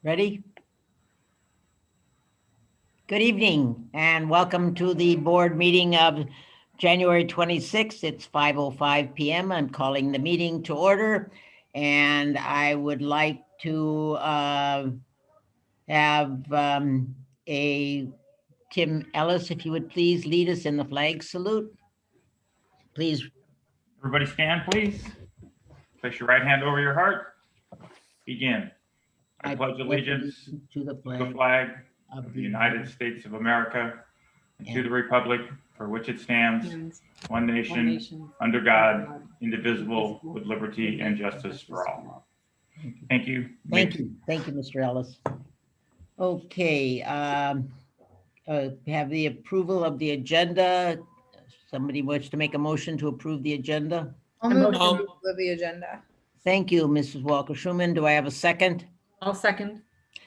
Ready? Good evening and welcome to the board meeting of January 26th. It's 5:05 p.m. I'm calling the meeting to order, and I would like to have Tim Ellis, if you would please lead us in the flag salute. Please. Everybody stand, please. Place your right hand over your heart. Begin. I pledge allegiance to the flag of the United States of America and to the republic for which it stands, one nation, under God, indivisible, with liberty and justice for all. Thank you. Thank you. Thank you, Mr. Ellis. Okay. Have the approval of the agenda. Somebody wish to make a motion to approve the agenda? I'll move to approve the agenda. Thank you, Mrs. Walker-Schuman. Do I have a second? I'll second.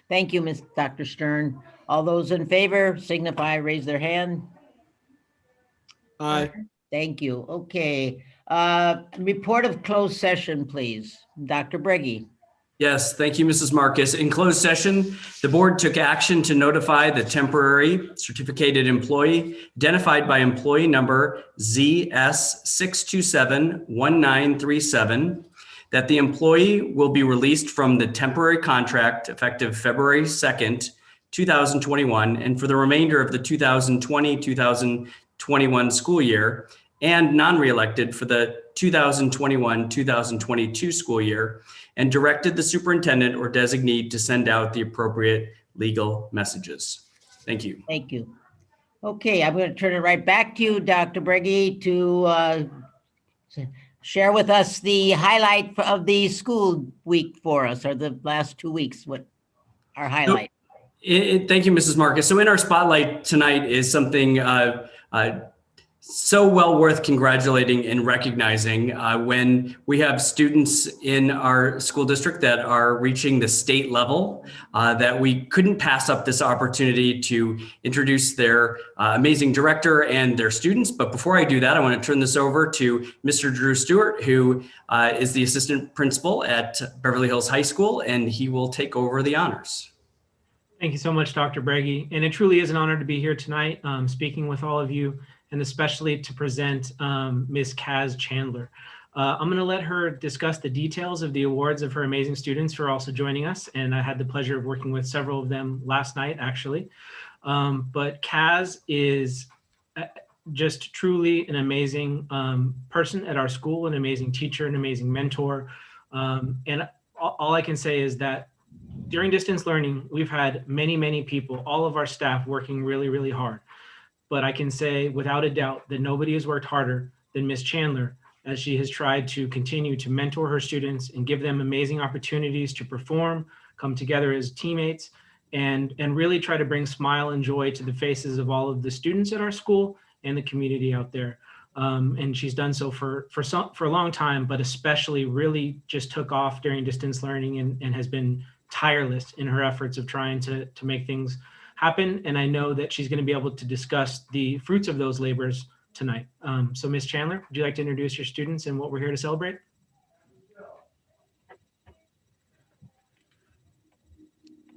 Thank you, Dr. Stern. All those in favor signify, raise their hand. Aye. Thank you. Okay. Report of closed session, please. Dr. Breggy. Yes, thank you, Mrs. Marcus. In closed session, the board took action to notify the temporary certificated employee identified by employee number ZS6271937 that the employee will be released from the temporary contract effective February 2nd, 2021, and for the remainder of the 2020-2021 school year, and non-reelected for the 2021-2022 school year, and directed the superintendent or designee to send out the appropriate legal messages. Thank you. Thank you. Okay, I'm going to turn it right back to you, Dr. Breggy, to share with us the highlight of the school week for us, or the last 2 weeks, what our highlight. Thank you, Mrs. Marcus. So in our spotlight tonight is something so well worth congratulating and recognizing when we have students in our school district that are reaching the state level, that we couldn't pass up this opportunity to introduce their amazing director and their students. But before I do that, I want to turn this over to Mr. Drew Stewart, who is the assistant principal at Beverly Hills High School, and he will take over the honors. Thank you so much, Dr. Breggy. And it truly is an honor to be here tonight, speaking with all of you, and especially to present Ms. Kaz Chandler. I'm going to let her discuss the details of the awards of her amazing students who are also joining us. And I had the pleasure of working with several of them last night, actually. But Kaz is just truly an amazing person at our school, an amazing teacher, an amazing mentor. And all I can say is that during distance learning, we've had many, many people, all of our staff working really, really hard. But I can say without a doubt that nobody has worked harder than Ms. Chandler, as she has tried to continue to mentor her students and give them amazing opportunities to perform, come together as teammates, and really try to bring smile and joy to the faces of all of the students at our school and the community out there. And she's done so for a long time, but especially really just took off during distance learning and has been tireless in her efforts of trying to make things happen. And I know that she's going to be able to discuss the fruits of those labors tonight. So Ms. Chandler, would you like to introduce your students and what we're here to celebrate?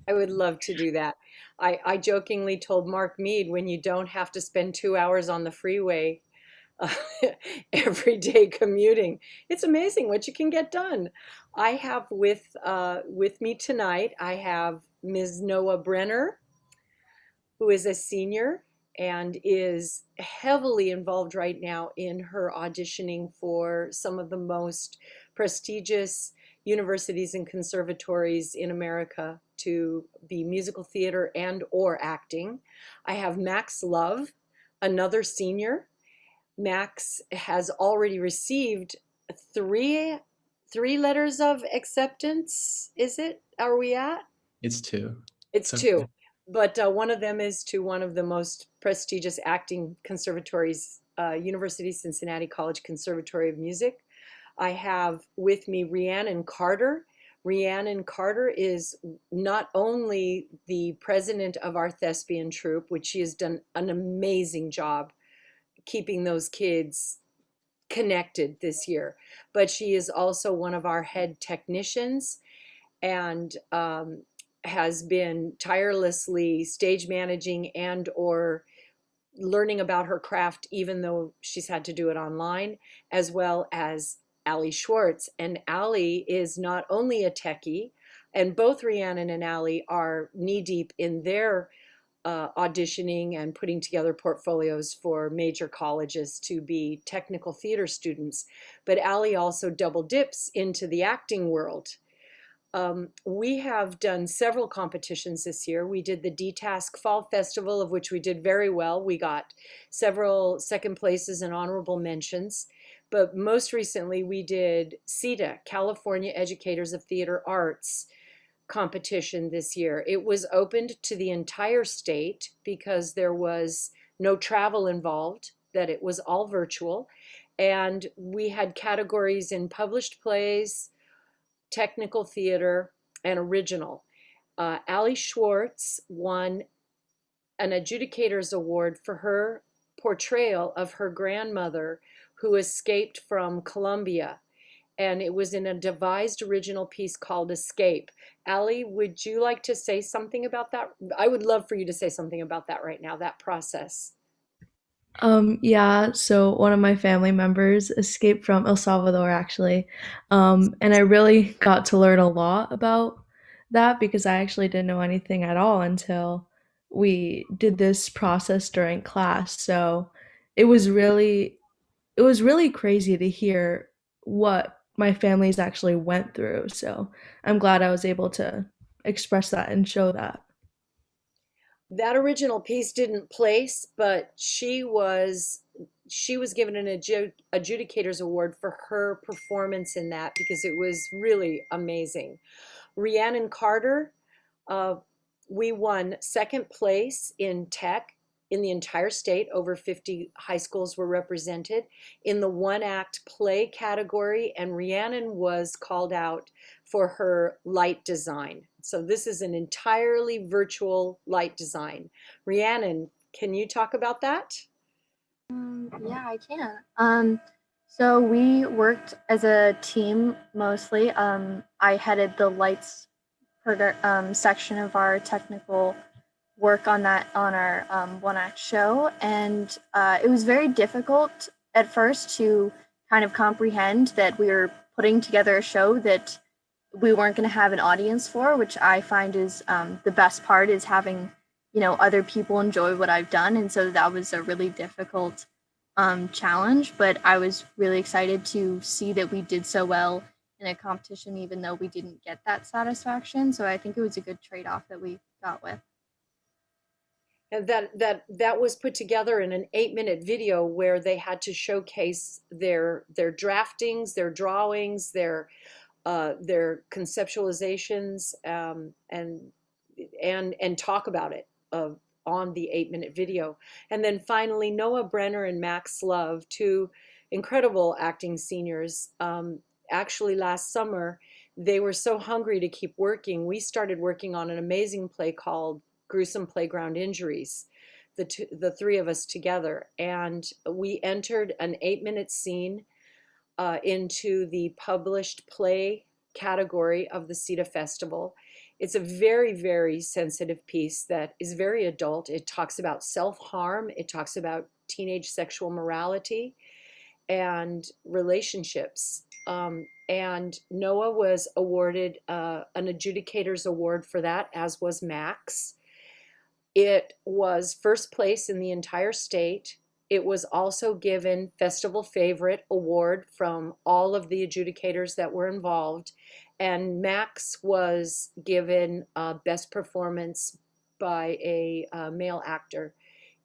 I would love to do that. I jokingly told Mark Mead, when you don't have to spend 2 hours on the freeway every day commuting, it's amazing what you can get done. I have with me tonight, I have Ms. Noah Brenner, who is a senior and is heavily involved right now in her auditioning for some of the most prestigious universities and conservatories in America to be musical theater and or acting. I have Max Love, another senior. Max has already received three letters of acceptance. Is it? Are we at? It's two. It's two. But one of them is to one of the most prestigious acting conservatories, University of Cincinnati College Conservatory of Music. I have with me Rhiannon Carter. Rhiannon Carter is not only the president of our thespian troupe, which she has done an amazing job keeping those kids connected this year, but she is also one of our head technicians. And has been tirelessly stage managing and or learning about her craft, even though she's had to do it online, as well as Allie Schwartz. And Allie is not only a techie, and both Rhiannon and Allie are knee deep in their auditioning and putting together portfolios for major colleges to be technical theater students. But Allie also double dips into the acting world. We have done several competitions this year. We did the D-Task Fall Festival, of which we did very well. We got several second places and honorable mentions. But most recently, we did CETA, California Educators of Theater Arts competition this year. It was opened to the entire state because there was no travel involved, that it was all virtual. And we had categories in published plays, technical theater, and original. Allie Schwartz won an Adjudicator's Award for her portrayal of her grandmother who escaped from Colombia. And it was in a devised original piece called Escape. Allie, would you like to say something about that? I would love for you to say something about that right now, that process. Yeah, so one of my family members escaped from El Salvador actually. And I really got to learn a lot about that because I actually didn't know anything at all until we did this process during class. So it was really crazy to hear what my family's actually went through. So I'm glad I was able to express that and show that. That original piece didn't place, but she was given an adjudicator's award for her performance in that because it was really amazing. Rhiannon Carter, we won second place in tech in the entire state. Over 50 high schools were represented in the one-act play category, and Rhiannon was called out for her light design. So this is an entirely virtual light design. Rhiannon, can you talk about that? Yeah, I can. So we worked as a team mostly. I headed the lights section of our technical work on our one act show, and it was very difficult at first to kind of comprehend that we were putting together a show that we weren't going to have an audience for, which I find is the best part, is having other people enjoy what I've done. And so that was a really difficult challenge, but I was really excited to see that we did so well in a competition, even though we didn't get that satisfaction. So I think it was a good trade-off that we got with. And that was put together in an 8-minute video where they had to showcase their draftings, their drawings, their conceptualizations, and talk about it on the 8-minute video. And then finally, Noah Brenner and Max Love, two incredible acting seniors. Actually, last summer, they were so hungry to keep working. We started working on an amazing play called Gruesome Playground Injuries, the three of us together. And we entered an 8-minute scene into the published play category of the CETA Festival. It's a very, very sensitive piece that is very adult. It talks about self-harm. It talks about teenage sexual morality and relationships. And Noah was awarded an Adjudicator's Award for that, as was Max. It was first place in the entire state. It was also given Festival Favorite Award from all of the adjudicators that were involved. And Max was given Best Performance by a male actor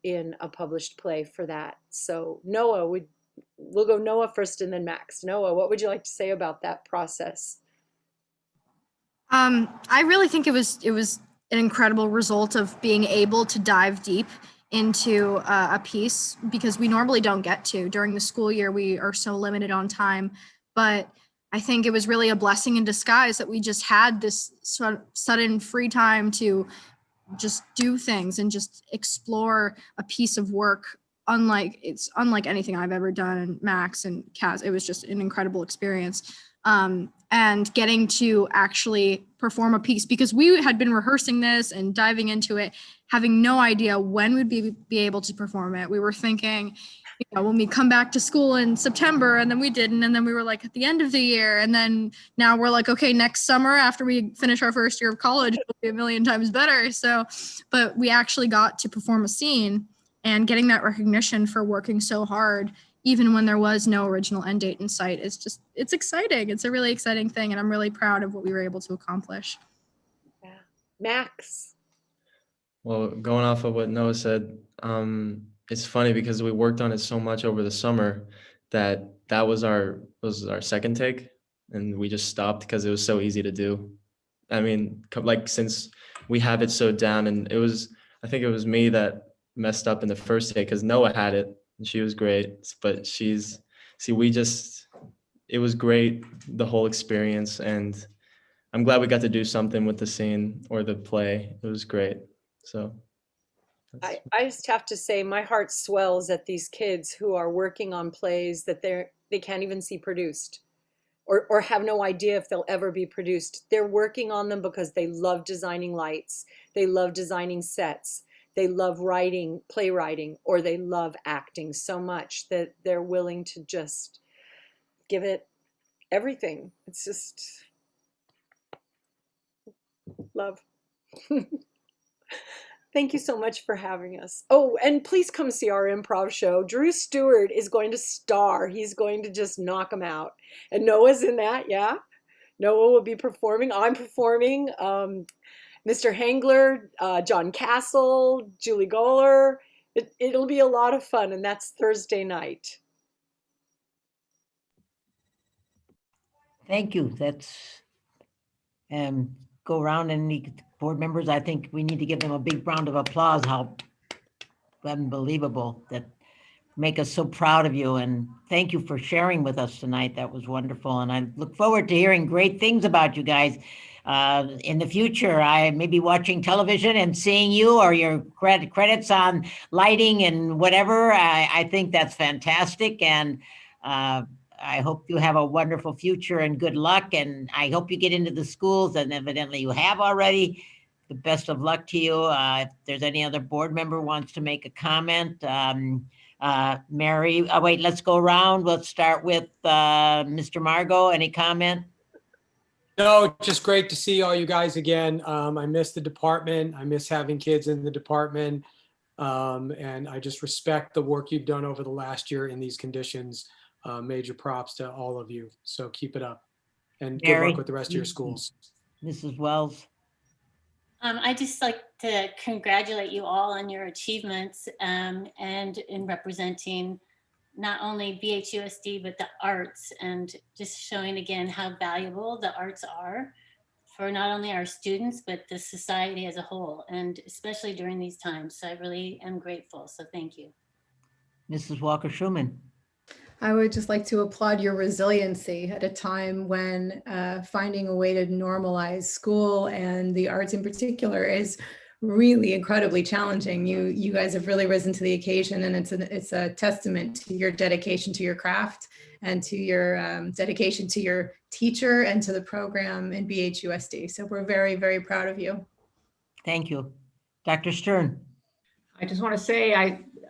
in a published play for that. So Noah, we'll go Noah first and then Max. Noah, what would you like to say about that process? I really think it was an incredible result of being able to dive deep into a piece, because we normally don't get to during the school year. We are so limited on time, but I think it was really a blessing in disguise that we just had this sort of sudden free time to just do things and just explore a piece of work unlike anything I've ever done. And Max and Kaz, it was just an incredible experience. and getting to actually perform a piece, because we had been rehearsing this and diving into it, having no idea when we'd be able to perform it. We were thinking, when we come back to school in September, and then we didn't, and then we were like at the end of the year, and then now we're like, okay, next summer after we finish our first year of college, it'll be a million times better. So, but we actually got to perform a scene, and getting that recognition for working so hard, even when there was no original end date in sight, it's exciting. It's a really exciting thing, and I'm really proud of what we were able to accomplish. Yeah. Max. Well, going off of what Noah said, it's funny because we worked on it so much over the summer that was our second take, and we just stopped because it was so easy to do. I mean, like, since we have it so down, and I think it was me that messed up in the first take because Noah had it and she was great, but it was great, the whole experience, and I'm glad we got to do something with the scene or the play. It was great. So I just have to say my heart swells at these kids who are working on plays that they can't even see produced, or have no idea if they'll ever be produced. They're working on them because they love designing lights, they love designing sets, they love playwriting, or they love acting so much that they're willing to just give it everything. It's just love. Thank you so much for having us. Oh, and please come see our improv show. Drew Stewart is going to star. He's going to just knock them out. And Noah's in that, yeah? Noah will be performing. I'm performing. Mr. Hangler, John Castle, Julie Goller. It'll be a lot of fun, and that's Thursday night. Thank you. That's go around, and the board members, I think we need to give them a big round of applause. How unbelievable, that make us so proud of you, and thank you for sharing with us tonight. That was wonderful, and I look forward to hearing great things about you guys in the future. I may be watching television and seeing you or your credits on lighting and whatever. I think that's fantastic, and I hope you have a wonderful future and good luck. And I hope you get into the schools, and evidently you have already. The best of luck to you. If there's any other board member wants to make a comment, Mary, wait, let's go around. Let's start with Mr. Margot. Any comment? No, just great to see all you guys again. I miss the department. I miss having kids in the department. And I just respect the work you've done over the last year in these conditions. Major props to all of you. So keep it up, and good luck with the rest of your schools. Mrs. Wells. I'd just like to congratulate you all on your achievements and in representing not only BHUSD, but the arts, and just showing again how valuable the arts are for not only our students, but the society as a whole, and especially during these times. So I really am grateful. So thank you. Mrs. Walker-Schuman. I would just like to applaud your resiliency at a time when finding a way to normalize school and the arts in particular is really incredibly challenging. You guys have really risen to the occasion, and it's a testament to your dedication to your craft and to your dedication to your teacher and to the program in BHUSD. So we're very, very proud of you. Thank you. Dr. Stern. I just want to say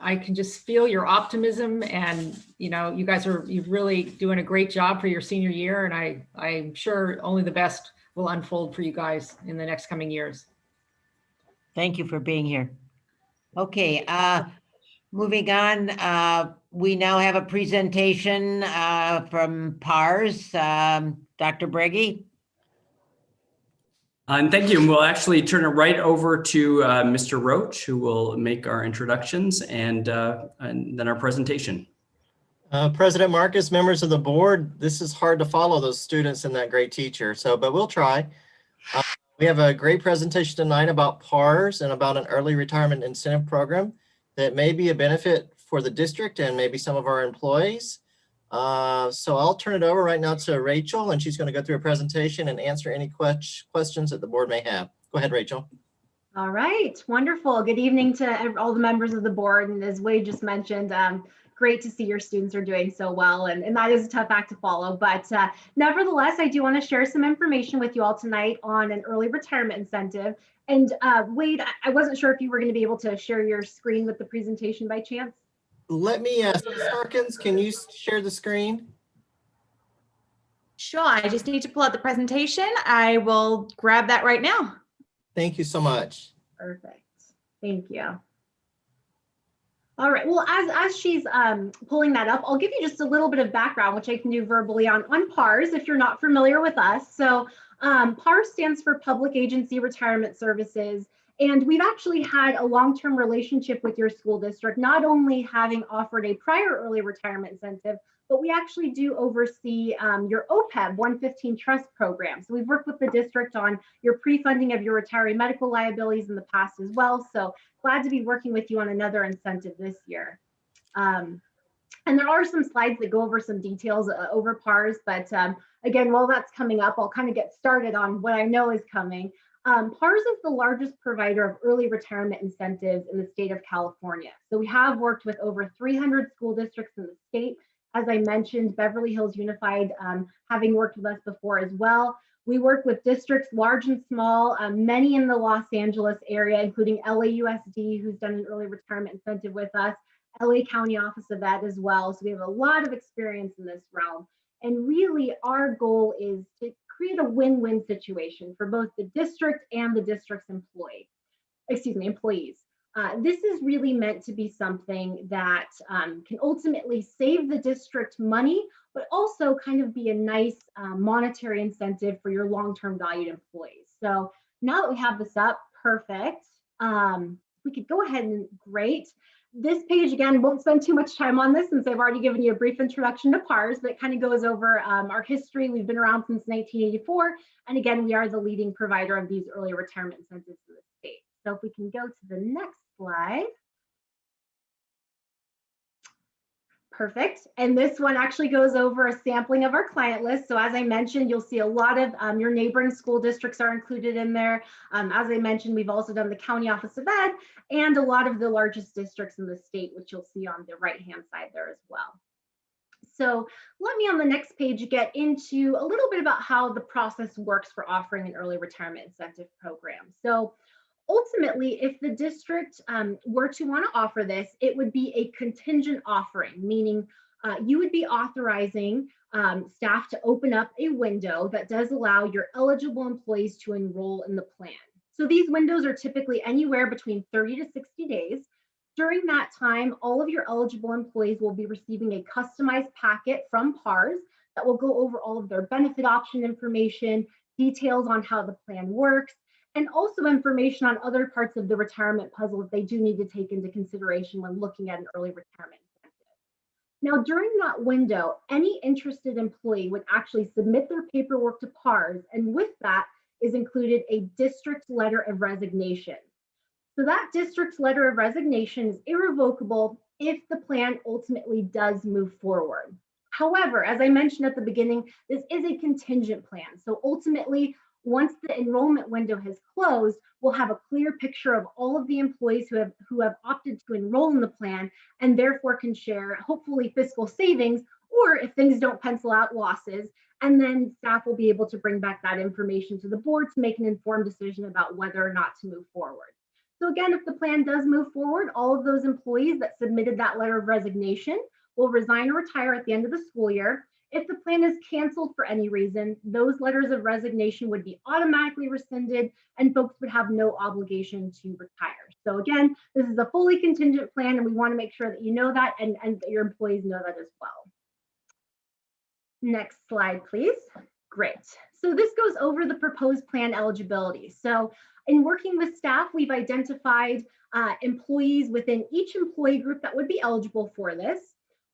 I can just feel your optimism, and you guys you're really doing a great job for your senior year, and I'm sure only the best will unfold for you guys in the next coming years. Thank you for being here. Okay, moving on, we now have a presentation from PARS. Dr. Breggy. And thank you. And we'll actually turn it right over to Mr. Roach, who will make our introductions and then our presentation. President Marcus, members of the board, this is hard to follow those students and that great teacher. But we'll try. We have a great presentation tonight about PARS and about an early retirement incentive program that may be a benefit for the district and maybe some of our employees. So I'll turn it over right now to Rachel, and she's going to go through a presentation and answer any questions that the board may have. Go ahead, Rachel. All right, wonderful. Good evening to all the members of the board. And as Wade just mentioned, great to see your students are doing so well, and that is a tough act to follow. But nevertheless, I do want to share some information with you all tonight on an early retirement incentive. And Wade, I wasn't sure if you were going to be able to share your screen with the presentation by chance. Let me ask, Starkins, can you share the screen? Sure, I just need to pull out the presentation. I will grab that right now. Thank you so much. Perfect. Thank you. All right. Well, as she's pulling that up, I'll give you just a little bit of background, which I can do verbally on PARS if you're not familiar with us. So PARS stands for Public Agency Retirement Services. And we've actually had a long-term relationship with your school district, not only having offered a prior early retirement incentive, but we actually do oversee your OPEB 115 trust program. So we've worked with the district on your pre-funding of your retiree medical liabilities in the past as well. So glad to be working with you on another incentive this year. And there are some slides that go over some details over PARS, but again, while that's coming up, I'll kind of get started on what I know is coming. PARS is the largest provider of early retirement incentives in the state of California. So we have worked with over 300 school districts in the state. As I mentioned, Beverly Hills Unified, having worked with us before as well. We work with districts large and small, many in the Los Angeles area, including LAUSD, who's done an early retirement incentive with us, LA County Office of Ed as well. So we have a lot of experience in this realm. And really our goal is to create a win-win situation for both the district and the district's employees. This is really meant to be something that can ultimately save the district money, but also kind of be a nice monetary incentive for your long-term valued employees. So now that we have this up, perfect. We could go ahead and great. This page, again, won't spend too much time on this since I've already given you a brief introduction to PARS, but it kind of goes over our history. We've been around since 1984. And again, we are the leading provider of these early retirement incentives in the state. So if we can go to the next slide. Perfect. And this one actually goes over a sampling of our client list. So as I mentioned, you'll see a lot of your neighboring school districts are included in there. As I mentioned, we've also done the County Office of Ed and a lot of the largest districts in the state, which you'll see on the right-hand side there as well. So let me on the next page get into a little bit about how the process works for offering an early retirement incentive program. So ultimately, if the district were to want to offer this, it would be a contingent offering, meaning you would be authorizing staff to open up a window that does allow your eligible employees to enroll in the plan. So these windows are typically anywhere between 30 to 60 days. During that time, all of your eligible employees will be receiving a customized packet from PARS that will go over all of their benefit option information, details on how the plan works, and also information on other parts of the retirement puzzle that they do need to take into consideration when looking at an early retirement incentive. Now, during that window, any interested employee would actually submit their paperwork to PARS, and with that is included a district letter of resignation. So that district's letter of resignation is irrevocable if the plan ultimately does move forward. However, as I mentioned at the beginning, this is a contingent plan. So ultimately, once the enrollment window has closed, we'll have a clear picture of all of the employees who have opted to enroll in the plan and therefore can share hopefully fiscal savings, or if things don't pencil out, losses. And then staff will be able to bring back that information to the board to make an informed decision about whether or not to move forward. So again, if the plan does move forward, all of those employees that submitted that letter of resignation will resign or retire at the end of the school year. If the plan is canceled for any reason, those letters of resignation would be automatically rescinded and folks would have no obligation to retire. So again, this is a fully contingent plan and we want to make sure that you know that and that your employees know that as well. Next slide, please. Great. So this goes over the proposed plan eligibility. So in working with staff, we've identified employees within each employee group that would be eligible for this.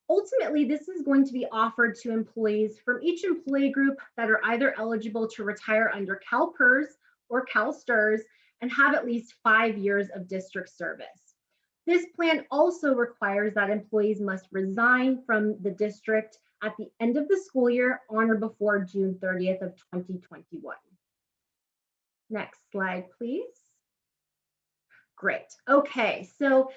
Ultimately, this is going to be offered to employees from each employee group that are either eligible to retire under CalPERS or CalSTRS and have at least 5 years of district service. This plan also requires that employees must resign from the district at the end of the school year on or before June 30th of 2021. Next slide, please. Great. Okay, so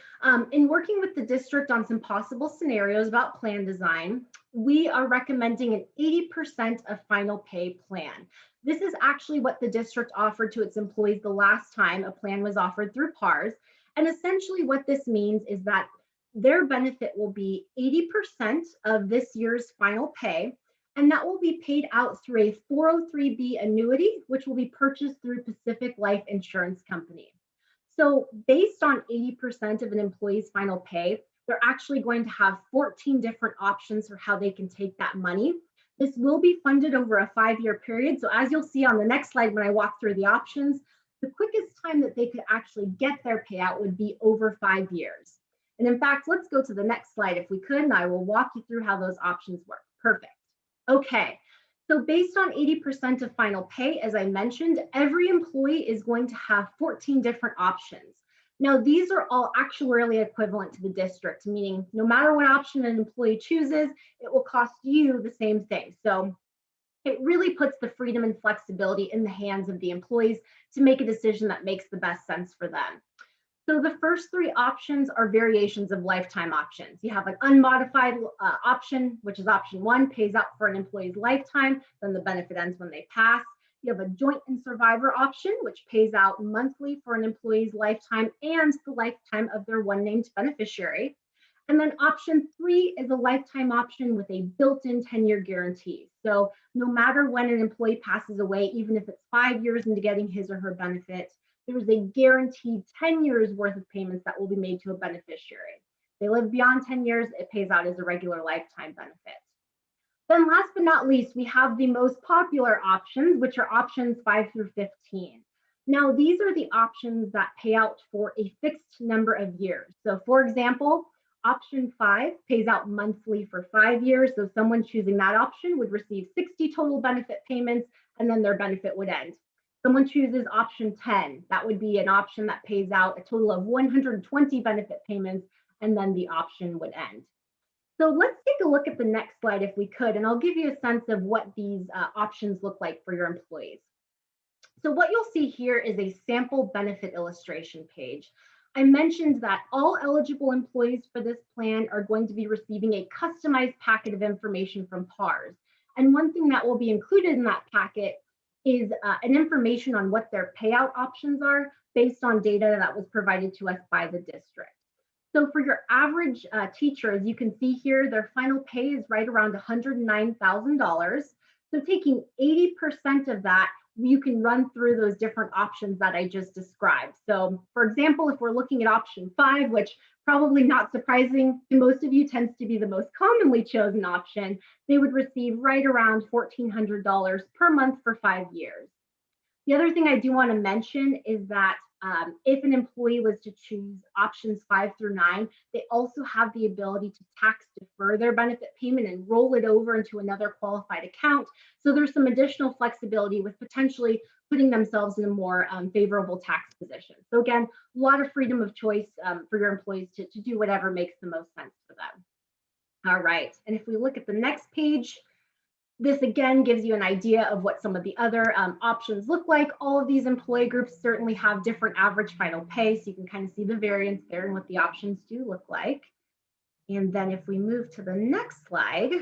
in working with the district on some possible scenarios about plan design, we are recommending an 80% of final pay plan. This is actually what the district offered to its employees the last time a plan was offered through PARS. And essentially what this means is that their benefit will be 80% of this year's final pay, and that will be paid out through a 403B annuity, which will be purchased through Pacific Life Insurance Company. So based on 80% of an employee's final pay, they're actually going to have 14 different options for how they can take that money. This will be funded over a 5-year period. So as you'll see on the next slide, when I walk through the options, the quickest time that they could actually get their payout would be over 5 years. And in fact, let's go to the next slide if we could, and I will walk you through how those options work. Perfect. Okay. So based on 80% of final pay, as I mentioned, every employee is going to have 14 different options. Now, these are all actuarially equivalent to the district, meaning no matter what option an employee chooses, it will cost you the same thing. So it really puts the freedom and flexibility in the hands of the employees to make a decision that makes the best sense for them. So the first 3 options are variations of lifetime options. You have an unmodified option, which is option 1, pays out for an employee's lifetime, then the benefit ends when they pass. You have a joint and survivor option, which pays out monthly for an employee's lifetime and the lifetime of their one named beneficiary. And then option 3 is a lifetime option with a built-in 10-year guarantee. So no matter when an employee passes away, even if it's 5 years into getting his or her benefit, there's a guaranteed 10 years worth of payments that will be made to a beneficiary. If they live beyond 10 years, it pays out as a regular lifetime benefit. Then last but not least, we have the most popular options, which are options 5 through 15. Now, these are the options that pay out for a fixed number of years. So for example, option 5 pays out monthly for 5 years. So someone choosing that option would receive 60 total benefit payments, and then their benefit would end. Someone chooses option 10, that would be an option that pays out a total of 120 benefit payments, and then the option would end. So let's take a look at the next slide if we could, and I'll give you a sense of what these options look like for your employees. So what you'll see here is a sample benefit illustration page. I mentioned that all eligible employees for this plan are going to be receiving a customized packet of information from PARS. And one thing that will be included in that packet is an information on what their payout options are based on data that was provided to us by the district. So for your average teacher, as you can see here, their final pay is right around $109,000. So taking 80% of that, you can run through those different options that I just described. So for example, if we're looking at option 5, which probably not surprising to most of you tends to be the most commonly chosen option, they would receive right around $1,400 per month for 5 years. The other thing I do want to mention is that if an employee was to choose options 5 through 9, they also have the ability to tax defer their benefit payment and roll it over into another qualified account. So there's some additional flexibility with potentially putting themselves in a more favorable tax position. So again, a lot of freedom of choice for your employees to do whatever makes the most sense for them. All right, and if we look at the next page, this again gives you an idea of what some of the other options look like. All of these employee groups certainly have different average final pay, so you can kind of see the variance there and what the options do look like. And then if we move to the next slide,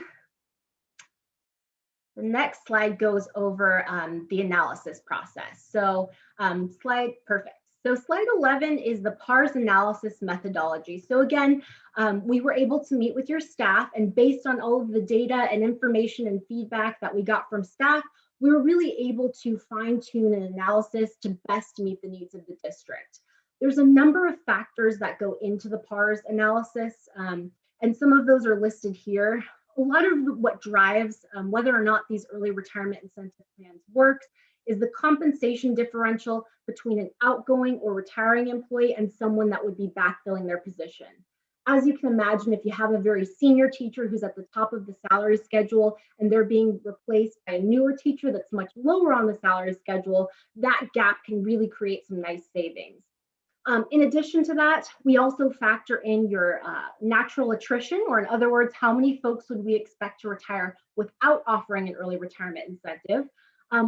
the next slide goes over the analysis process. So perfect. So slide 11 is the PARS analysis methodology. So again, we were able to meet with your staff, and based on all of the data and information and feedback that we got from staff, we were really able to fine tune an analysis to best meet the needs of the district. There's a number of factors that go into the PARS analysis, and some of those are listed here. A lot of what drives whether or not these early retirement incentive plans works is the compensation differential between an outgoing or retiring employee and someone that would be backfilling their position. As you can imagine, if you have a very senior teacher who's at the top of the salary schedule and they're being replaced by a newer teacher that's much lower on the salary schedule, that gap can really create some nice savings. In addition to that, we also factor in your natural attrition, or in other words, how many folks would we expect to retire without offering an early retirement incentive.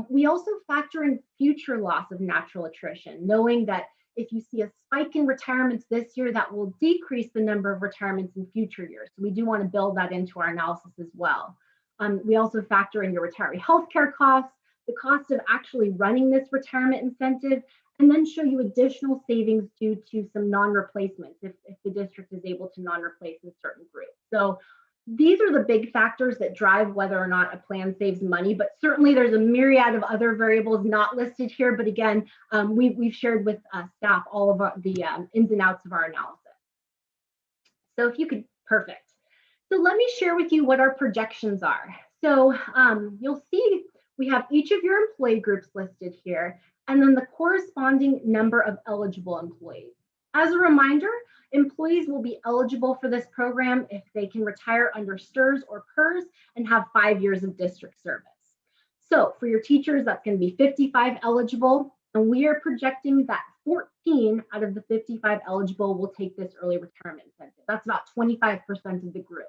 We also factor in future loss of natural attrition, knowing that If you see a spike in retirements this year, that will decrease the number of retirements in future years. So we do want to build that into our analysis as well. We also factor in your retiree healthcare costs, the cost of actually running this retirement incentive, and then show you additional savings due to some non-replacements if the district is able to non-replace in certain groups. So these are the big factors that drive whether or not a plan saves money, but certainly there's a myriad of other variables not listed here. But again, we've shared with staff all of the ins and outs of our analysis. So if you could, perfect. So let me share with you what our projections are. So you'll see we have each of your employee groups listed here, and then the corresponding number of eligible employees. As a reminder, employees will be eligible for this program if they can retire under STRS or PERS and have 5 years of district service. So for your teachers, that's going to be 55 eligible, and we are projecting that 14 out of the 55 eligible will take this early retirement incentive. That's about 25% of the group.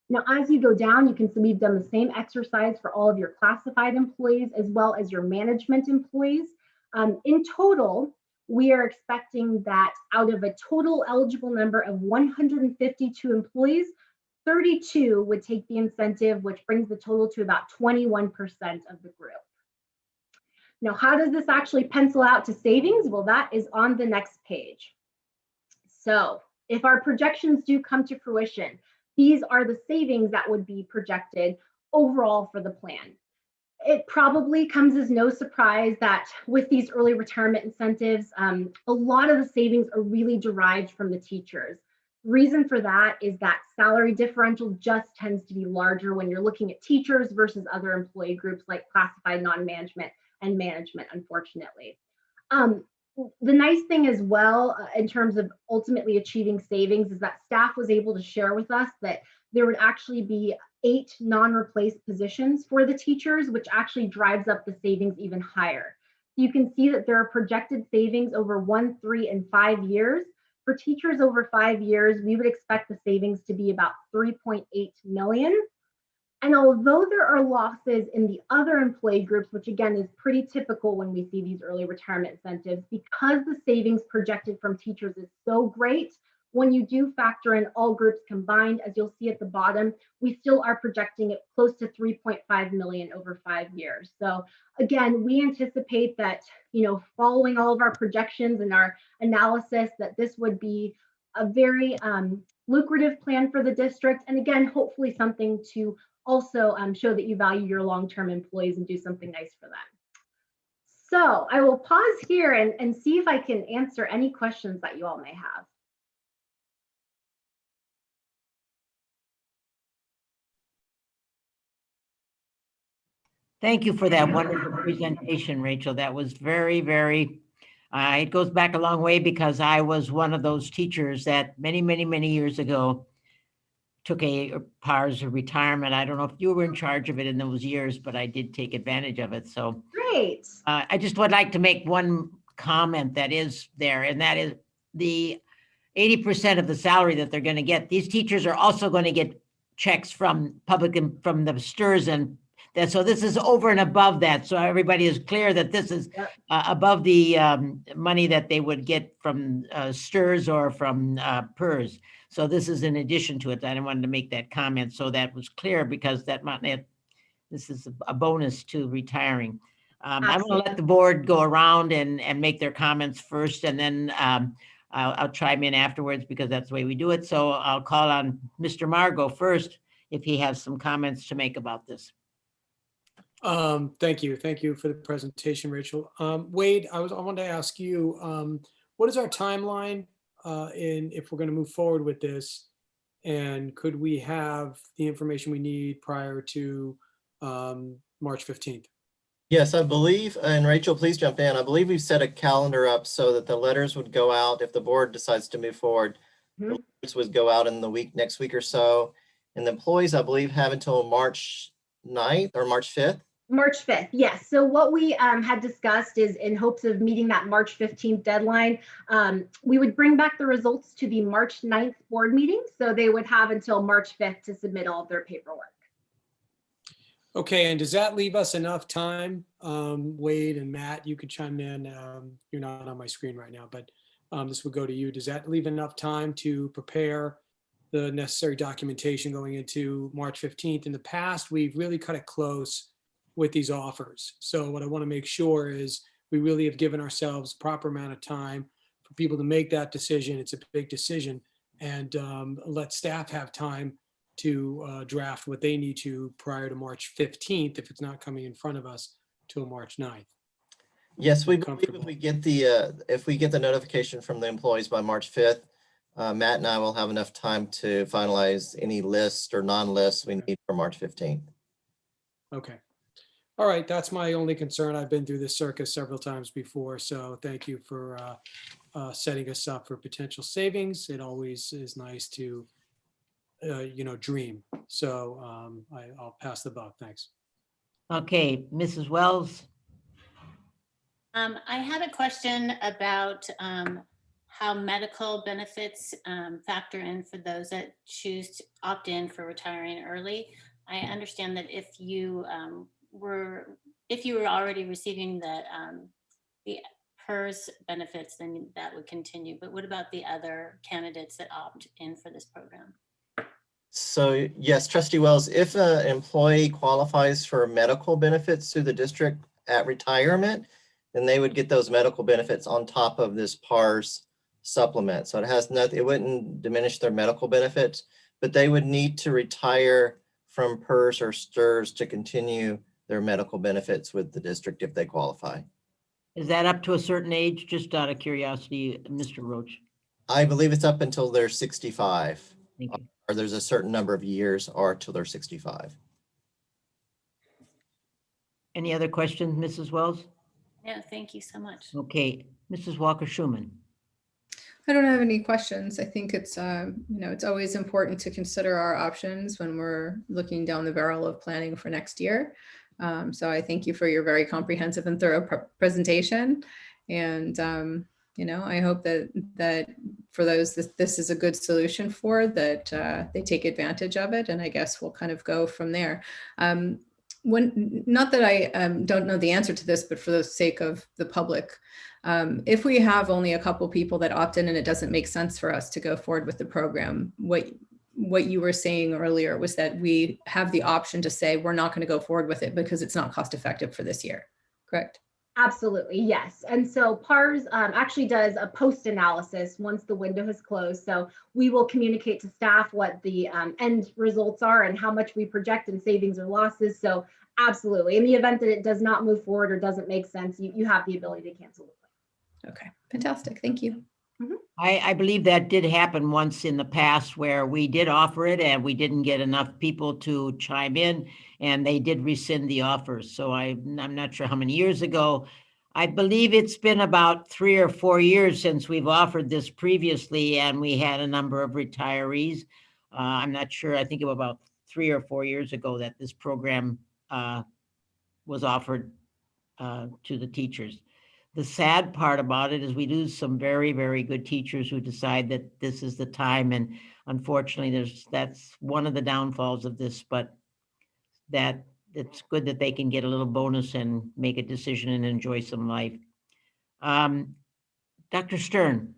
Now, as you go down, you can see we've done the same exercise for all of your classified employees as well as your management employees. In total, we are expecting that out of a total eligible number of 152 employees, 32 would take the incentive, which brings the total to about 21% of the group. Now, how does this actually pencil out to savings? Well, that is on the next page. So if our projections do come to fruition, these are the savings that would be projected overall for the plan. It probably comes as no surprise that with these early retirement incentives, a lot of the savings are really derived from the teachers. Reason for that is that salary differential just tends to be larger when you're looking at teachers versus other employee groups like classified, non-management, and management, unfortunately. The nice thing as well, in terms of ultimately achieving savings, is that staff was able to share with us that there would actually be 8 non-replaced positions for the teachers, which actually drives up the savings even higher. You can see that there are projected savings over 1, 3, and 5 years. For teachers over 5 years, we would expect the savings to be about 3.8 million. And although there are losses in the other employee groups, which again is pretty typical when we see these early retirement incentives, because the savings projected from teachers is so great, when you do factor in all groups combined, as you'll see at the bottom, we still are projecting it close to 3.5 million over 5 years. So again, we anticipate that, following all of our projections and our analysis, that this would be a very lucrative plan for the district. And again, hopefully something to also show that you value your long-term employees and do something nice for them. So I will pause here and see if I can answer any questions that you all may have. Thank you for that wonderful presentation, Rachel. That was very, very, it goes back a long way because I was one of those teachers that many, many, many years ago took a PARS retirement. I don't know if you were in charge of it in those years, but I did take advantage of it. So great. I just would like to make one comment that is there, and that is the 80% of the salary that they're going to get. These teachers are also going to get checks from public and from the STRS, and that, so this is over and above that. So everybody is clear that this is above the money that they would get from STRS or from PERS. So this is in addition to it. I wanted to make that comment so that was clear, because this is a bonus to retiring. I'm going to let the board go around and make their comments first, and then I'll chime in afterwards because that's the way we do it. So I'll call on Mr. Margot first if he has some comments to make about this. Thank you. Thank you for the presentation, Rachel. Wade, I wanted to ask you, what is our timeline if we're going to move forward with this? And could we have the information we need prior to March 15th? Yes, I believe, and Rachel, please jump in. I believe we've set a calendar up so that the letters would go out if the board decides to move forward. The letters would go out in the next week or so. And the employees, I believe, have until March 9th or March 5th. March 5th, yes. So what we had discussed is, in hopes of meeting that March 15th deadline, we would bring back the results to the March 9th board meeting. So they would have until March 5th to submit all of their paperwork. Okay, and does that leave us enough time? Wade and Matt, you could chime in. You're not on my screen right now, but this would go to you. Does that leave enough time to prepare the necessary documentation going into March 15th? In the past, we've really cut it close with these offers. So what I want to make sure is we really have given ourselves a proper amount of time for people to make that decision. It's a big decision, and let staff have time to draft what they need to prior to March 15th if it's not coming in front of us till March 9th. Yes, we believe if we get the notification from the employees by March 5th, Matt and I will have enough time to finalize any lists or non-lists we need for March 15th. Okay. All right, that's my only concern. I've been through this circus several times before, so thank you for setting us up for potential savings. It always is nice to, dream. So I'll pass the buck. Thanks. Okay, Mrs. Wells. I had a question about how medical benefits factor in for those that choose to opt in for retiring early. I understand that if you were already receiving the PERS benefits, then that would continue. But what about the other candidates that opt in for this program? So yes, Trustee Wells, if an employee qualifies for medical benefits through the district at retirement, then they would get those medical benefits on top of this PARS supplement. So it has nothing, it wouldn't diminish their medical benefits, but they would need to retire from PERS or STIRS to continue their medical benefits with the district if they qualify. Is that up to a certain age? Just out of curiosity, Mr. Roach. I believe it's up until they're 65. Thank you. Or there's a certain number of years or till they're 65. Any other questions, Mrs. Wells? No, thank you so much. Okay, Mrs. Walker-Schuman. I don't have any questions. I think it's, it's always important to consider our options when we're looking down the barrel of planning for next year. So I thank you for your very comprehensive and thorough presentation. And, I hope that for those this is a good solution for, that they take advantage of it. And I guess we'll kind of go from there. Not that I don't know the answer to this, but for the sake of the public, if we have only a couple people that opt in and it doesn't make sense for us to go forward with the program, what you were saying earlier was that we have the option to say we're not going to go forward with it because it's not cost effective for this year, correct? Absolutely, yes. And so PARS actually does a post analysis once the window has closed. So we will communicate to staff what the end results are and how much we project in savings or losses. So absolutely, in the event that it does not move forward or doesn't make sense, you have the ability to cancel the plan. Okay, fantastic. Thank you. Mm-hmm. I believe that did happen once in the past where we did offer it and we didn't get enough people to chime in and they did rescind the offers. So I'm not sure how many years ago. I believe it's been about 3 or 4 years since we've offered this previously and we had a number of retirees. I'm not sure. I think it was about 3 or 4 years ago that this program was offered to the teachers. The sad part about it is we lose some very, very good teachers who decide that this is the time. And unfortunately, that's one of the downfalls of this, but that it's good that they can get a little bonus and make a decision and enjoy some life. Dr. Stern.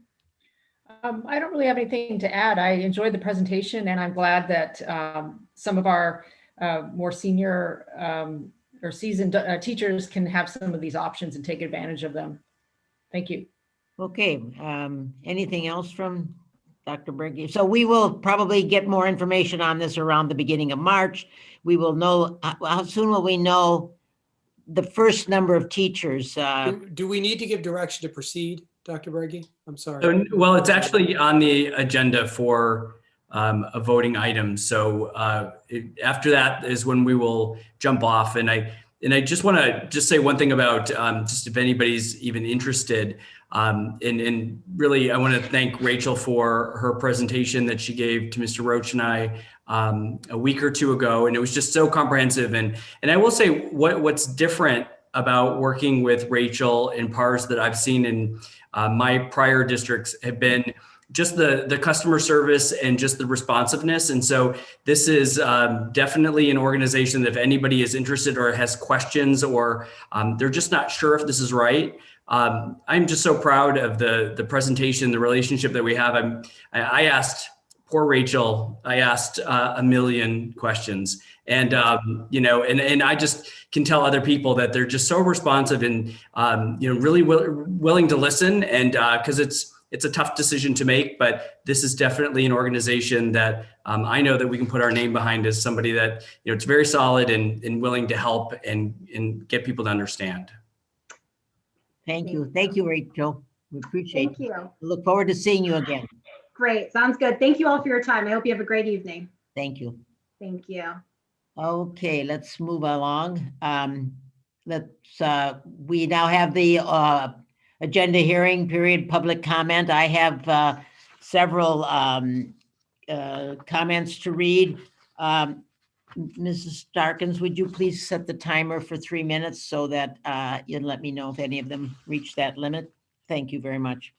I don't really have anything to add. I enjoyed the presentation and I'm glad that some of our more senior or seasoned teachers can have some of these options and take advantage of them. Thank you. Okay, anything else from Dr. Berge? So we will probably get more information on this around the beginning of March. We will know, how soon will we know the first number of teachers? Do we need to give direction to proceed, Dr. Berge? I'm sorry. Well, it's actually on the agenda for a voting item. So after that is when we will jump off. And I just want to just say one thing about just if anybody's even interested. And really, I want to thank Rachel for her presentation that she gave to Mr. Roach and I a week or two ago. And it was just so comprehensive. And I will say what's different about working with Rachel in PARS that I've seen in my prior districts have been just the customer service and just the responsiveness. And so this is definitely an organization that if anybody is interested or has questions or they're just not sure if this is right, I'm just so proud of the presentation, the relationship that we have. I asked poor Rachel, I asked a million questions, and and I just can tell other people that they're just so responsive and really willing to listen, and because it's a tough decision to make, but this is definitely an organization that I know that we can put our name behind as somebody that it's very solid and willing to help and get people to understand. Thank you, Rachel. We appreciate it. Thank you. Look forward to seeing you again. Great, sounds good. Thank you all for your time. I hope you have a great evening. Thank you. Thank you. Okay, let's move along. We now have the agenda hearing period, public comment. I have several comments to read. Mrs. Starkins, would you please set the timer for 3 minutes so that you'd let me know if any of them reach that limit? Thank you very much.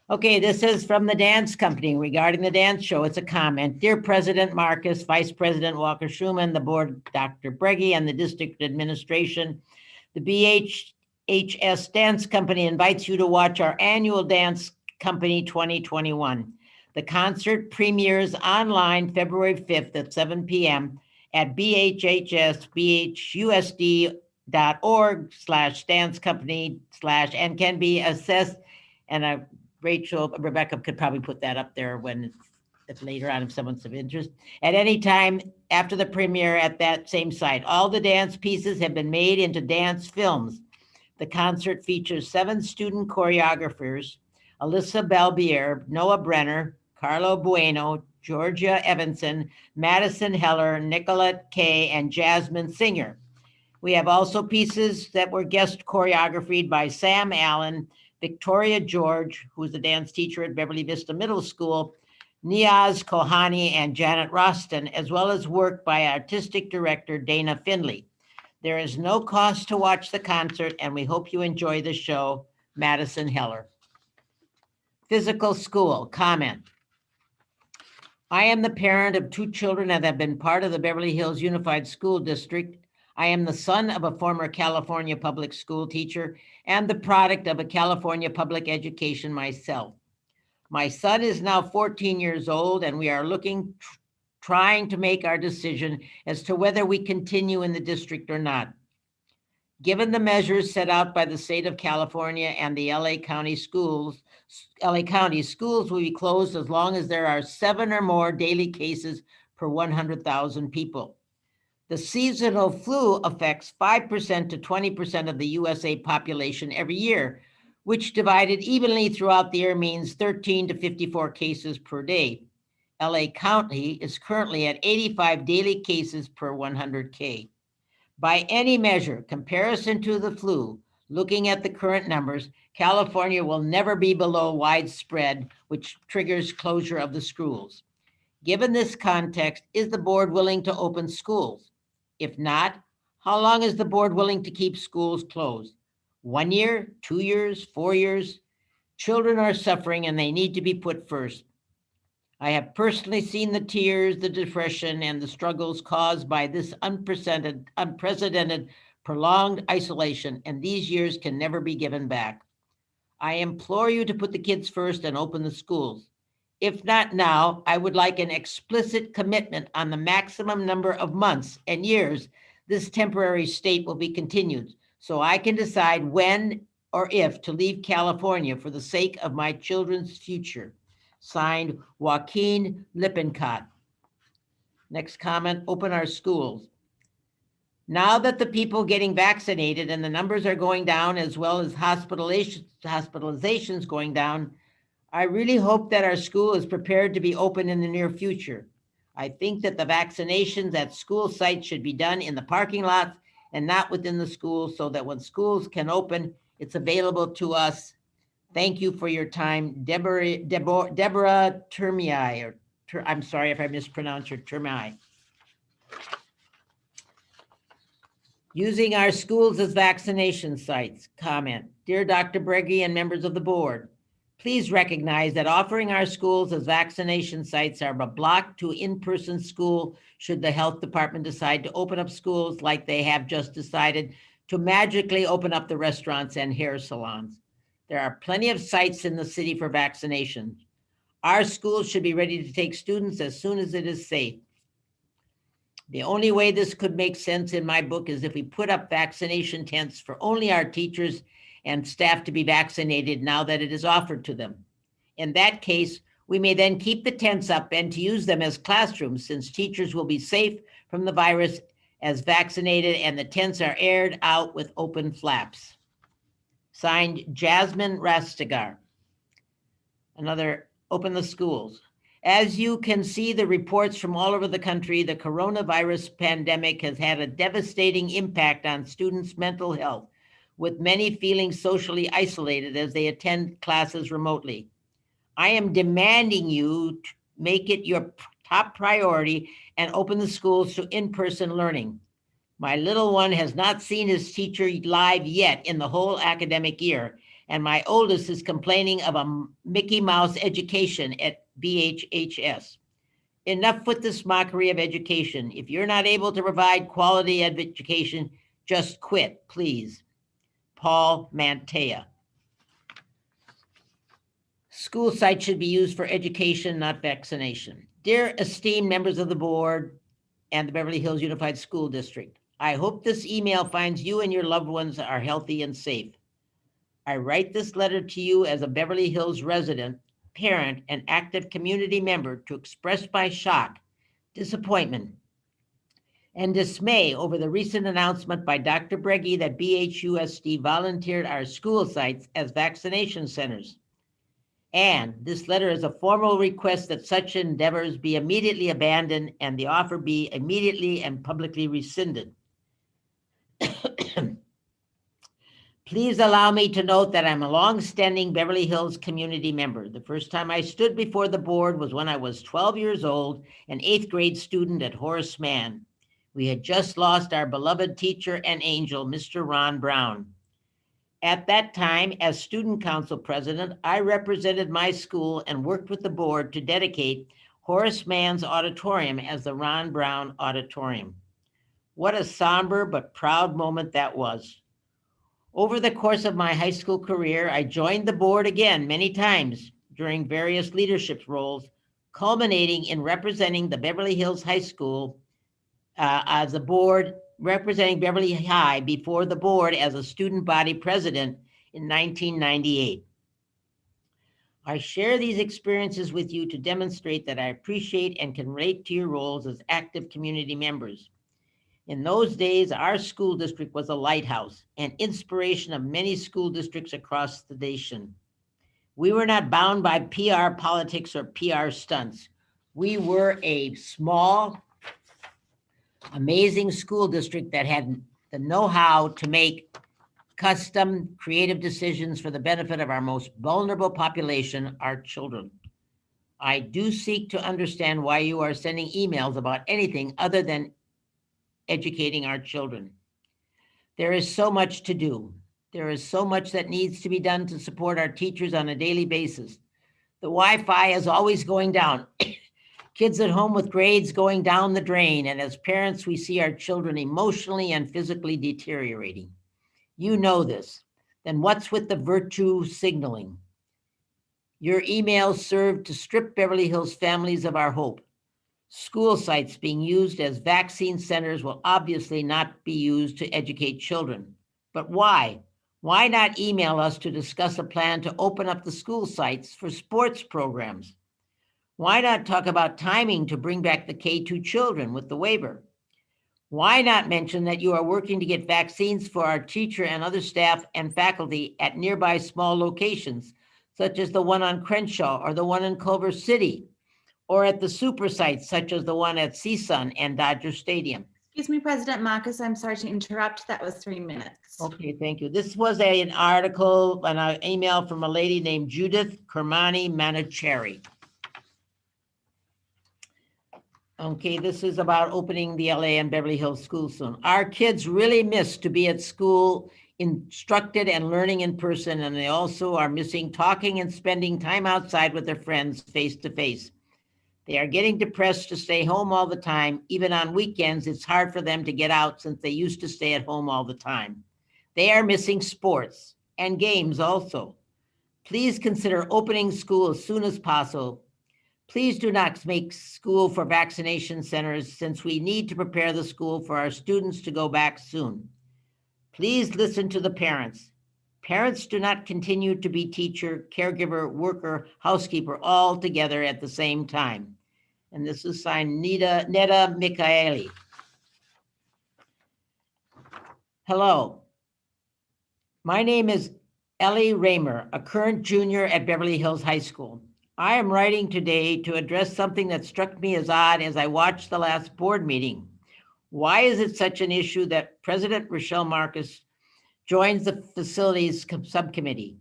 Okay, this is from the dance company regarding the dance show. It's a comment. Dear President Marcus, Vice President Walker Schuman, the board, Dr. Breggy, and the district administration, the BHUSD Dance Company invites you to watch our annual Dance Company 2021. The concert premieres online February 5th at 7 p.m. at bhhsbhusd.org/dance company/ and can be assessed. And Rebecca could probably put that up there if later on, if someone's of interest, at any time after the premiere at that same site. All the dance pieces have been made into dance films. The concert features 7 student choreographers: Alyssa Belbier, Noah Brenner, Carlo Bueno, Georgia Evanson, Madison Heller, Nicolette Kay, and Jasmine Singer. We have also pieces that were guest choreographed by Sam Allen, Victoria George, who is a dance teacher at Beverly Vista Middle School, Niaz Kohani, and Janet Roston, as well as work by artistic director Dana Finley. There is no cost to watch the concert, and we hope you enjoy the show. Madison Heller. Physical school, comment. I am the parent of 2 children that have been part of the Beverly Hills Unified School District. I am the son of a former California public school teacher and the product of a California public education myself. My son is now 14 years old, and we are trying to make our decision as to whether we continue in the district or not. Given the measures set out by the state of California and the LA County schools will be closed as long as there are 7 or more daily cases per 100,000 people. The seasonal flu affects 5% to 20% of the USA population every year, which divided evenly throughout the year means 13 to 54 cases per day. LA County is currently at 85 daily cases per 100K. By any measure, comparison to the flu, looking at the current numbers, California will never be below widespread, which triggers closure of the schools. Given this context, is the board willing to open schools? If not, how long is the board willing to keep schools closed? 1 year, 2 years, 4 years? Children are suffering and they need to be put first. I have personally seen the tears, the depression, and the struggles caused by this unprecedented, prolonged isolation, and these years can never be given back. I implore you to put the kids first and open the schools. If not now, I would like an explicit commitment on the maximum number of months and years this temporary state will be continued, so I can decide when or if to leave California for the sake of my children's future. Signed, Joaquin Lippincott. Next comment, open our schools. Now that the people getting vaccinated and the numbers are going down, as well as hospitalizations going down, I really hope that our school is prepared to be open in the near future. I think that the vaccinations at school sites should be done in the parking lots and not within the schools, so that when schools can open, it's available to us. Thank you for your time, Deborah Termei, I'm sorry if I mispronounced your Termei. Using our schools as vaccination sites, comment. Dear Dr. Breggy and members of the board, Please recognize that offering our schools as vaccination sites are a block to in-person school should the health department decide to open up schools like they have just decided to magically open up the restaurants and hair salons. There are plenty of sites in the city for vaccination. Our schools should be ready to take students as soon as it is safe. The only way this could make sense in my book is if we put up vaccination tents for only our teachers and staff to be vaccinated now that it is offered to them. In that case, we may then keep the tents up and to use them as classrooms since teachers will be safe from the virus as vaccinated and the tents are aired out with open flaps. Signed, Jasmine Rastigar. Another, open the schools. As you can see the reports from all over the country, the coronavirus pandemic has had a devastating impact on students' mental health, with many feeling socially isolated as they attend classes remotely. I am demanding you to make it your top priority and open the schools to in-person learning. My little one has not seen his teacher live yet in the whole academic year, and my oldest is complaining of a Mickey Mouse education at BHUSD. Enough with this mockery of education. If you're not able to provide quality education, just quit, please. Paul Mantea. School sites should be used for education, not vaccination. Dear esteemed members of the board and the Beverly Hills Unified School District, I hope this email finds you and your loved ones are healthy and safe. I write this letter to you as a Beverly Hills resident, parent, and active community member to express my shock, disappointment, and dismay over the recent announcement by Dr. Breggy that BHUSD volunteered our school sites as vaccination centers. And this letter is a formal request that such endeavors be immediately abandoned and the offer be immediately and publicly rescinded. Please allow me to note that I'm a long-standing Beverly Hills community member. The first time I stood before the board was when I was 12 years old, an 8th grade student at Horace Mann. We had just lost our beloved teacher and angel, Mr. Ron Brown. At that time, as student council president, I represented my school and worked with the board to dedicate Horace Mann's auditorium as the Ron Brown Auditorium. What a somber but proud moment that was. Over the course of my high school career, I joined the board again many times during various leadership roles, culminating in representing the Beverly Hills High School as a board, representing Beverly High before the board as a student body president in 1998. I share these experiences with you to demonstrate that I appreciate and can relate to your roles as active community members. In those days, our school district was a lighthouse and inspiration of many school districts across the nation. We were not bound by PR politics or PR stunts. We were a small, amazing school district that had the know-how to make custom, creative decisions for the benefit of our most vulnerable population, our children. I do seek to understand why you are sending emails about anything other than educating our children. There is so much to do. There is so much that needs to be done to support our teachers on a daily basis. The Wi-Fi is always going down. Kids at home with grades going down the drain. And as parents, we see our children emotionally and physically deteriorating. You know this. Then what's with the virtue signaling? Your emails serve to strip Beverly Hills families of our hope. School sites being used as vaccine centers will obviously not be used to educate children. But why? Why not email us to discuss a plan to open up the school sites for sports programs? Why not talk about timing to bring back the K-2 children with the waiver? Why not mention that you are working to get vaccines for our teacher and other staff and faculty at nearby small locations, such as the one on Crenshaw or the one in Culver City, or at the super sites such as the one at CSUN and Dodger Stadium? Excuse me, President Marcus, I'm sorry to interrupt. That was 3 minutes. Okay, thank you. This was an article and an email from a lady named Judith Kermani Manicherry. Okay, this is about opening the LA and Beverly Hills schools soon. Our kids really miss to be at school instructed and learning in person, and they also are missing talking and spending time outside with their friends face to face. They are getting depressed to stay home all the time. Even on weekends, it's hard for them to get out since they used to stay at home all the time. They are missing sports and games also. Please consider opening school as soon as possible. Please do not make school for vaccination centers since we need to prepare the school for our students to go back soon. Please listen to the parents. Parents do not continue to be teacher, caregiver, worker, housekeeper all together at the same time. And this is signed Neda Michaeli. Hello. My name is Ellie Raymer, a current junior at Beverly Hills High School. I am writing today to address something that struck me as odd as I watched the last board meeting. Why is it such an issue that President Rochelle Marcus joins the facilities subcommittee?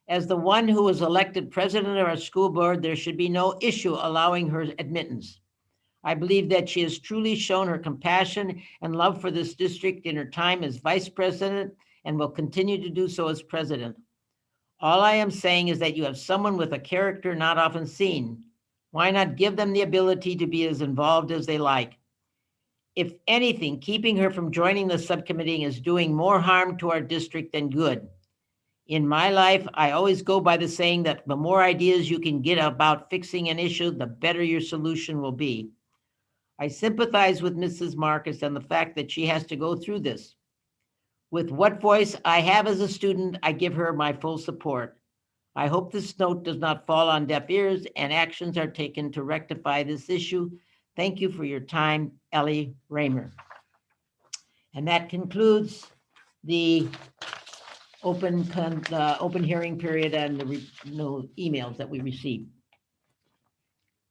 As the one who was elected president of our school board, there should be no issue allowing her admittance. I believe that she has truly shown her compassion and love for this district in her time as vice president and will continue to do so as president. All I am saying is that you have someone with a character not often seen. Why not give them the ability to be as involved as they like? If anything, keeping her from joining the subcommittee is doing more harm to our district than good. In my life, I always go by the saying that the more ideas you can get about fixing an issue, the better your solution will be. I sympathize with Mrs. Marcus and the fact that she has to go through this. With what voice I have as a student, I give her my full support. I hope this note does not fall on deaf ears and actions are taken to rectify this issue. Thank you for your time, Ellie Raymer. And that concludes the open hearing period and the emails that we received.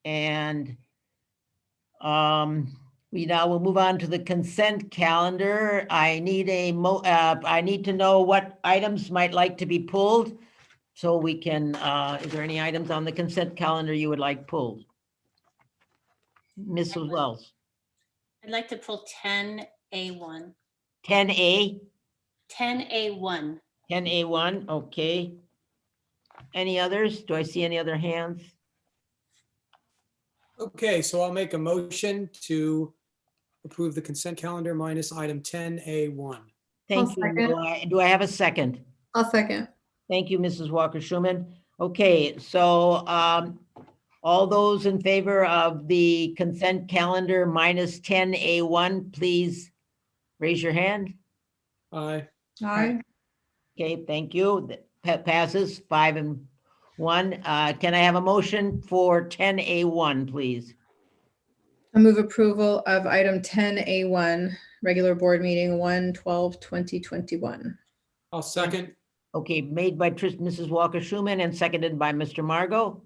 And we now will move on to the consent calendar. I need to know what items might like to be pulled, so we can. Is there any items on the consent calendar you would like pulled, Mrs. Wells? I'd like to pull 10A1. 10A. 10A1. 10A1. Okay. Any others? Do I see any other hands? Okay, so I'll make a motion to approve the consent calendar minus item 10A1. Thank you. Do I have a second? I'll second. Thank you, Mrs. Walker-Schuman. Okay, so all those in favor of the consent calendar minus 10A1, please raise your hand. Aye. Aye. Okay, thank you. That passes 5-1. Can I have a motion for 10A1, please? I move approval of item 10A1, regular board meeting 1/12/2021. I'll second. Okay, made by Mrs. Walker-Schuman and seconded by Mr. Margot.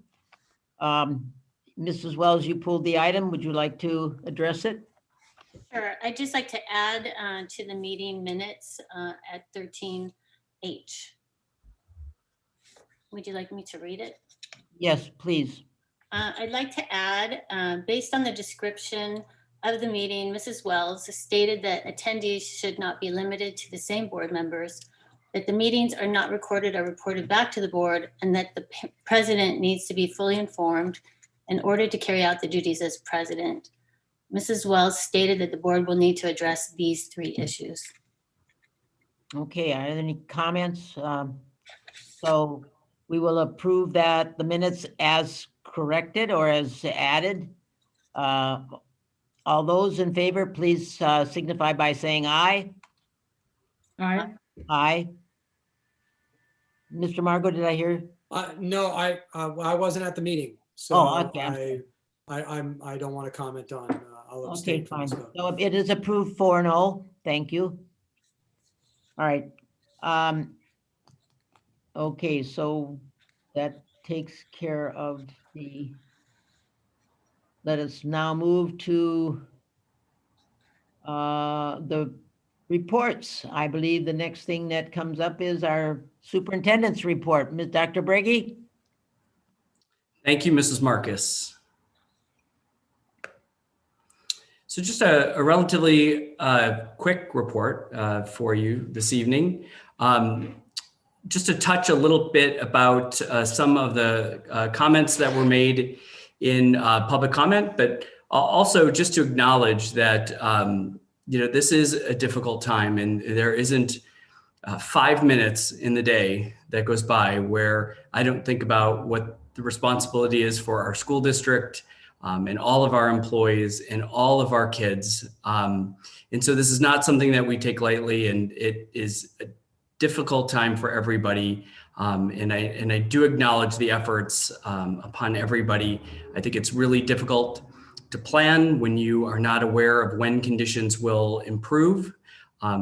Mrs. Wells, you pulled the item. Would you like to address it? Sure. I'd just like to add to the meeting minutes at 13H. Would you like me to read it? Yes, please. I'd like to add, based on the description of the meeting, Mrs. Wells stated that attendees should not be limited to the same board members, that the meetings are not recorded or reported back to the board, and that the president needs to be fully informed in order to carry out the duties as president. Mrs. Wells stated that the board will need to address these 3 issues. Okay, are there any comments? So we will approve that the minutes as corrected or as added. All those in favor, please signify by saying aye. Aye. Aye. Mr. Margot, did I hear? No, I wasn't at the meeting, so okay. I don't want to comment on. I'll abstain. Okay, fine. So it is approved 4-0. Thank you. All right. Okay, so that takes care of the. Let us now move to the reports. I believe the next thing that comes up is our superintendent's report. Ms. Dr. Breggy? Thank you, Mrs. Marcus. So just a relatively quick report for you this evening. Just to touch a little bit about some of the comments that were made in public comment, but also just to acknowledge that this is a difficult time, and there isn't 5 minutes in the day that goes by where I don't think about what the responsibility is for our school district and all of our employees and all of our kids. And so this is not something that we take lightly, and it is a difficult time for everybody. And I do acknowledge the efforts upon everybody. I think it's really difficult to plan when you are not aware of when conditions will improve.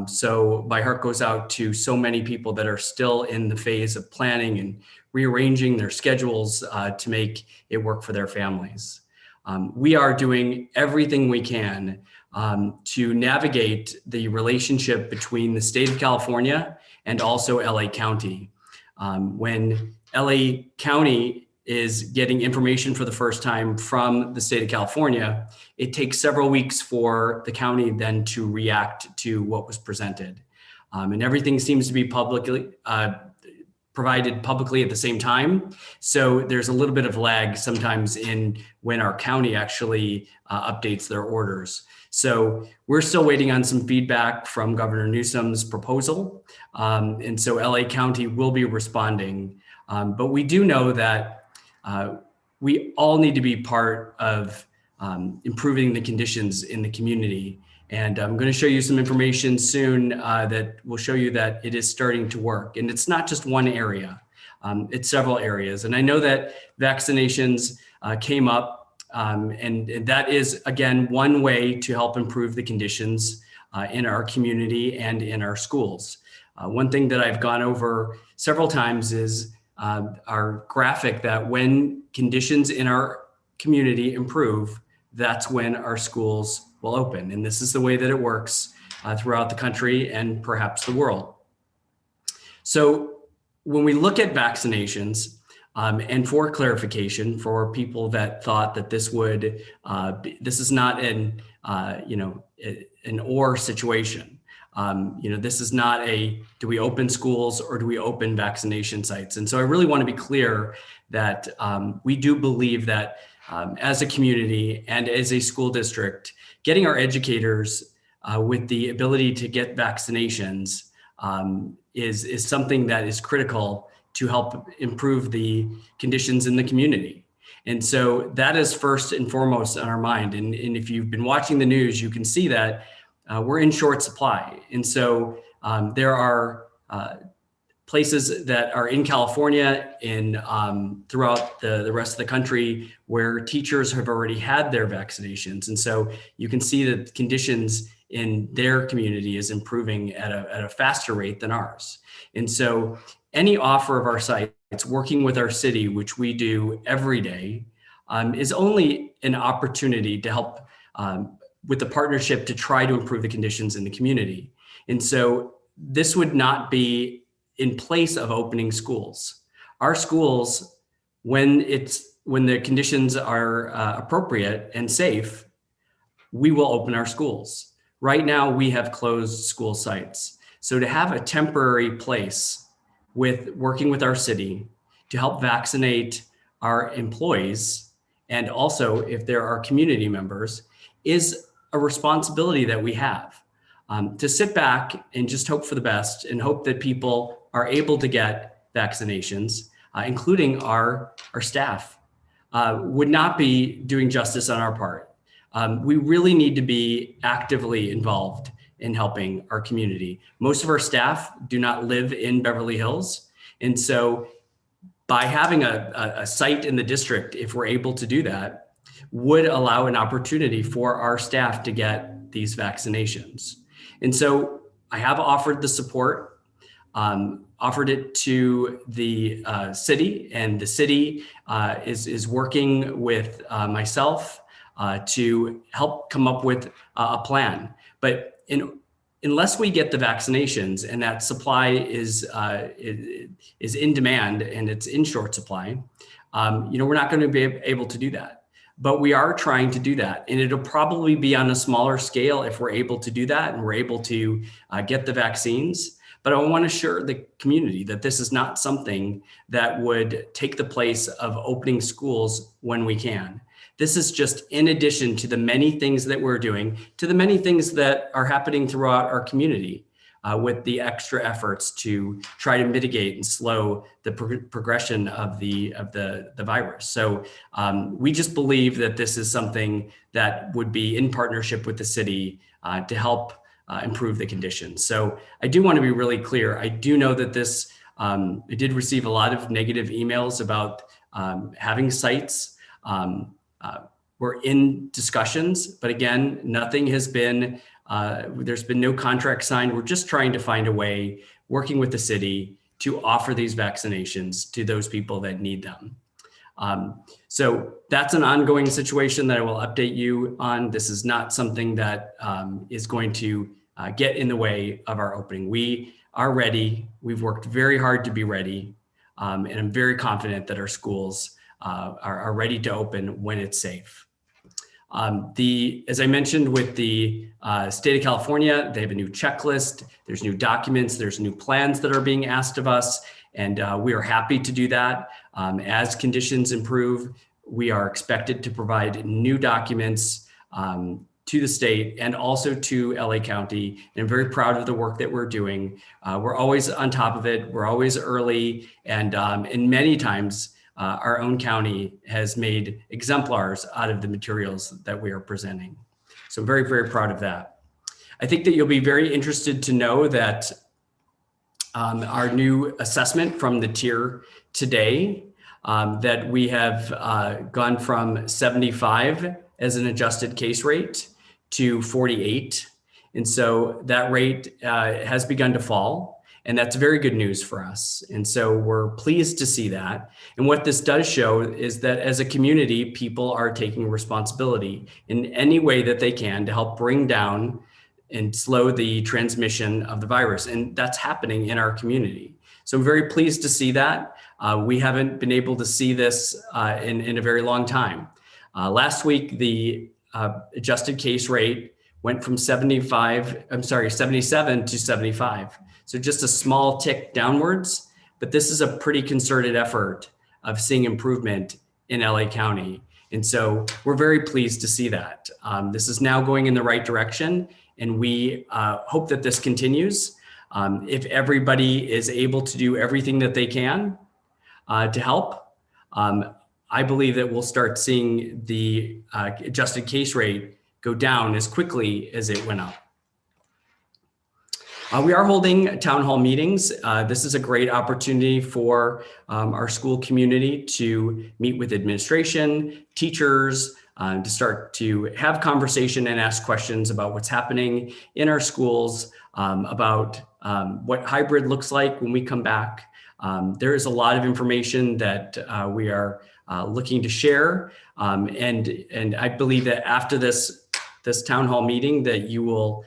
So my heart goes out to so many people that are still in the phase of planning and rearranging their schedules to make it work for their families. We are doing everything we can to navigate the relationship between the state of California and also LA County. When LA County is getting information for the first time from the state of California, it takes several weeks for the county then to react to what was presented. And everything seems to be provided publicly at the same time. So there's a little bit of lag sometimes in when our county actually updates their orders. So we're still waiting on some feedback from Governor Newsom's proposal. And so LA County will be responding. But we do know that we all need to be part of improving the conditions in the community. And I'm going to show you some information soon that will show you that it is starting to work. And it's not just one area, it's several areas. And I know that vaccinations came up, and that is, again, one way to help improve the conditions in our community and in our schools. One thing that I've gone over several times is our graphic that when conditions in our community improve, that's when our schools will open. And this is the way that it works throughout the country and perhaps the world. So when we look at vaccinations, and for clarification, for people that thought that this would, this is not an or situation. This is not a, do we open schools or do we open vaccination sites? And so I really want to be clear that we do believe that as a community and as a school district, getting our educators with the ability to get vaccinations is something that is critical to help improve the conditions in the community. And so that is first and foremost on our mind. And if you've been watching the news, you can see that we're in short supply. And so there are places that are in California and throughout the rest of the country where teachers have already had their vaccinations. And so you can see that conditions in their community is improving at a faster rate than ours. And so any offer of our sites working with our city, which we do every day, is only an opportunity to help with the partnership to try to improve the conditions in the community. And so this would not be in place of opening schools. Our schools, when the conditions are appropriate and safe, we will open our schools. Right now, we have closed school sites. So to have a temporary place with working with our city to help vaccinate our employees, and also if there are community members, is a responsibility that we have. To sit back and just hope for the best and hope that people are able to get vaccinations, including our staff, would not be doing justice on our part. We really need to be actively involved in helping our community. Most of our staff do not live in Beverly Hills. And so by having a site in the district, if we're able to do that, would allow an opportunity for our staff to get these vaccinations. And so I have offered the support, offered it to the city, and the city is working with myself to help come up with a plan. But unless we get the vaccinations and that supply is in demand and it's in short supply, we're not going to be able to do that. But we are trying to do that, and it'll probably be on a smaller scale if we're able to do that and we're able to get the vaccines. But I want to assure the community that this is not something that would take the place of opening schools when we can. This is just in addition to the many things that we're doing, to the many things that are happening throughout our community with the extra efforts to try to mitigate and slow the progression of the virus. So we just believe that this is something that would be in partnership with the city to help improve the conditions. So I do want to be really clear. I do know that this, I did receive a lot of negative emails about having sites. We're in discussions, but again, nothing has been, there's been no contract signed. We're just trying to find a way, working with the city, to offer these vaccinations to those people that need them. So that's an ongoing situation that I will update you on. This is not something that is going to get in the way of our opening. We are ready. We've worked very hard to be ready. And I'm very confident that our schools are ready to open when it's safe. As I mentioned with the state of California, they have a new checklist. There's new documents. There's new plans that are being asked of us. And we are happy to do that. As conditions improve, we are expected to provide new documents to the state and also to LA County. And I'm very proud of the work that we're doing. We're always on top of it. We're always early. And many times, our own county has made exemplars out of the materials that we are presenting. So I'm very, very proud of that. I think that you'll be very interested to know that our new assessment from the tier today, that we have gone from 75 as an adjusted case rate to 48. And so that rate has begun to fall. And that's very good news for us. And so we're pleased to see that. And what this does show is that as a community, people are taking responsibility in any way that they can to help bring down and slow the transmission of the virus. And that's happening in our community. So I'm very pleased to see that. We haven't been able to see this in a very long time. Last week, the adjusted case rate went from 77 to 75. So just a small tick downwards, but this is a pretty concerted effort of seeing improvement in LA County. And so we're very pleased to see that. This is now going in the right direction, and we hope that this continues. If everybody is able to do everything that they can to help, I believe that we'll start seeing the adjusted case rate go down as quickly as it went up. We are holding town hall meetings. This is a great opportunity for our school community to meet with administration, teachers, to start to have conversation and ask questions about what's happening in our schools, about what hybrid looks like when we come back. There is a lot of information that we are looking to share. And I believe that after this town hall meeting that you will,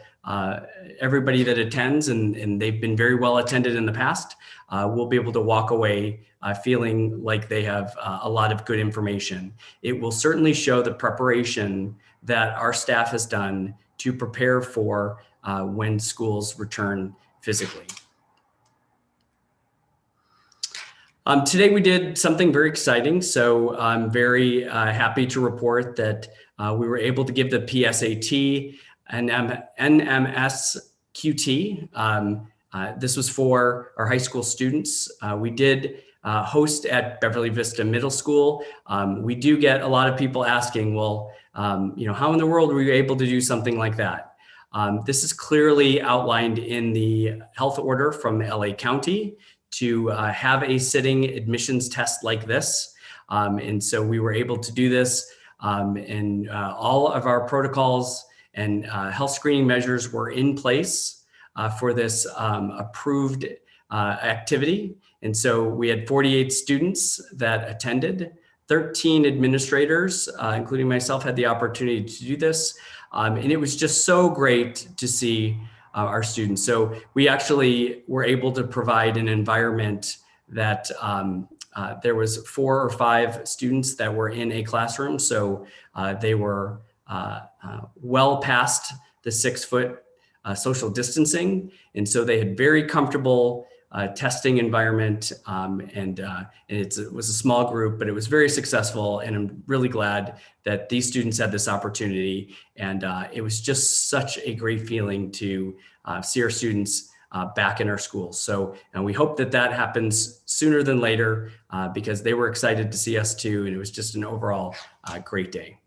everybody that attends, and they've been very well attended in the past, will be able to walk away feeling like they have a lot of good information. It will certainly show the preparation that our staff has done to prepare for when schools return physically. Today we did something very exciting. So I'm very happy to report that we were able to give the PSAT and NMSQT. This was for our high school students. We did host at Beverly Vista Middle School. We do get a lot of people asking, well, how in the world were you able to do something like that? This is clearly outlined in the health order from LA County to have a sitting admissions test like this. And so we were able to do this, and all of our protocols and health screening measures were in place for this approved activity. And so we had 48 students that attended. 13 administrators, including myself, had the opportunity to do this. And it was just so great to see our students. So we actually were able to provide an environment that there was 4 or 5 students that were in a classroom. So they were well past the 6-foot social distancing. And so they had very comfortable testing environment, and it was a small group, but it was very successful. And I'm really glad that these students had this opportunity. And it was just such a great feeling to see our students back in our schools. So we hope that that happens sooner than later, because they were excited to see us too. And it was just an overall great day.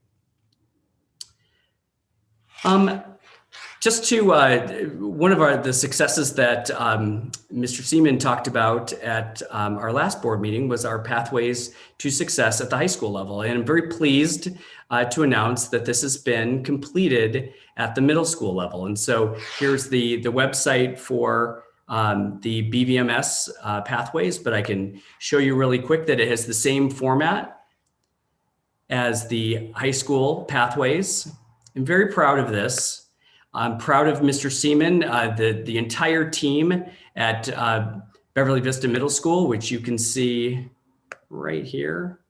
Just to one of the successes that Mr. Seaman talked about at our last board meeting was our Pathways to Success at the high school level. And I'm very pleased to announce that this has been completed at the middle school level. And so here's the website for the BVMS pathways, but I can show you really quick that it has the same format as the high school pathways. I'm very proud of this. I'm proud of Mr. Seaman, the entire team at Beverly Vista Middle School, which you can see right here.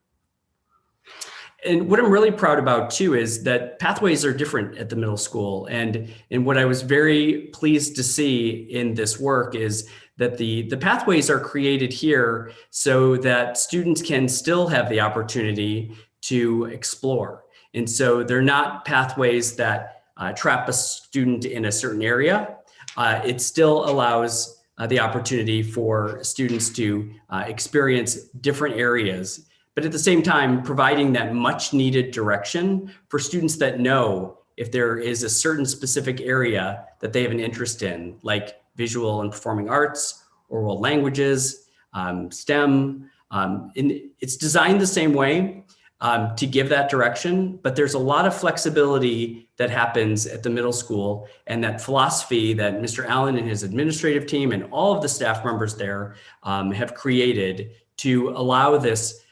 And what I'm really proud about too is that pathways are different at the middle school. And what I was very pleased to see in this work is that the pathways are created here so that students can still have the opportunity to explore. And so they're not pathways that trap a student in a certain area. It still allows the opportunity for students to experience different areas, but at the same time, providing that much needed direction for students that know if there is a certain specific area that they have an interest in, like visual and performing arts, or world languages, STEM. And it's designed the same way to give that direction, but there's a lot of flexibility that happens at the middle school, and that philosophy that Mr. Allen and his administrative team and all of the staff members there have created to allow this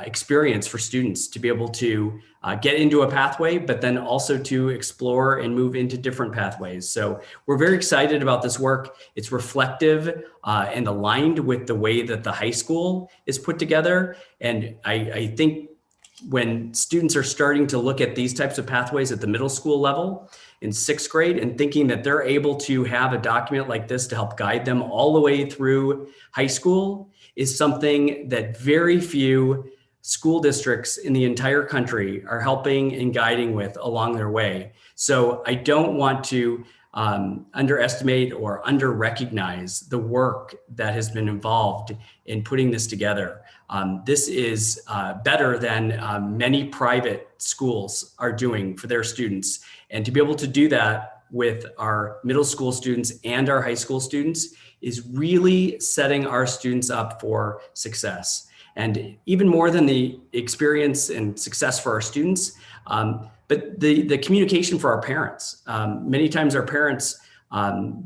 experience for students to be able to get into a pathway, but then also to explore and move into different pathways. So we're very excited about this work. It's reflective and aligned with the way that the high school is put together. And I think when students are starting to look at these types of pathways at the middle school level in 6th grade and thinking that they're able to have a document like this to help guide them all the way through high school is something that very few school districts in the entire country are helping and guiding with along their way. So I don't want to underestimate or under-recognize the work that has been involved in putting this together. This is better than many private schools are doing for their students. And to be able to do that with our middle school students and our high school students is really setting our students up for success. And even more than the experience and success for our students, but the communication for our parents. Many times our parents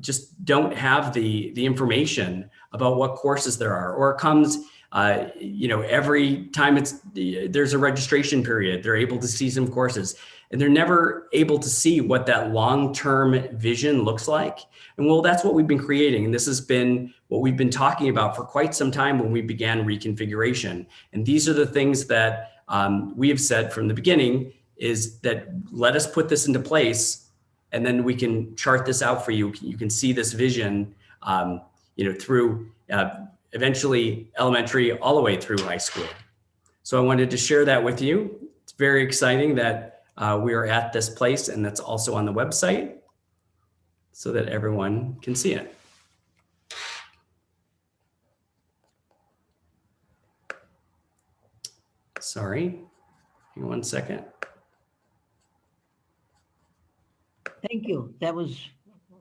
just don't have the information about what courses there are, or it comes every time there's a registration period, they're able to see some courses, and they're never able to see what that long-term vision looks like. And well, that's what we've been creating. And this has been what we've been talking about for quite some time when we began reconfiguration. And these are the things that we have said from the beginning, is that let us put this into place, and then we can chart this out for you. You can see this vision, through eventually elementary all the way through high school. So I wanted to share that with you. It's very exciting that we are at this place, and that's also on the website so that everyone can see it. Sorry, hang on one second. Thank you. That was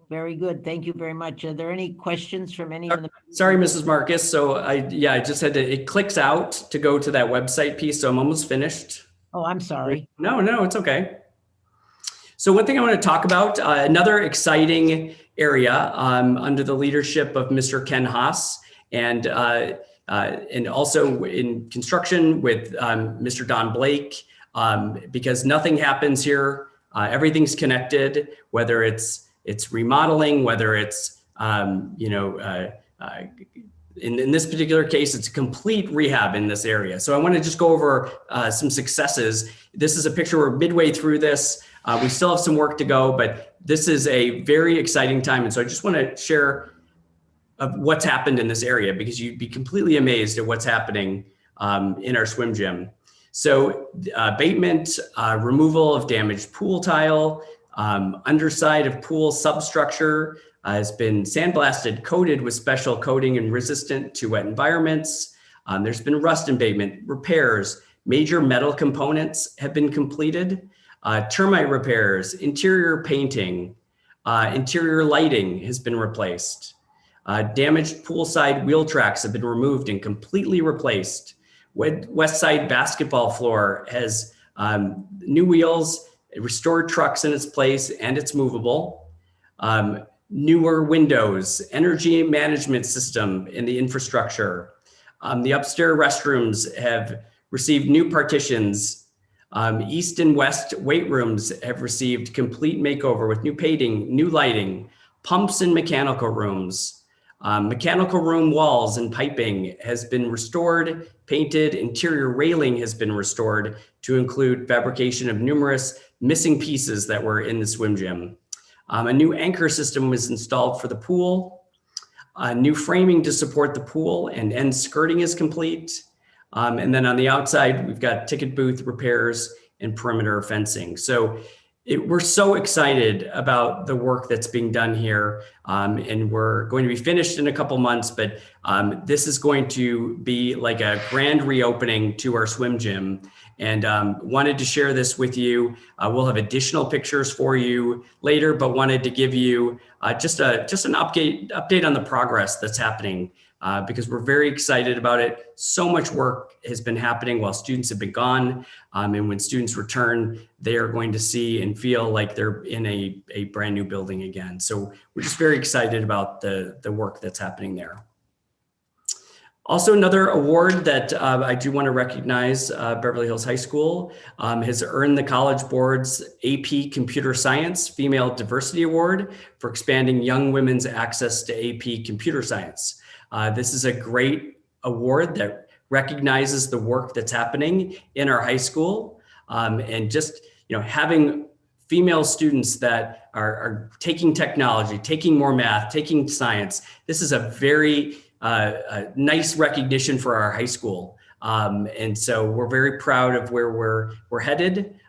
very good. Thank you very much. Are there any questions from any of the? Sorry, Mrs. Marcus. So I just had to, it clicks out to go to that website piece. So I'm almost finished. Oh, I'm sorry. No, it's okay. So one thing I want to talk about, another exciting area under the leadership of Mr. Ken Haas, and also in construction with Mr. Don Blake, because nothing happens here. Everything's connected, whether it's remodeling, whether it's, in this particular case, it's a complete rehab in this area. So I want to just go over some successes. This is a picture, we're midway through this. We still have some work to go, but this is a very exciting time. And so I just want to share of what's happened in this area, because you'd be completely amazed at what's happening in our swim gym. So abatement, removal of damaged pool tile, underside of pool substructure has been sandblasted, coated with special coating and resistant to wet environments. There's been rust abatement, repairs, major metal components have been completed, termite repairs, interior painting, interior lighting has been replaced. Damaged poolside wheel tracks have been removed and completely replaced. West side basketball floor has new wheels, restored trucks in its place, and it's movable. Newer windows, energy management system in the infrastructure. The upstairs restrooms have received new partitions. East and west weight rooms have received complete makeover with new painting, new lighting, pumps and mechanical rooms. Mechanical room walls and piping has been restored, painted, interior railing has been restored to include fabrication of numerous missing pieces that were in the swim gym. A new anchor system was installed for the pool. New framing to support the pool and end skirting is complete. And then on the outside, we've got ticket booth repairs and perimeter fencing. So we're so excited about the work that's being done here, and we're going to be finished in a couple months, but this is going to be like a grand reopening to our swim gym, and wanted to share this with you. We'll have additional pictures for you later, but wanted to give you just an update on the progress that's happening, because we're very excited about it. So much work has been happening while students have been gone. And when students return, they are going to see and feel like they're in a brand new building again. So we're just very excited about the work that's happening there. Also, another award that I do want to recognize, Beverly Hills High School has earned the College Board's AP Computer Science Female Diversity Award for expanding young women's access to AP Computer Science. This is a great award that recognizes the work that's happening in our high school, and just having female students that are taking technology, taking more math, taking science. This is a very nice recognition for our high school, and so we're very proud of where we're headed,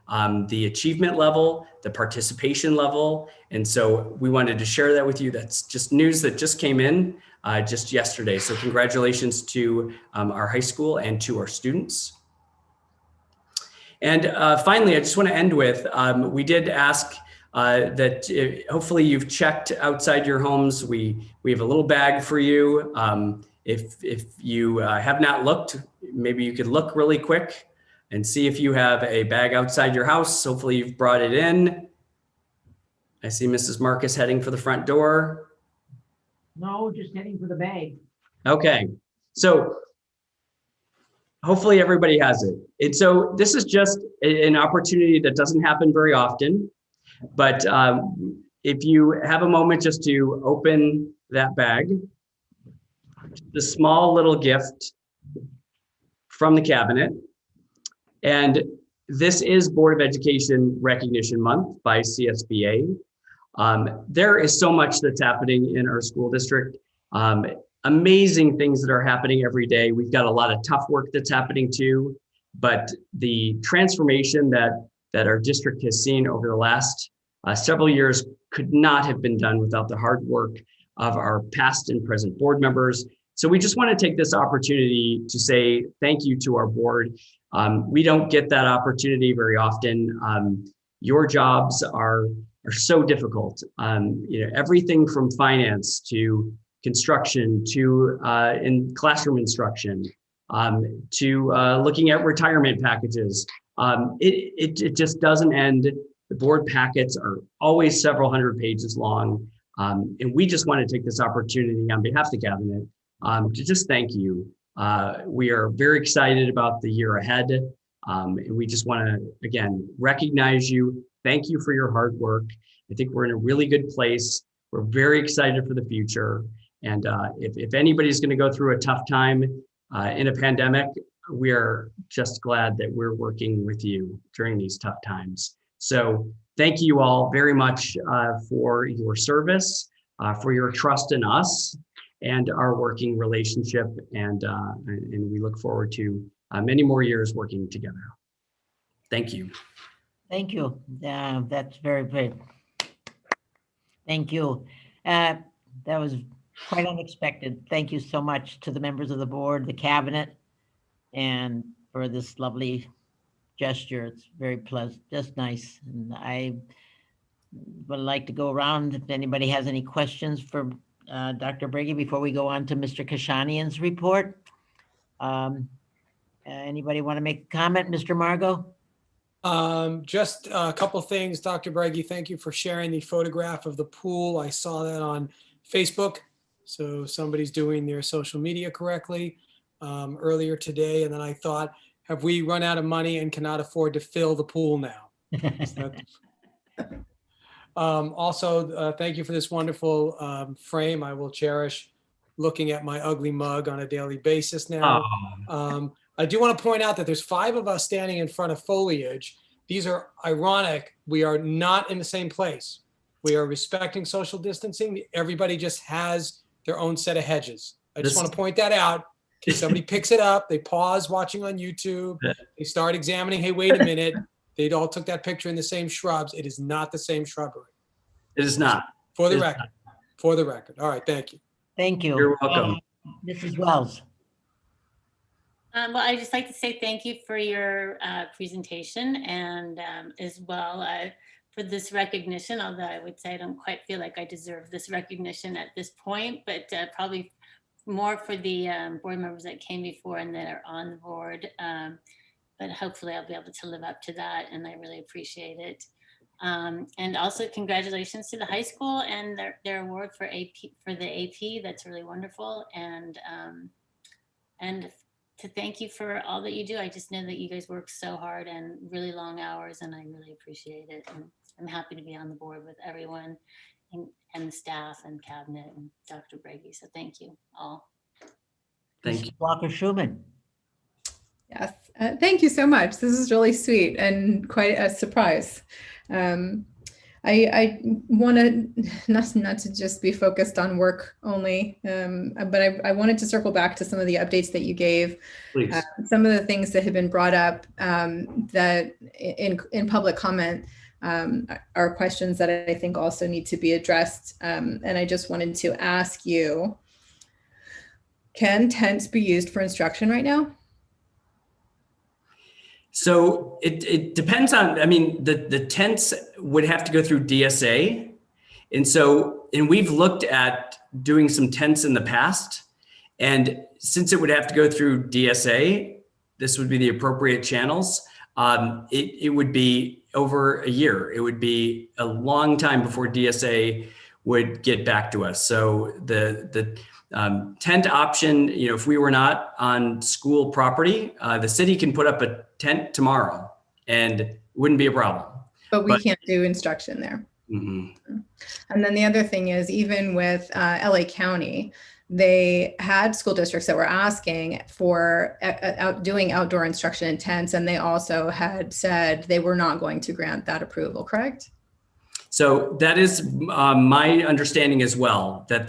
the achievement level, the participation level, and so we wanted to share that with you. That's just news that just came in just yesterday. So congratulations to our high school and to our students. And finally, I just want to end with, we did ask that hopefully you've checked outside your homes. We have a little bag for you. If you have not looked, maybe you could look really quick and see if you have a bag outside your house. Hopefully you've brought it in. I see Mrs. Marcus heading for the front door. No, just heading for the bag. Okay, so hopefully everybody has it. And so this is just an opportunity that doesn't happen very often, but if you have a moment just to open that bag, the small little gift from the cabinet. And this is Board of Education Recognition Month by CSBA. There is so much that's happening in our school district. Amazing things that are happening every day. We've got a lot of tough work that's happening too, but the transformation that our district has seen over the last several years could not have been done without the hard work of our past and present board members. So we just want to take this opportunity to say thank you to our board. We don't get that opportunity very often. Your jobs are so difficult. Everything from finance to construction to in classroom instruction to looking at retirement packages. It just doesn't end. The board packets are always several hundred pages long. And we just want to take this opportunity on behalf of the cabinet to just thank you. We are very excited about the year ahead. And we just want to, again, recognize you. Thank you for your hard work. I think we're in a really good place. We're very excited for the future. And if anybody's going to go through a tough time in a pandemic, we are just glad that we're working with you during these tough times. So thank you all very much for your service, for your trust in us and our working relationship. And we look forward to many more years working together. Thank you. Thank you. That's very great. Thank you. That was quite unexpected. Thank you so much to the members of the board, the cabinet, and for this lovely gesture. It's very pleasant, just nice. And I would like to go around if anybody has any questions for Dr. Brady before we go on to Mr. Kashanian's report. Anybody want to make a comment, Mr. Margot? Just a couple things, Dr. Breggy. Thank you for sharing the photograph of the pool. I saw that on Facebook. So somebody's doing their social media correctly earlier today. And then I thought, have we run out of money and cannot afford to fill the pool now? Also, thank you for this wonderful frame. I will cherish looking at my ugly mug on a daily basis now. I do want to point out that there's 5 of us standing in front of foliage. These are ironic. We are not in the same place. We are respecting social distancing. Everybody just has their own set of hedges. I just want to point that out. In case somebody picks it up, they pause watching on YouTube, they start examining, hey, wait a minute. They all took that picture in the same shrubs. It is not the same shrubbery. It is not. For the record. For the record. All right, thank you. Thank you. You're welcome. Mrs. Wells. Well, I'd just like to say thank you for your presentation and as well for this recognition, although I would say I don't quite feel like I deserve this recognition at this point, but probably more for the board members that came before and that are on the board. But hopefully I'll be able to live up to that, and I really appreciate it. And also congratulations to the high school and their award for the AP. That's really wonderful. And to thank you for all that you do. I just know that you guys work so hard and really long hours, and I really appreciate it. And I'm happy to be on the board with everyone and the staff and cabinet and Dr. Brady. So thank you all. Thank you. Walker Schuman. Yes, thank you so much. This is really sweet and quite a surprise. I want to not to just be focused on work only, but I wanted to circle back to some of the updates that you gave. Please. Some of the things that have been brought up that in public comment are questions that I think also need to be addressed. And I just wanted to ask you, can tents be used for instruction right now? So it depends on, I mean, the tents would have to go through DSA. And we've looked at doing some tents in the past. And since it would have to go through DSA, this would be the appropriate channels. It would be over a year. It would be a long time before DSA would get back to us. So the tent option, if we were not on school property, the city can put up a tent tomorrow and it wouldn't be a problem. But we can't do instruction there. Mm-hmm. And then the other thing is, even with LA County, they had school districts that were asking for doing outdoor instruction in tents, and they also had said they were not going to grant that approval, correct? So that is my understanding as well, that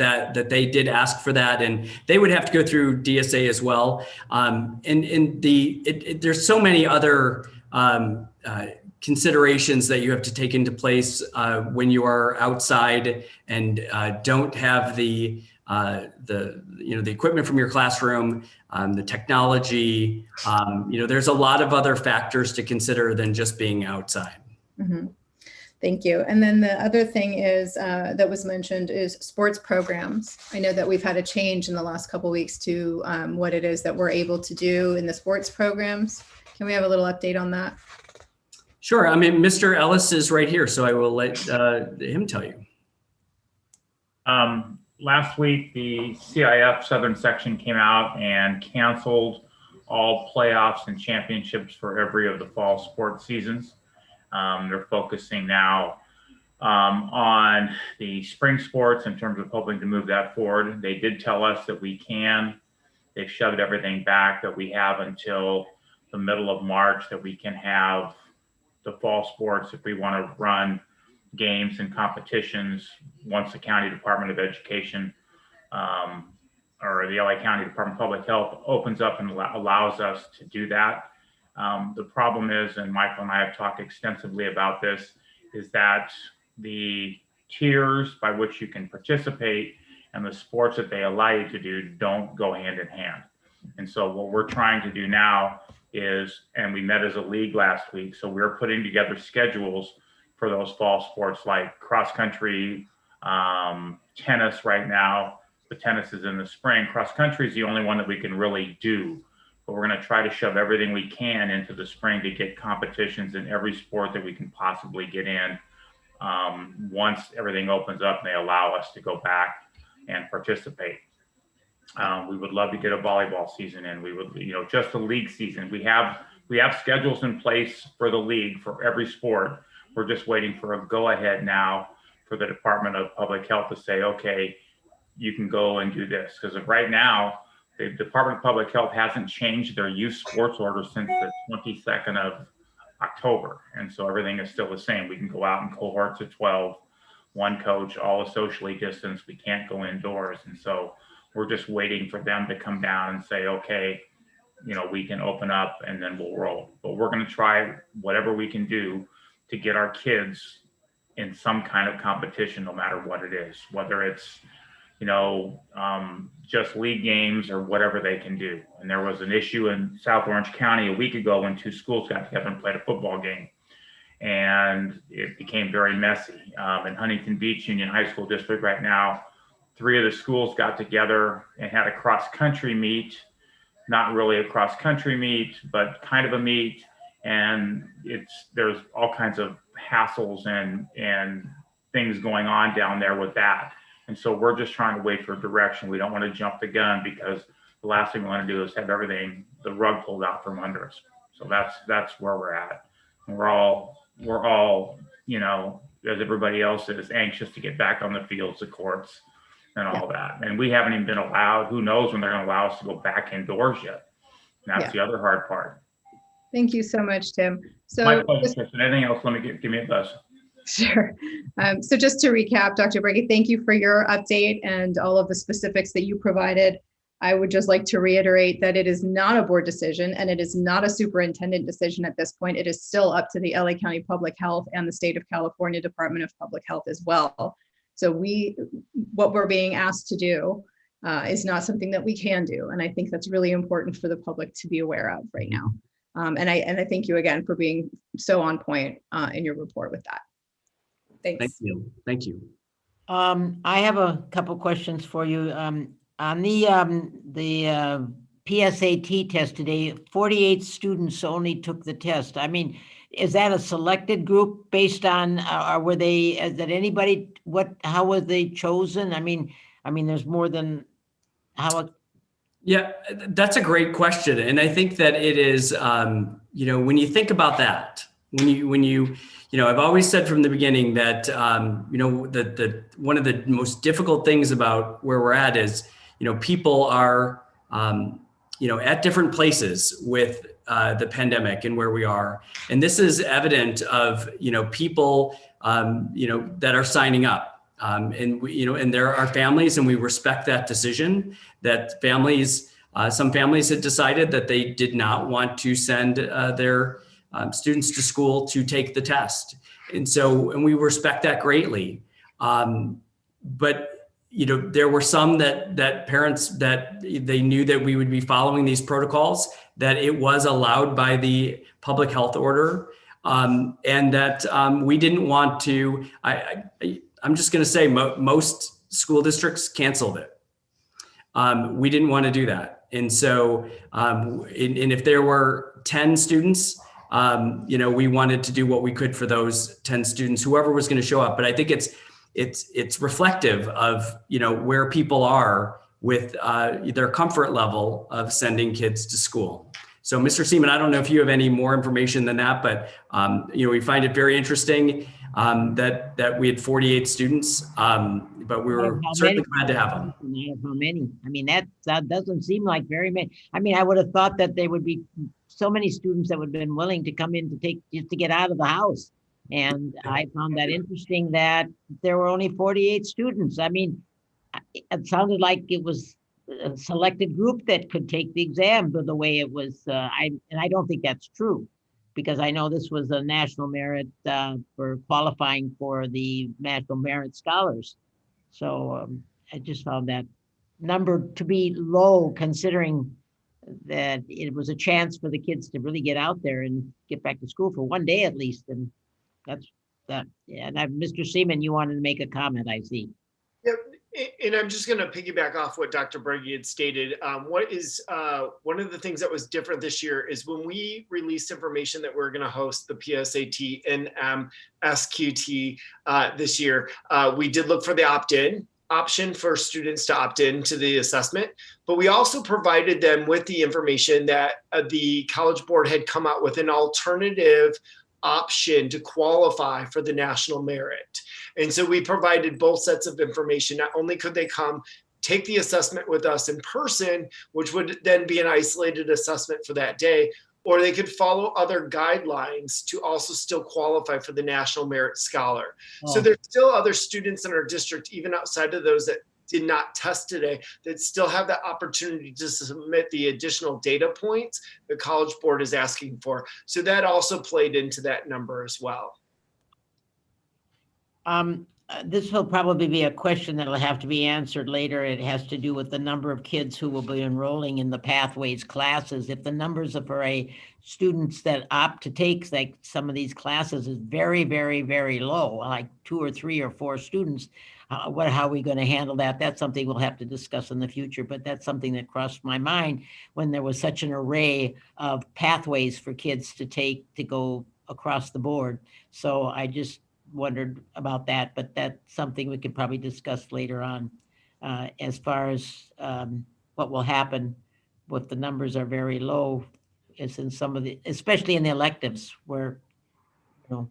they did ask for that, and they would have to go through DSA as well. There's so many other considerations that you have to take into place when you are outside and don't have the equipment from your classroom, the technology. There's a lot of other factors to consider than just being outside. Mm-hmm. Thank you. And then the other thing is that was mentioned is sports programs. I know that we've had a change in the last couple of weeks to what it is that we're able to do in the sports programs. Can we have a little update on that? Sure. I mean, Mr. Ellis is right here, so I will let him tell you. Last week, the CIF Southern Section came out and canceled all playoffs and championships for every of the fall sports seasons. They're focusing now on the spring sports in terms of hoping to move that forward. They did tell us that we can. They've shoved everything back, that we have until the middle of March that we can have the fall sports if we want to run games and competitions once the County Department of Education or the LA County Department of Public Health opens up and allows us to do that. The problem is, and Michael and I have talked extensively about this, is that the tiers by which you can participate and the sports that they allow you to do don't go hand in hand. And so what we're trying to do now is, and we met as a league last week, so we're putting together schedules for those fall sports like cross country, tennis right now. The tennis is in the spring. Cross country is the only one that we can really do, but we're going to try to shove everything we can into the spring to get competitions in every sport that we can possibly get in once everything opens up and they allow us to go back and participate. We would love to get a volleyball season in. We would, just a league season. We have schedules in place for the league for every sport. We're just waiting for a go-ahead now for the Department of Public Health to say, okay, you can go and do this. Because right now, the Department of Public Health hasn't changed their youth sports order since the 22nd of October. And so everything is still the same. We can go out in cohorts of 12, one coach, all socially distanced. We can't go indoors. And so we're just waiting for them to come down and say, okay, we can open up and then we'll roll. But we're going to try whatever we can do to get our kids in some kind of competition, no matter what it is, whether it's, just league games or whatever they can do. And there was an issue in South Orange County a week ago when two schools got together and played a football game. And it became very messy. In Huntington Beach Union High School District right now, 3 of the schools got together and had a cross-country meet, not really a cross-country meet, but kind of a meet. And there's all kinds of hassles and things going on down there with that. And so we're just trying to wait for direction. We don't want to jump the gun because the last thing we want to do is have the rug pulled out from under us. So that's where we're at. And we're all, as everybody else is, anxious to get back on the fields, the courts, and all that. And we haven't even been allowed. Who knows when they're going to allow us to go back indoors yet? And that's the other hard part. Thank you so much, Tim. So my pleasure, Kristen. Anything else? Give me a buzz. Sure. So just to recap, Dr. Breggy, thank you for your update and all of the specifics that you provided. I would just like to reiterate that it is not a board decision and it is not a superintendent decision at this point. It is still up to the LA County Public Health and the State of California Department of Public Health as well. So what we're being asked to do is not something that we can do. And I think that's really important for the public to be aware of right now. And I thank you again for being so on point in your report with that. Thanks. Thank you. I have a couple questions for you. On the PSAT test today, 48 students only took the test. I mean, is that a selected group based on, or were they, is that anybody, how were they chosen? I mean, there's more than how. Yeah, that's a great question. And I think that it is, when you think about that, I've always said from the beginning that, one of the most difficult things about where we're at is, people are, at different places with the pandemic and where we are. And this is evident of, people, that are signing up. And there are families, and we respect that decision, that families, some families had decided that they did not want to send their students to school to take the test. And we respect that greatly. But, there were some that parents, that they knew that we would be following these protocols, that it was allowed by the public health order, and that we didn't want to, I'm just going to say most school districts canceled it. We didn't want to do that. And so, and if there were 10 students, we wanted to do what we could for those 10 students, whoever was going to show up. But I think it's reflective of, where people are with their comfort level of sending kids to school. So Mr. Seaman, I don't know if you have any more information than that, but, we find it very interesting that we had 48 students, but we were certainly glad to have them. How many? I mean, that doesn't seem like very many. I mean, I would have thought that there would be so many students that would have been willing to come in to get out of the house. And I found that interesting that there were only 48 students. I mean, it sounded like it was a selected group that could take the exam, but the way it was, and I don't think that's true, because I know this was a national merit for qualifying for the national merit scholars. So I just found that number to be low, considering that it was a chance for the kids to really get out there and get back to school for one day at least. And that's that. Yeah, and Mr. Seaman, you wanted to make a comment, I see. Yep. And I'm just going to piggyback off what Dr. Berge had stated. What is one of the things that was different this year is when we released information that we're going to host the PSAT and SQT this year, we did look for the opt-in option for students to opt in to the assessment, but we also provided them with the information that the College Board had come out with an alternative option to qualify for the national merit. And so we provided both sets of information. Not only could they come take the assessment with us in person, which would then be an isolated assessment for that day, or they could follow other guidelines to also still qualify for the National Merit Scholar. Oh. So there's still other students in our district, even outside of those that did not test today, that still have that opportunity to submit the additional data points the College Board is asking for. So that also played into that number as well. This will probably be a question that'll have to be answered later. It has to do with the number of kids who will be enrolling in the pathways classes. If the numbers for a students that opt to take like some of these classes is very, very, very low, like 2 or 3 or 4 students, how are we going to handle that? That's something we'll have to discuss in the future, but that's something that crossed my mind when there was such an array of pathways for kids to take to go across the board. So I just wondered about that, but that's something we could probably discuss later on. As far as what will happen if the numbers are very low, is in some of the, especially in the electives where, you know,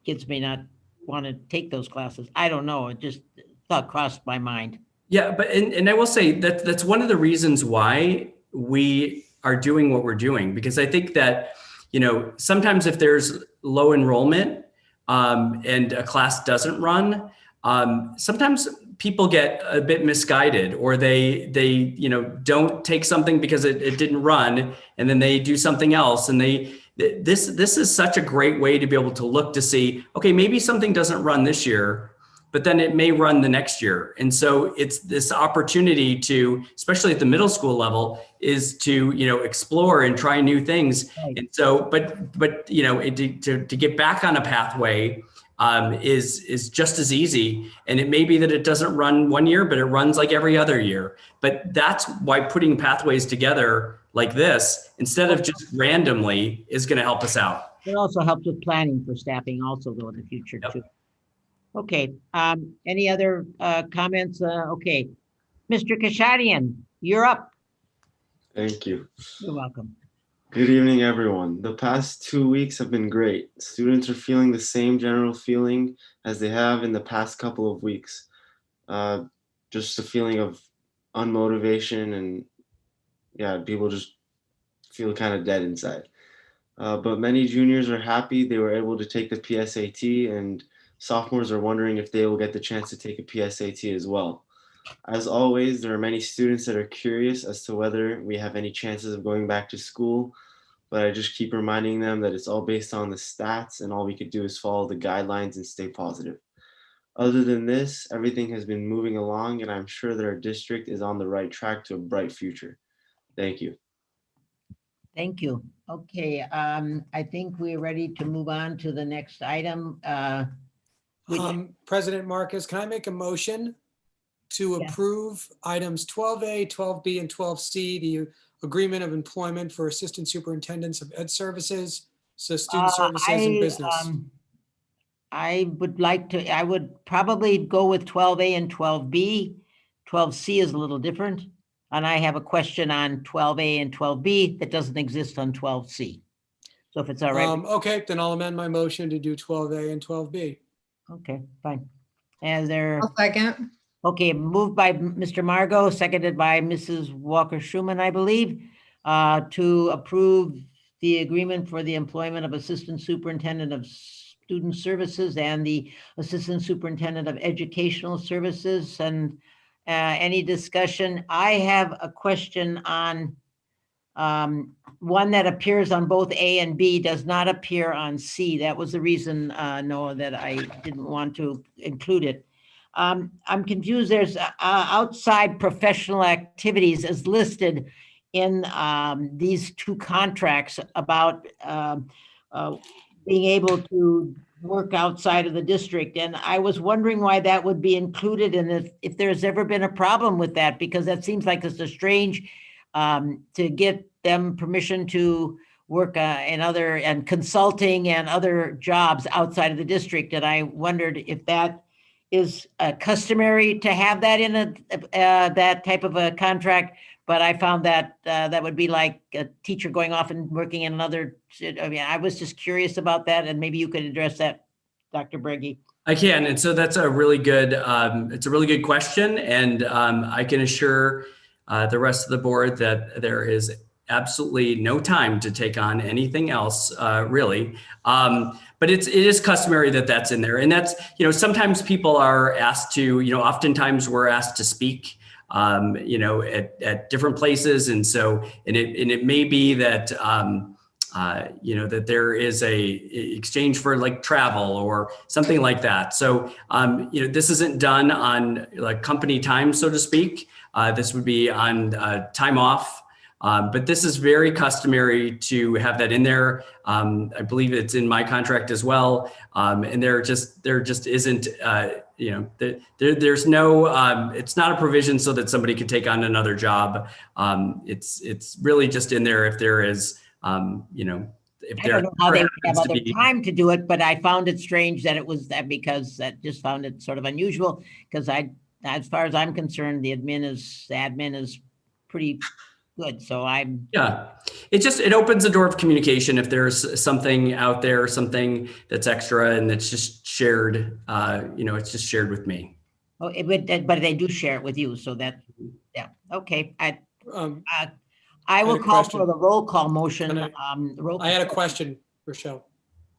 kids may not want to take those classes. I don't know. It just thought crossed my mind. Yeah, but and I will say that that's one of the reasons why we are doing what we're doing, because I think that, you know, sometimes if there's low enrollment and a class doesn't run, sometimes people get a bit misguided, or they you know, don't take something because it didn't run, and then they do something else, and this is such a great way to be able to look to see, okay, maybe something doesn't run this year, but then it may run the next year. And so it's this opportunity to, especially at the middle school level, is to, you know, explore and try new things. Right. And so, but you know, to get back on a pathway is just as easy. And it may be that it doesn't run one year, but it runs like every other year. But that's why putting pathways together like this, instead of just randomly, is going to help us out. It also helps with planning for staffing also though in the future too. Okay, any other comments? Okay, Mr. Kashadian, you're up. Thank you. You're welcome. Good evening, everyone. The past 2 weeks have been great. Students are feeling the same general feeling as they have in the past couple of weeks. Just a feeling of unmotivation, and yeah, people just feel kind of dead inside. But many juniors are happy they were able to take the PSAT, and sophomores are wondering if they will get the chance to take a PSAT as well. As always, there are many students that are curious as to whether we have any chances of going back to school, but I just keep reminding them that it's all based on the stats, and all we could do is follow the guidelines and stay positive. Other than this, everything has been moving along, and I'm sure that our district is on the right track to a bright future. Thank you. Thank you. Okay, I think we're ready to move on to the next item. President Marcus, can I make a motion to approve items 12A, 12B, and 12C, the agreement of employment for assistant superintendents of ed services, so student services and business? I would probably go with 12A and 12B. 12C is a little different. And I have a question on 12A and 12B that doesn't exist on 12C. So if it's all right. Okay, then I'll amend my motion to do 12A and 12B. Okay, fine. And there. I'll second. Okay, moved by Mr. Margot, seconded by Mrs. Walker Schuman, I believe, to approve the agreement for the employment of Assistant Superintendent of Student Services and the Assistant Superintendent of Educational Services. And any discussion? I have a question on one that appears on both A and B, does not appear on C. That was the reason, Noah, that I didn't want to include it. I'm confused. There's outside professional activities is listed in these two contracts about being able to work outside of the district. And I was wondering why that would be included, and if there's ever been a problem with that, because that seems like it's a strange to get them permission to work in other and consulting and other jobs outside of the district. And I wondered if that is customary to have that in that type of a contract. But I found that that would be like a teacher going off and working in another. I mean, I was just curious about that, and maybe you could address that, Dr. Breggy. I can, and so that's a really good. It's a really good question, and I can assure the rest of the board that there is absolutely no time to take on anything else, really. But it is customary that that's in there, and that's, you know, sometimes people are asked to, you know, oftentimes we're asked to speak, you know, at different places, and so it may be that. You know, that there is a exchange for like travel or something like that. So, you know, this isn't done on like company time, so to speak. This would be on time off. But this is very customary to have that in there. I believe it's in my contract as well. And there just isn't, you know, there's no, it's not a provision so that somebody could take on another job. It's really just in there if there is, you know, if I don't know how they would have other time to do it, but I found it strange that it was that, because I just found it sort of unusual, because as far as I'm concerned, the admin is pretty good. So yeah, it opens the door of communication. If there's something out there, something that's extra and it's just shared, you know, it's just shared with me. Oh, but they do share it with you. So that, yeah. Okay. I will call for the roll call motion. I had a question, Rochelle.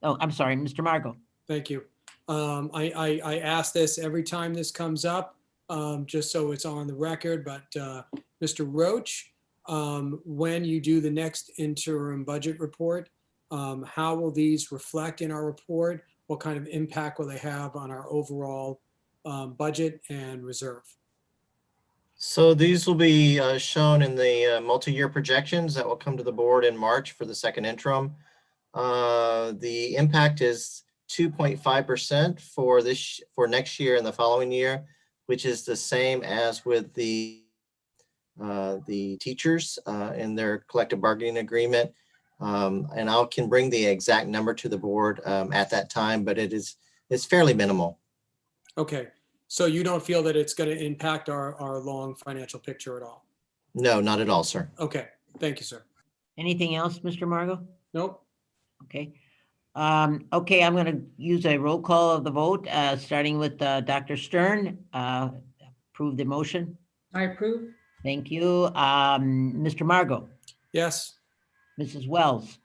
Oh, I'm sorry, Mr. Margot. Thank you. I ask this every time this comes up, just so it's on the record, but Mr. Roach, when you do the next interim budget report, how will these reflect in our report? What kind of impact will they have on our overall budget and reserve? So these will be shown in the multi-year projections that will come to the board in March for the second interim. The impact is 2.5% for next year and the following year, which is the same as with the teachers in their collective bargaining agreement. And I can bring the exact number to the board at that time, but it's fairly minimal. Okay. So you don't feel that it's going to impact our long financial picture at all? No, not at all, sir. Okay. Thank you, sir. Anything else, Mr. Margot? Nope. Okay. Okay, I'm going to use a roll call of the vote, starting with Dr. Stern. Approve the motion. I approve. Thank you. Mr. Margot? Yes. Mrs. Wells?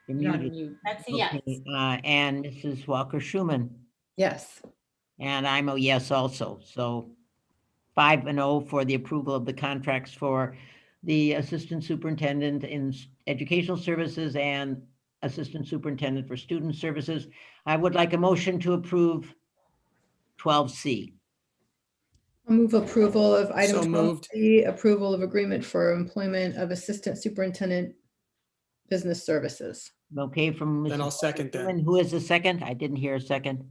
You're on mute. That's a yes. Okay, and Mrs. Walker Schuman? Yes. And I'm a yes also. So 5-0 for the approval of the contracts for the Assistant Superintendent in Educational Services and Assistant Superintendent for Student Services. I would like a motion to approve 12C. I'll move approval of item So moved. 12C, approval of agreement for employment of Assistant Superintendent Business Services. Okay, from Then I'll Mrs. second that. Schuman. Who is the second? I didn't hear a second.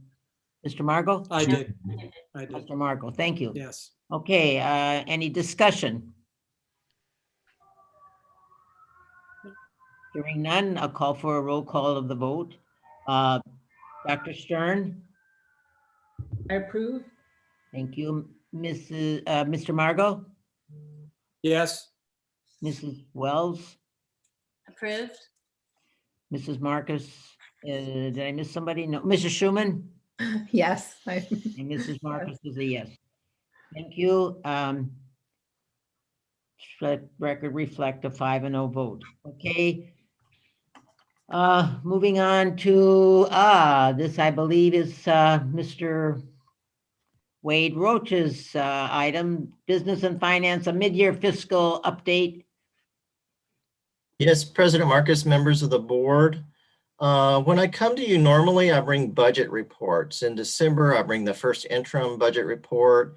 Mr. Margot? I did. I did. Mr. Margot, thank you. Yes. Okay, any discussion? Hearing none, I'll call for a roll call of the vote. Dr. Stern? I approve. Thank you. Mr. Margot? Yes. Mrs. Wells? Approved. Mrs. Marcus? Did I miss somebody? No. Mrs. Schuman? Yes. And Mrs. Marcus is a yes. Thank you. Let record reflect a 5-0 vote. Okay. Moving on to, this I believe is Mr. Wade Roach's item, Business and Finance, a mid-year fiscal update. Yes, President Marcus, members of the board. When I come to you normally, I bring budget reports. In December, I bring the first interim budget report.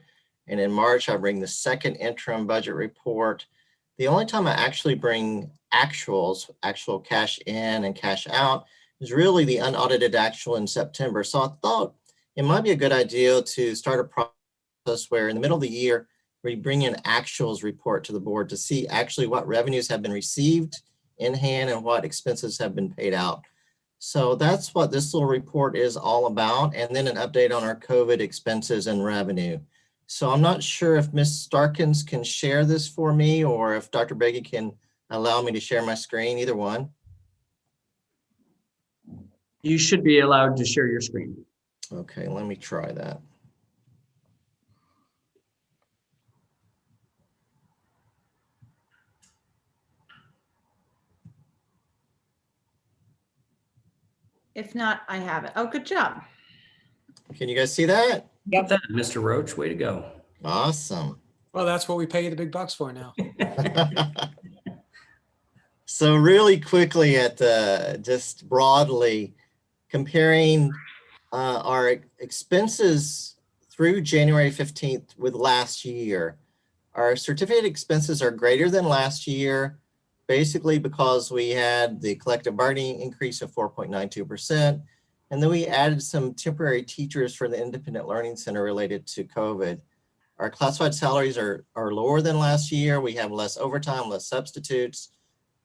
And in March, I bring the second interim budget report. The only time I actually bring actuals, actual cash in and cash out, is really the unaudited actual in September. So I thought it might be a good idea to start a process where in the middle of the year, we bring an actuals report to the board to see actually what revenues have been received in hand and what expenses have been paid out. So that's what this little report is all about. And then an update on our COVID expenses and revenue. So I'm not sure if Ms. Starkins can share this for me or if Dr. Beggy can allow me to share my screen, either one. You should be allowed to share your screen. Okay, let me try that. If not, I have it. Oh, good job. Can you guys see that? Yep. Mr. Roach, way to go. Awesome. Well, that's what we pay you the big bucks for now. So really quickly at just broadly comparing our expenses through January 15th with last year. Our certificate expenses are greater than last year, basically because we had the collective bargaining increase of 4.92%. And then we added some temporary teachers for the Independent Learning Center related to COVID. Our classified salaries are lower than last year. We have less overtime, less substitutes.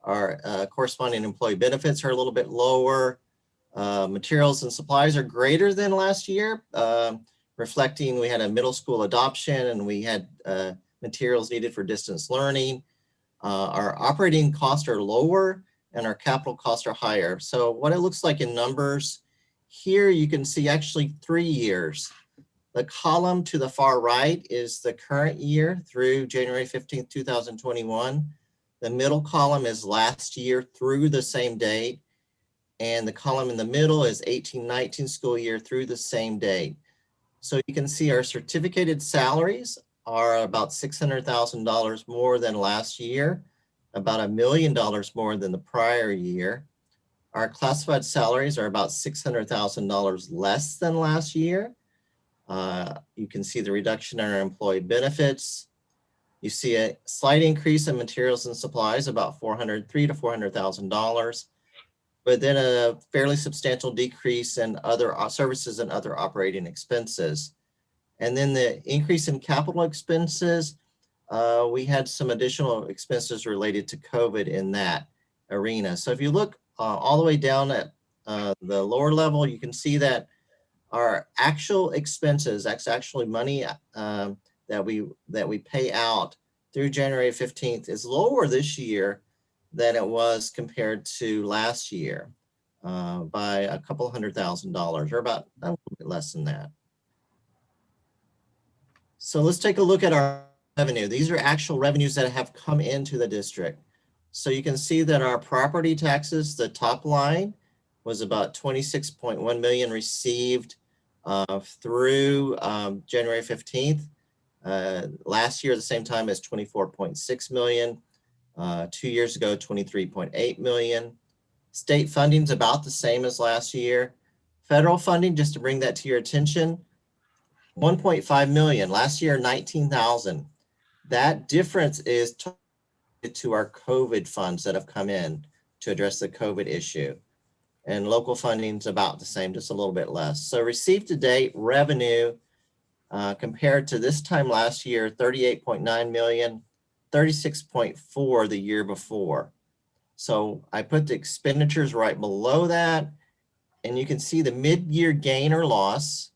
Our corresponding employee benefits are a little bit lower. Materials and supplies are greater than last year, reflecting we had a middle school adoption and we had materials needed for distance learning. Our operating costs are lower and our capital costs are higher. So what it looks like in numbers, here you can see actually 3 years. The column to the far right is the current year through January 15th, 2021. The middle column is last year through the same date. And the column in the middle is 18-19 school year through the same date. So you can see our certificated salaries are about $600,000 more than last year, about $1 million more than the prior year. Our classified salaries are about $600,000 less than last year. You can see the reduction in our employee benefits. You see a slight increase in materials and supplies, about $300,000 to $400,000, but then a fairly substantial decrease in other services and other operating expenses. And then the increase in capital expenses, we had some additional expenses related to COVID in that arena. So if you look all the way down at the lower level, you can see that our actual expenses, that's actually money that we pay out through January 15th is lower this year than it was compared to last year by a couple $100,000 or about a little bit less than that. So let's take a look at our revenue. These are actual revenues that have come into the district. So you can see that our property taxes, the top line was about 26.1 million received through January 15th. Last year, at the same time as 24.6 million. 2 years ago, 23.8 million. State funding is about the same as last year. Federal funding, just to bring that to your attention, 1.5 million. Last year, 19,000. That difference is to our COVID funds that have come in to address the COVID issue. And local funding is about the same, just a little bit less. So received to date revenue compared to this time last year, 38.9 million, 36.4 the year before. So I put the expenditures right below that, and you can see the mid-year gain or loss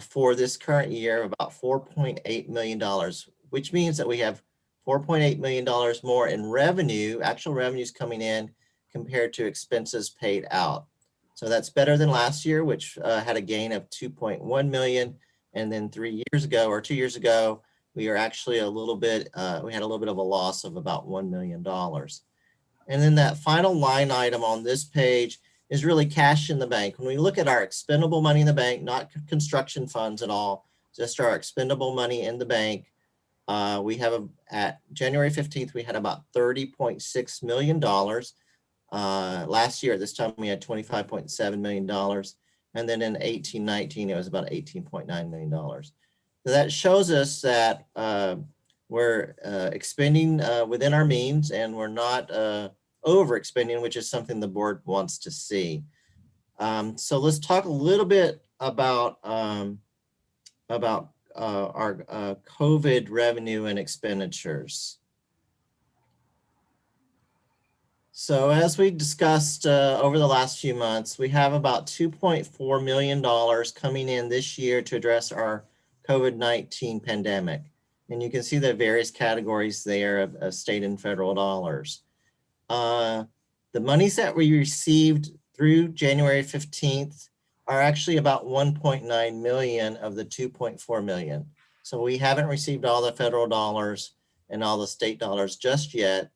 for this current year of about $4.8 million, which means that we have $4.8 million more in revenue, actual revenues coming in compared to expenses paid out. So that's better than last year, which had a gain of 2.1 million. And then 3 years ago or 2 years ago, we are actually a little bit, we had a little bit of a loss of about $1 million. And then that final line item on this page is really cash in the bank. When we look at our expendable money in the bank, not construction funds at all, just our expendable money in the bank, we have at January 15th, we had about $30.6 million. Last year at this time, we had $25.7 million. And then in 18-19, it was about $18.9 million. So that shows us that we're expending within our means, and we're not overexpending, which is something the board wants to see. So let's talk a little bit about our COVID revenue and expenditures. So as we discussed over the last few months, we have about $2.4 million coming in this year to address our COVID-19 pandemic. And you can see the various categories there of state and federal dollars. The monies that we received through January 15th are actually about 1.9 million of the 2.4 million. So we haven't received all the federal dollars and all the state dollars just yet.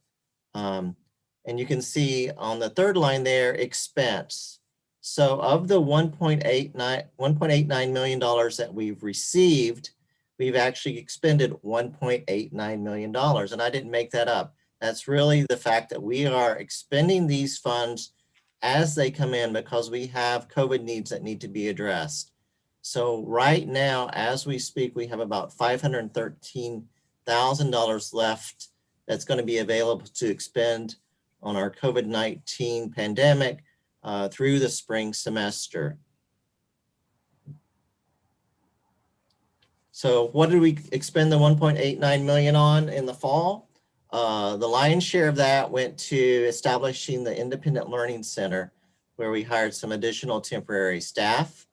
And you can see on the third line there, expense. So of the $1.89 million that we've received, we've actually expended $1.89 million. And I didn't make that up. That's really the fact that we are expending these funds as they come in because we have COVID needs that need to be addressed. So right now, as we speak, we have about $513,000 left that's going to be available to expend on our COVID-19 pandemic through the spring semester. So what did we expend the 1.89 million on in the fall? The lion's share of that went to establishing the Independent Learning Center, where we hired some additional temporary staff.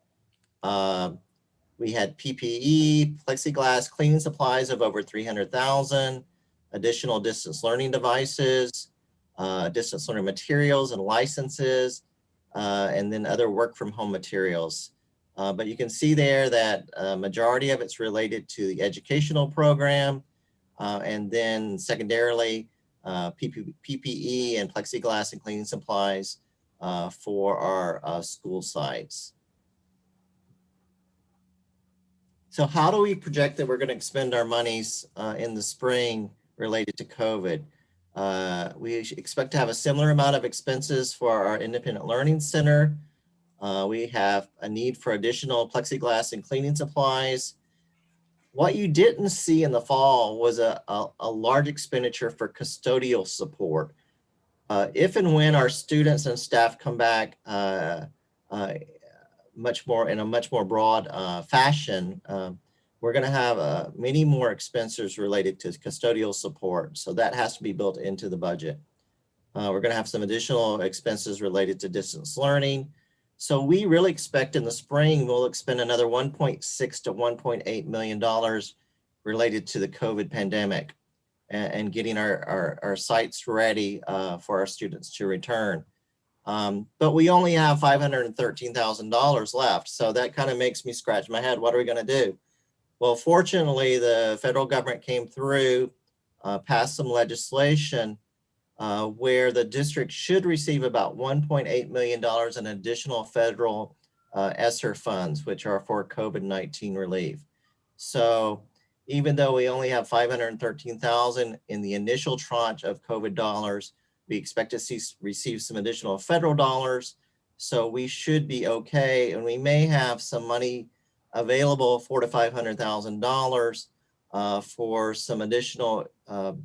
We had PPE, plexiglass, cleaning supplies of over 300,000, additional distance learning devices, distance learning materials and licenses, and then other work from home materials. But you can see there that a majority of it's related to the educational program, and then secondarily, PPE and plexiglass and cleaning supplies for our school sites. So how do we project that we're going to expend our monies in the spring related to COVID? We expect to have a similar amount of expenses for our Independent Learning Center. We have a need for additional plexiglass and cleaning supplies. What you didn't see in the fall was a large expenditure for custodial support. If and when our students and staff come back much more broad fashion, we're going to have many more expenses related to custodial support. So that has to be built into the budget. We're going to have some additional expenses related to distance learning. So we really expect in the spring, we'll expend another $1.6 to $1.8 million related to the COVID pandemic and getting our sites ready for our students to return. But we only have $513,000 left. So that kind of makes me scratch my head. What are we going to do? Well, fortunately, the federal government came through, passed some legislation where the district should receive about $1.8 million in additional federal ESSER funds, which are for COVID-19 relief. So even though we only have $513,000 in the initial tranche of COVID dollars, we expect to receive some additional federal dollars. So we should be okay. And we may have some money available, $400,000 to $500,000 for some additional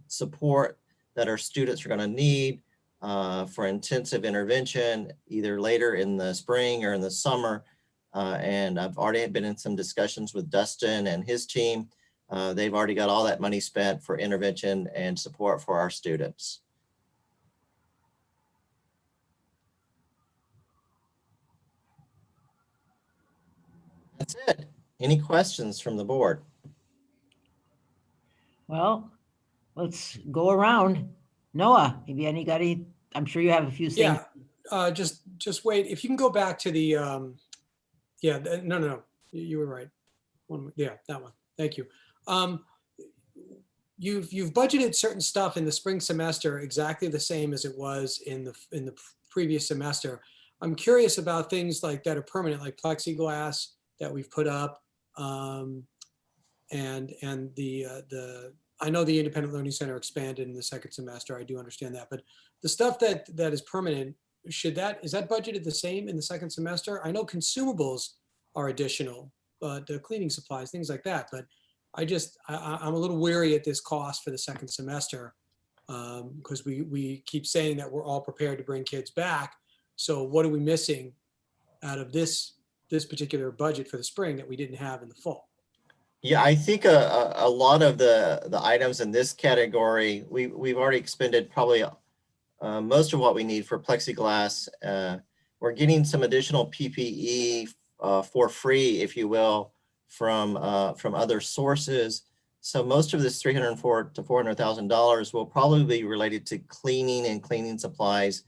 support that our students are going to need for intensive intervention, either later in the spring or in the summer. And I've already been in some discussions with Dustin and his team. They've already got all that money spent for intervention and support for our students. That's it. Any questions from the board? Well, let's go around. Noah, have you got any? I'm sure you have a few things. just wait. If you can go back to the, yeah, no, you were right. Yeah, that one. Thank you. You've budgeted certain stuff in the spring semester exactly the same as it was in the previous semester. I'm curious about things like that are permanent, like plexiglass that we've put up, and the I know the Independent Learning Center expanded in the second semester. I do understand that, but the stuff that is permanent, is that budgeted the same in the second semester? I know consumables are additional, but the cleaning supplies, things like that. But I'm a little weary at this cost for the second semester because we keep saying that we're all prepared to bring kids back. So what are we missing out of this particular budget for the spring that we didn't have in the fall? Yeah, I think a lot of the items in this category, we've already expended probably most of what we need for plexiglass. We're getting some additional PPE for free, if you will, from other sources. So most of this $304,000 to $400,000 will probably be related to cleaning and cleaning supplies.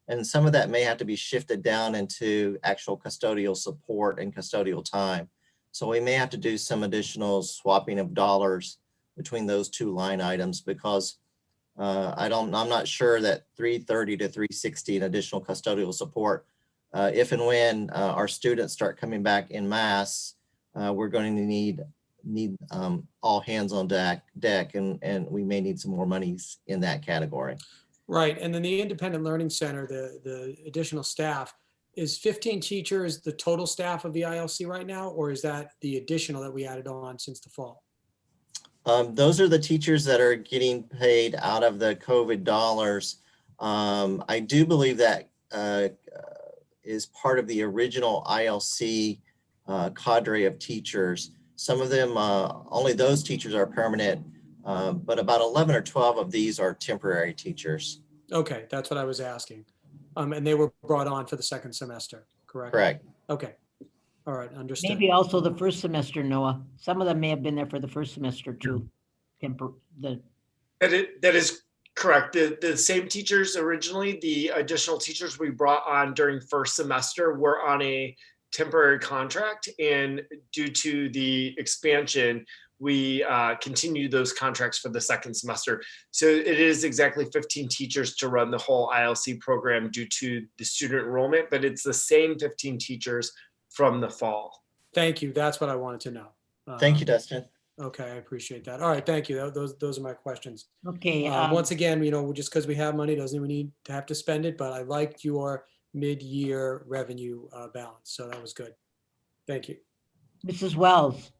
And some of that may have to be shifted down into actual custodial support and custodial time. So we may have to do some additional swapping of dollars between those two line items because I'm not sure that 330 to 360 in additional custodial support, if and when our students start coming back in mass, we're going to need all hands on deck and we may need some more monies in that category. Right, and then the Independent Learning Center, the additional staff, is 15 teachers the total staff of the ILC right now, or is that the additional that we added on since the fall? Those are the teachers that are getting paid out of the COVID dollars. I do believe that is part of the original ILC cadre of teachers. Some of them, only those teachers are permanent, but about 11 or 12 of these are temporary teachers. Okay, that's what I was asking. And they were brought on for the second semester, correct? Correct. Okay. All right, understood. Maybe also the first semester, Noah. Some of them may have been there for the first semester too. That is correct. The same teachers originally, the additional teachers we brought on during first semester were on a temporary contract, and due to the expansion, we continue those contracts for the second semester. So it is exactly 15 teachers to run the whole ILC program due to the student enrollment, but it's the same 15 teachers from the fall. Thank you. That's what I wanted to know. Thank you, Dustin. Okay, I appreciate that. All right, thank you. Those are my questions. Okay. Once again, just because we have money doesn't mean we need to have to spend it, but I liked your mid-year revenue balance, so that was good. Thank you. Mrs. Wells.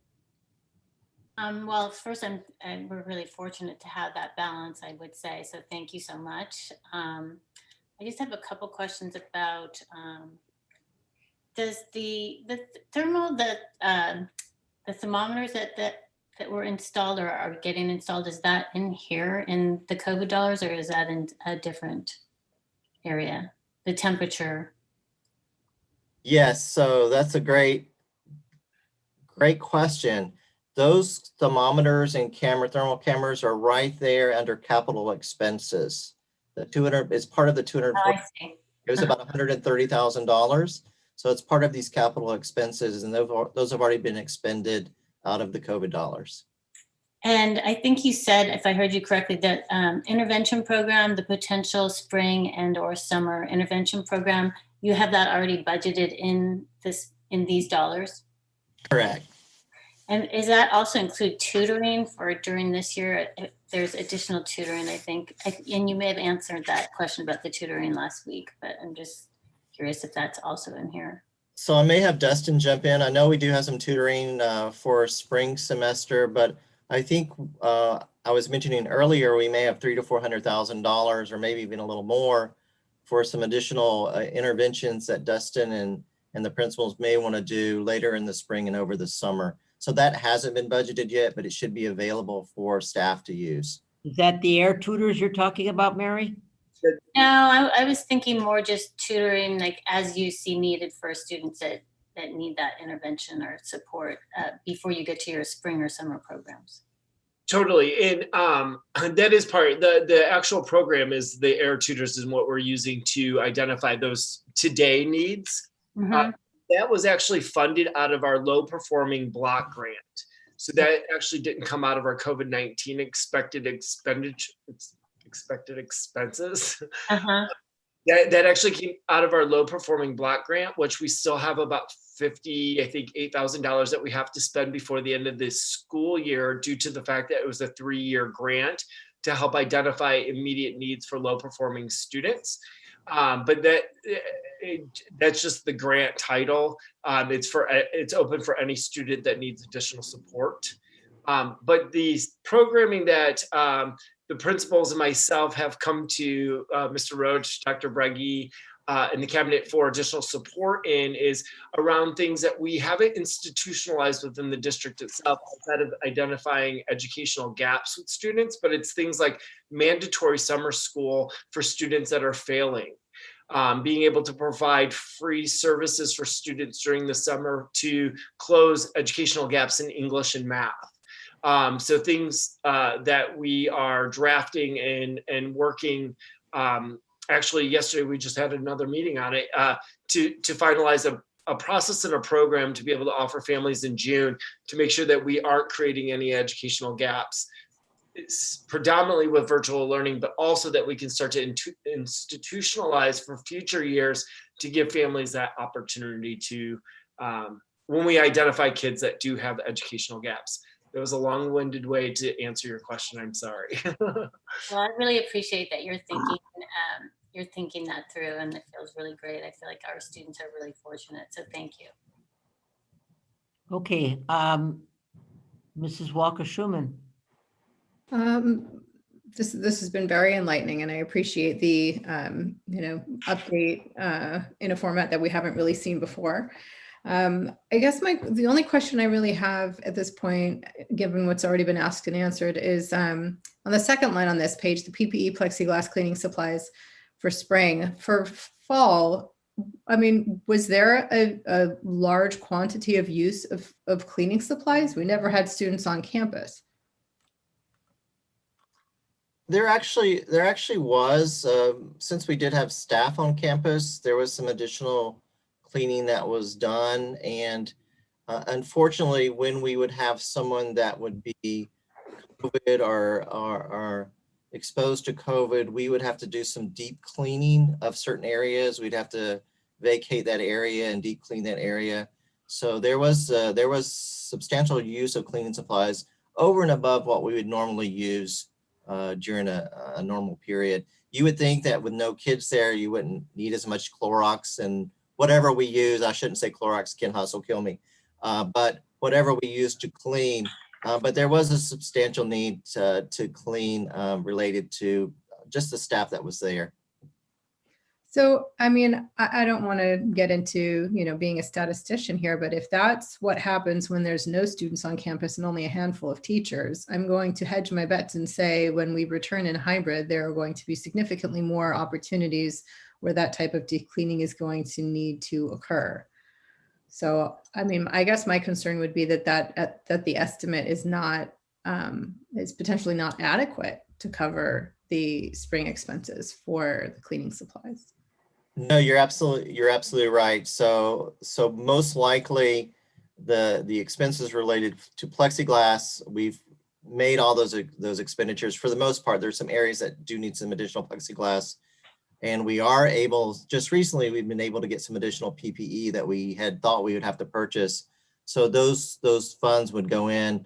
Well, first, we're really fortunate to have that balance, I would say. So thank you so much. I just have a couple questions about, does the thermometers that were installed or are getting installed, is that in here in the COVID dollars, or is that in a different area? The temperature. Yes, so that's a great question. Those thermometers and thermal cameras are right there under capital expenses. The 200 is part of the 240. It was about $130,000. So it's part of these capital expenses, and those have already been expended out of the COVID dollars. And I think you said, if I heard you correctly, that intervention program, the potential spring and or summer intervention program, you have that already budgeted in these dollars? Correct. And is that also include tutoring for during this year? There's additional tutoring, I think, and you may have answered that question about the tutoring last week, but I'm just curious if that's also in here. So I may have Dustin jump in. I know we do have some tutoring for spring semester, but I think I was mentioning earlier, we may have $300,000 to $400,000 or maybe even a little more for some additional interventions that Dustin and the principals may want to do later in the spring and over the summer. So that hasn't been budgeted yet, but it should be available for staff to use. Is that the air tutors you're talking about, Mary? No, I was thinking more just tutoring, like as you see needed for students that need that intervention or support before you get to your spring or summer programs. Totally. And that is part, the actual program is the Air Tutors and what we're using to identify those today needs. That was actually funded out of our low performing block grant. So that actually didn't come out of our COVID-19 expected expenses. That actually came out of our low performing block grant, which we still have about $8,000 that we have to spend before the end of this school year due to the fact that it was a 3-year grant to help identify immediate needs for low performing students. But that's just the grant title. It's open for any student that needs additional support. But the programming that the principals and myself have come to Mr. Roach, Dr. Breggy, and the cabinet for additional support in is around things that we haven't institutionalized within the district itself, outside of identifying educational gaps with students, but it's things like mandatory summer school for students that are failing. Being able to provide free services for students during the summer to close educational gaps in English and math. So things that we are drafting and working. Actually, yesterday we just had another meeting on it to finalize a process and a program to be able to offer families in June to make sure that we aren't creating any educational gaps. It's predominantly with virtual learning, but also that we can start to institutionalize for future years to give families that opportunity to, when we identify kids that do have educational gaps. That was a long-winded way to answer your question. I'm sorry. Well, I really appreciate that you're thinking that through, and it feels really great. I feel like our students are really fortunate, so thank you. Okay, Mrs. Walker-Schuman. This has been very enlightening, and I appreciate the update in a format that we haven't really seen before. I guess the only question I really have at this point, given what's already been asked and answered, is on the second line on this page, the PPE plexiglass cleaning supplies for spring. For fall, I mean, was there a large quantity of use of cleaning supplies? We never had students on campus. There actually was, since we did have staff on campus, there was some additional cleaning that was done. And unfortunately, when we would have someone that would be COVID or exposed to COVID, we would have to do some deep cleaning of certain areas. We'd have to vacate that area and deep clean that area. So there was substantial use of cleaning supplies over and above what we would normally use during a normal period. You would think that with no kids there, you wouldn't need as much Clorox and whatever we use. I shouldn't say Clorox, Ken Huss will kill me, but whatever we use to clean. But there was a substantial need to clean related to just the staff that was there. So, I mean, I don't want to get into, being a statistician here, but if that's what happens when there's no students on campus and only a handful of teachers, I'm going to hedge my bets and say when we return in hybrid, there are going to be significantly more opportunities where that type of deep cleaning is going to need to occur. So, I mean, I guess my concern would be that the estimate is potentially not adequate to cover the spring expenses for the cleaning supplies. No, you're absolutely right. So most likely the expenses related to plexiglass, we've made all those expenditures. For the most part, there's some areas that do need some additional plexiglass. And we are able, just recently, we've been able to get some additional PPE that we had thought we would have to purchase. So those funds would go in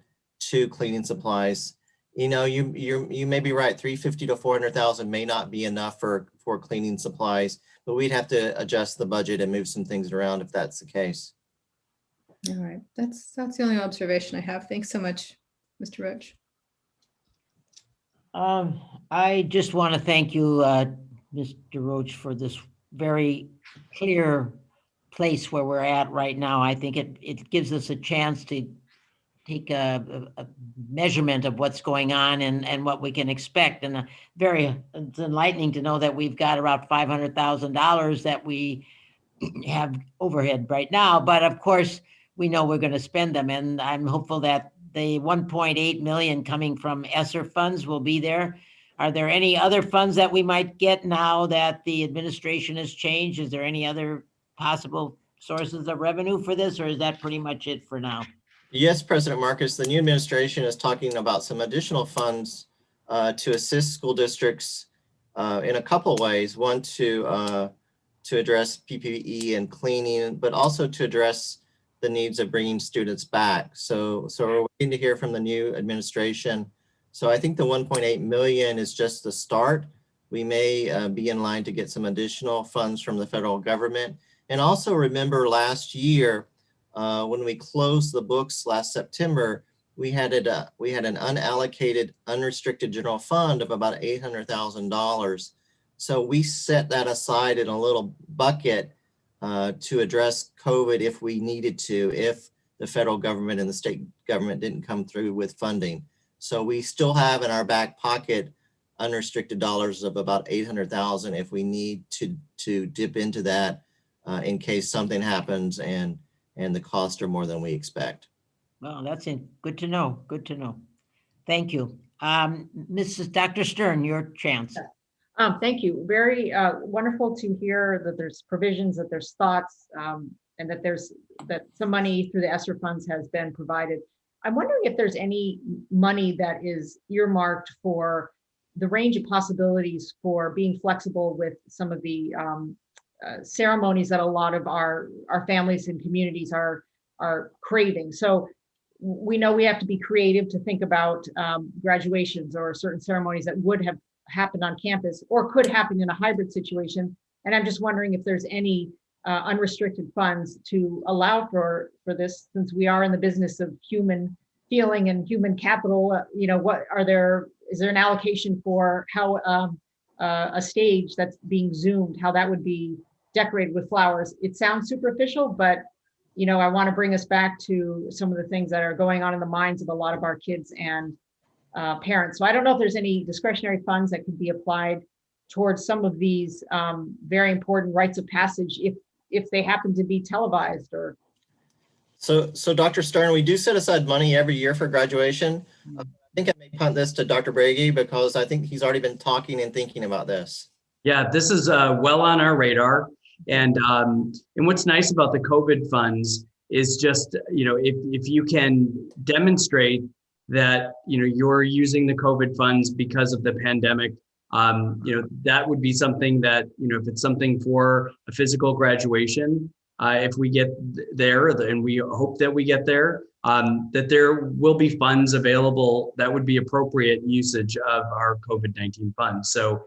to cleaning supplies. You may be right. 350 to 400,000 may not be enough for cleaning supplies, but we'd have to adjust the budget and move some things around if that's the case. All right, that's the only observation I have. Thanks so much, Mr. Roach. I just want to thank you, Mr. Roach, for this very clear place where we're at right now. I think it gives us a chance to take a measurement of what's going on and what we can expect. And it's enlightening to know that we've got about $500,000 that we have overhead right now. But of course, we know we're going to spend them. And I'm hopeful that the 1.8 million coming from ESSER funds will be there. Are there any other funds that we might get now that the administration has changed? Is there any other possible sources of revenue for this, or is that pretty much it for now? Yes, President Marcus, the new administration is talking about some additional funds to assist school districts in a couple ways. One, to address PPE and cleaning, but also to address the needs of bringing students back. So we're waiting to hear from the new administration. So I think the 1.8 million is just the start. We may be in line to get some additional funds from the federal government. And also remember last year, when we closed the books last September, we had an unallocated, unrestricted general fund of about $800,000. So we set that aside in a little bucket to address COVID if we needed to, if the federal government and the state government didn't come through with funding. So we still have in our back pocket unrestricted dollars of about $800,000 if we need to dip into that in case something happens and the costs are more than we expect. Well, that's good to know. Good to know. Thank you. Mrs. Dr. Stern, your chance. Thank you. Very wonderful to hear that there's provisions, that there's thoughts, and that some money through the ESSER funds has been provided. I'm wondering if there's any money that is earmarked for the range of possibilities for being flexible with some of the ceremonies that a lot of our families and communities are craving. So we know we have to be creative to think about graduations or certain ceremonies that would have happened on campus or could happen in a hybrid situation. And I'm just wondering if there's any unrestricted funds to allow for this, since we are in the business of human feeling and human capital. Is there an allocation for how a stage that's being Zoomed, how that would be decorated with flowers? It sounds superficial, but I want to bring us back to some of the things that are going on in the minds of a lot of our kids and parents. So I don't know if there's any discretionary funds that could be applied towards some of these very important rites of passage if they happen to be televised or. So Dr. Stern, we do set aside money every year for graduation. I think I may punt this to Dr. Brady because I think he's already been talking and thinking about this. Yeah, this is well on our radar. And what's nice about the COVID funds is just, if you can demonstrate that, you're using the COVID funds because of the pandemic, that would be something that, if it's something for a physical graduation, if we get there, and we hope that we get there, that there will be funds available that would be appropriate usage of our COVID-19 funds. So,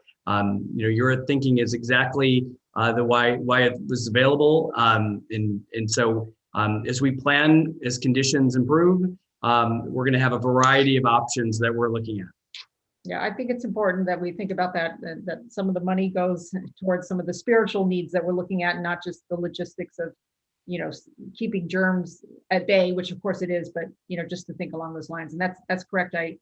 your thinking is exactly the why it was available. And so as we plan, as conditions improve, we're going to have a variety of options that we're looking at. Yeah, I think it's important that we think about that some of the money goes towards some of the spiritual needs that we're looking at, not just the logistics of, keeping germs at bay, which of course it is, but, just to think along those lines. And that's correct. I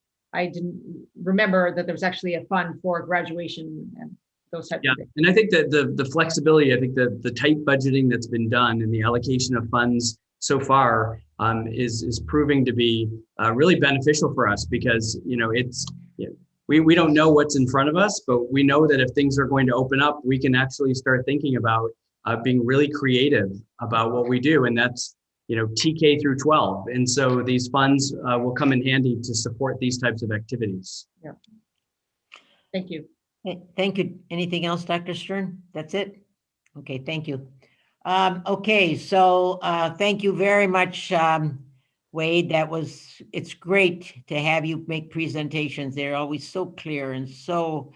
didn't remember that there was actually a fund for graduation and those types of things. And I think that the flexibility, I think that the tight budgeting that's been done and the allocation of funds so far is proving to be really beneficial for us because, we don't know what's in front of us, but we know that if things are going to open up, we can actually start thinking about being really creative about what we do. And that's, TK through 12. And so these funds will come in handy to support these types of activities. Yeah. Thank you. Thank you. Anything else, Dr. Stern? That's it? Okay, thank you. Okay, so thank you very much, Wade. It's great to have you make presentations. They're always so clear and so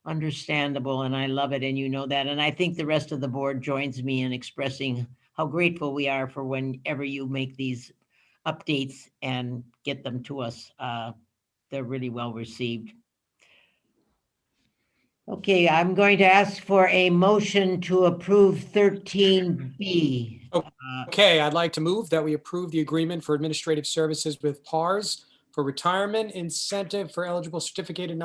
understandable, and I love it, and you know that. And I think the rest of the board joins me in expressing how grateful we are for whenever you make these updates and get them to us. They're really well received. Okay, I'm going to ask for a motion to approve 13B. Okay, I'd like to move that we approve the agreement for administrative services with PARS for retirement incentive for eligible certificated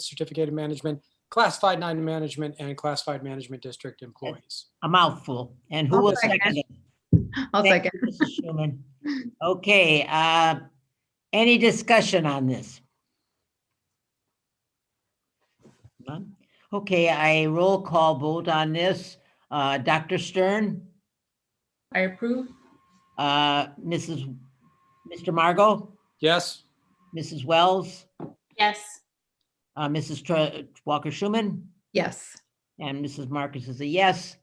certificated management, classified non-management, and classified management district employees. A mouthful. And who will second it? I'll second. Mrs. Schuman. Okay, Any discussion on this? None? Okay, I roll call vote on this. Dr. Stern, I approve. Mr. Margot, Yes. Mrs. Wells, Yes. Mrs. Walker-Schuman, Yes. and Mrs. Marcus is a yes.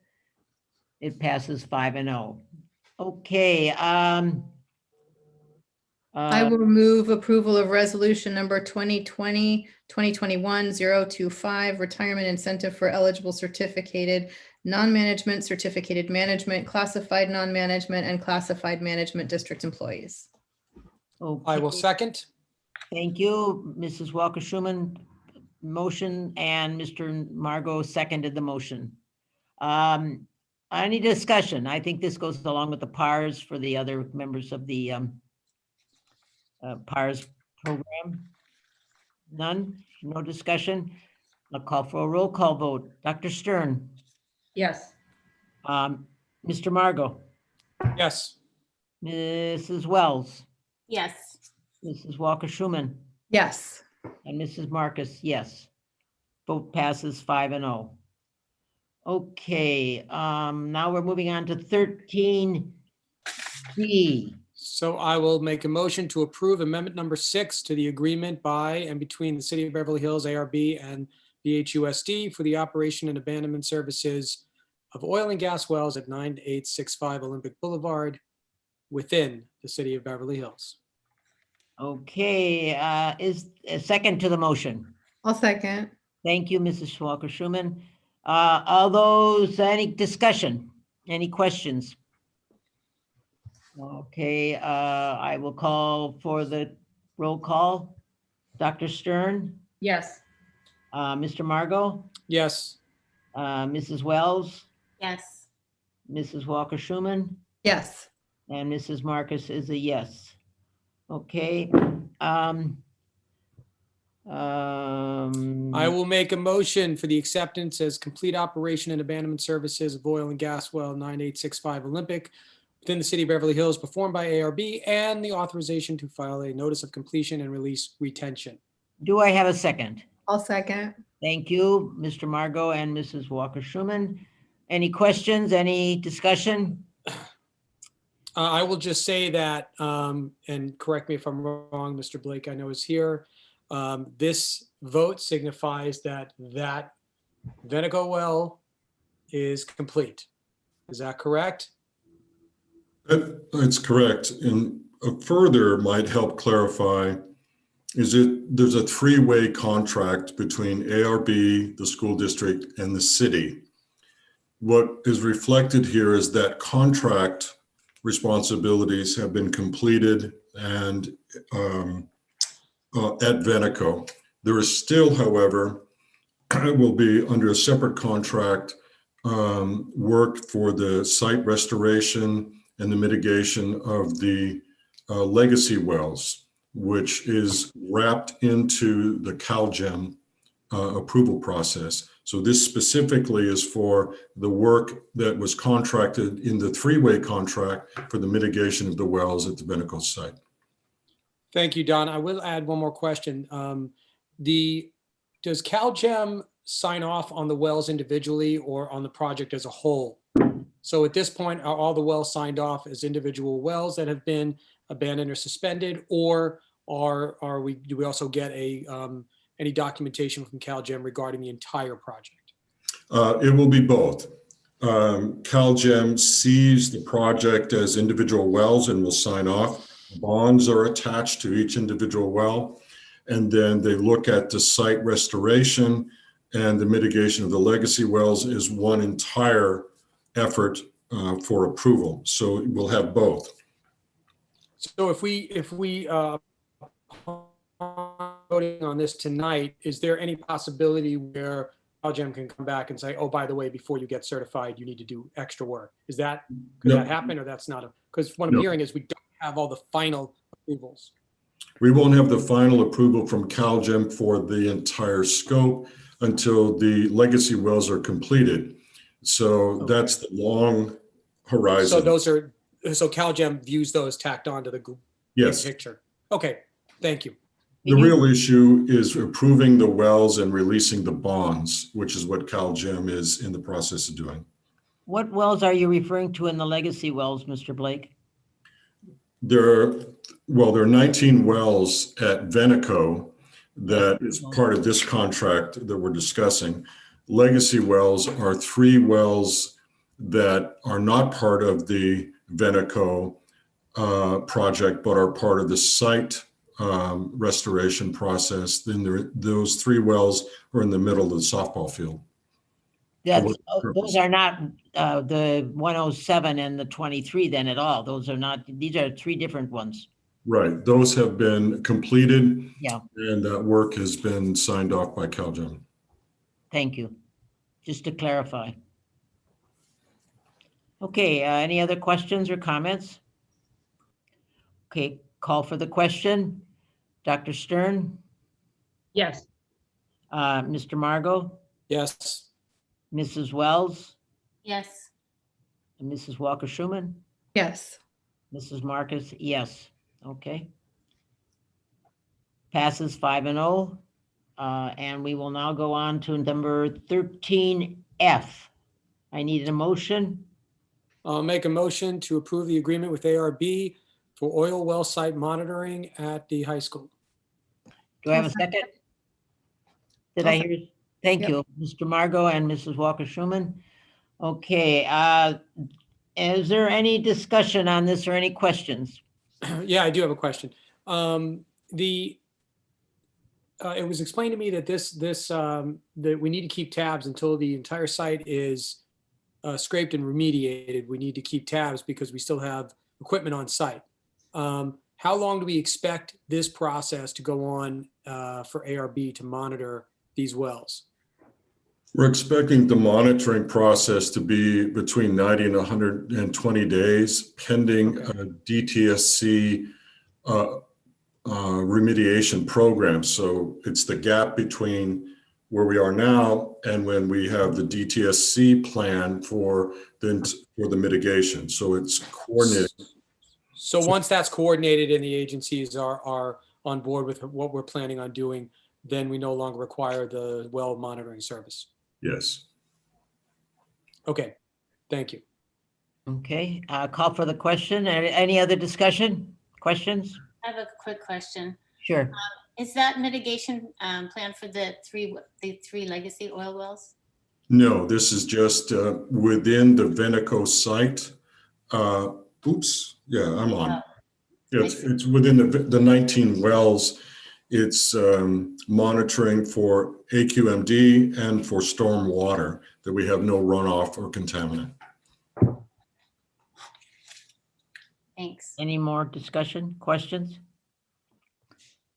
It passes 5-0. Okay. I will move approval of resolution number 2020-2021-025, retirement incentive for eligible certificated non-management, certificated management, classified non-management, and classified management district employees. I will second. Thank you, Mrs. Walker-Schuman. Motion, and Mr. Margot seconded the motion. Any discussion? I think this goes along with the PARS for the other members of the PARS program. None? No discussion? I'll call for a roll call vote. Dr. Stern, Yes. Mr. Margot, Yes. Mrs. Wells, Yes. Mrs. Walker-Schuman, Yes. and Mrs. Marcus, yes. Vote passes 5-0. Okay, now we're moving on to 13B. So I will make a motion to approve amendment number 6 to the agreement by and between the City of Beverly Hills, ARB, and BHUSD for the operation and abandonment services of oil and gas wells at 9865 Olympic Boulevard within the City of Beverly Hills. Okay, is a second to the motion? I'll second. Thank you, Mrs. Walker-Schuman. All those, any discussion, any questions? Okay, I will call for the roll call. Dr. Stern, Yes. Mr. Margot, Yes. Mrs. Wells, Yes. Mrs. Walker-Schuman, Yes. and Mrs. Marcus is a yes. Okay. I will make a motion for the acceptance as complete operation and abandonment services of oil and gas well 9865 Olympic within the City of Beverly Hills performed by ARB, and the authorization to file a notice of completion and release retention. Do I have a second? I'll second. Thank you, Mr. Margot and Mrs. Walker-Schuman. Any questions, any discussion? I will just say that, and correct me if I'm wrong, Mr. Blake, I know is here. This vote signifies that that Veneco well is complete. Is that correct? That's correct. And further might help clarify is there's a three-way contract between ARB, the school district, and the city. What is reflected here is that contract responsibilities have been completed and at Veneco. There is still, however, will be under a separate contract work for the site restoration and the mitigation of the legacy wells, which is wrapped into the CalGEM approval process. So this specifically is for the work that was contracted in the three-way contract for the mitigation of the wells at the Veneco site. Thank you, Don. I will add one more question. Does CalGEM sign off on the wells individually or on the project as a whole? So at this point, are all the wells signed off as individual wells that have been abandoned or suspended, or do we also get any documentation from CalGEM regarding the entire project? It will be both. CalGEM sees the project as individual wells and will sign off. Bonds are attached to each individual well, and then they look at the site restoration and the mitigation of the legacy wells as one entire effort for approval. So we'll have both. So if we voting on this tonight, is there any possibility where CalGEM can come back and say, oh, by the way, before you get certified, you need to do extra work? Could that happen, or that's not because what I'm hearing is we don't have all the final approvals. We won't have the final approval from CalGEM for the entire scope until the legacy wells are completed. So that's the long horizon. So CalGEM views those tacked onto the yes. picture. Okay, Thank you. The real issue is approving the wells and releasing the bonds, which is what CalGEM is in the process of doing. What wells are you referring to in the legacy wells, Mr. Blake? There are 19 wells at Veneco that is part of this contract that we're discussing. Legacy wells are 3 wells that are not part of the Veneco project, but are part of the site restoration process. Then those 3 wells are in the middle of the softball field. Those are not the 107 and the 23 then at all. Those are not, these are 3 different ones. Right. Those have been completed. Yeah. And that work has been signed off by CalGEM. Thank you. Just to clarify. Okay, any other questions or comments? Okay, call for the question. Dr. Stern? Yes. Mr. Margot? Yes. Mrs. Wells? Yes. And Mrs. Walker-Schuman? Yes. Mrs. Marcus? Yes. Okay. Passes 5-0. And we will now go on to number 13F. I need a motion. I'll make a motion to approve the agreement with ARB for oil well site monitoring at the high school. Do I have a second? Did I hear? Thank you, Mr. Margot and Mrs. Walker-Schuman. Okay, is there any discussion on this or any questions? Yeah, I do have a question. It was explained to me that that we need to keep tabs until the entire site is scraped and remediated. We need to keep tabs because we still have equipment on site. How long do we expect this process to go on for ARB to monitor these wells? We're expecting the monitoring process to be between 90 and 120 days, pending a DTSC remediation program. So it's the gap between where we are now and when we have the DTSC plan for the mitigation. So it's coordinated. So once that's coordinated and the agencies are on board with what we're planning on doing, then we no longer require the well monitoring service. Yes. Okay, thank you. Okay, call for the question. Any other discussion, questions? I have a quick question. Sure. Is that mitigation plan for the three legacy oil wells? No, this is just within the Veneco site. Oops, yeah, I'm on. It's within the 19 wells. It's monitoring for AQMD and for storm water, that we have no runoff or contaminant. Thanks. Any more discussion, questions?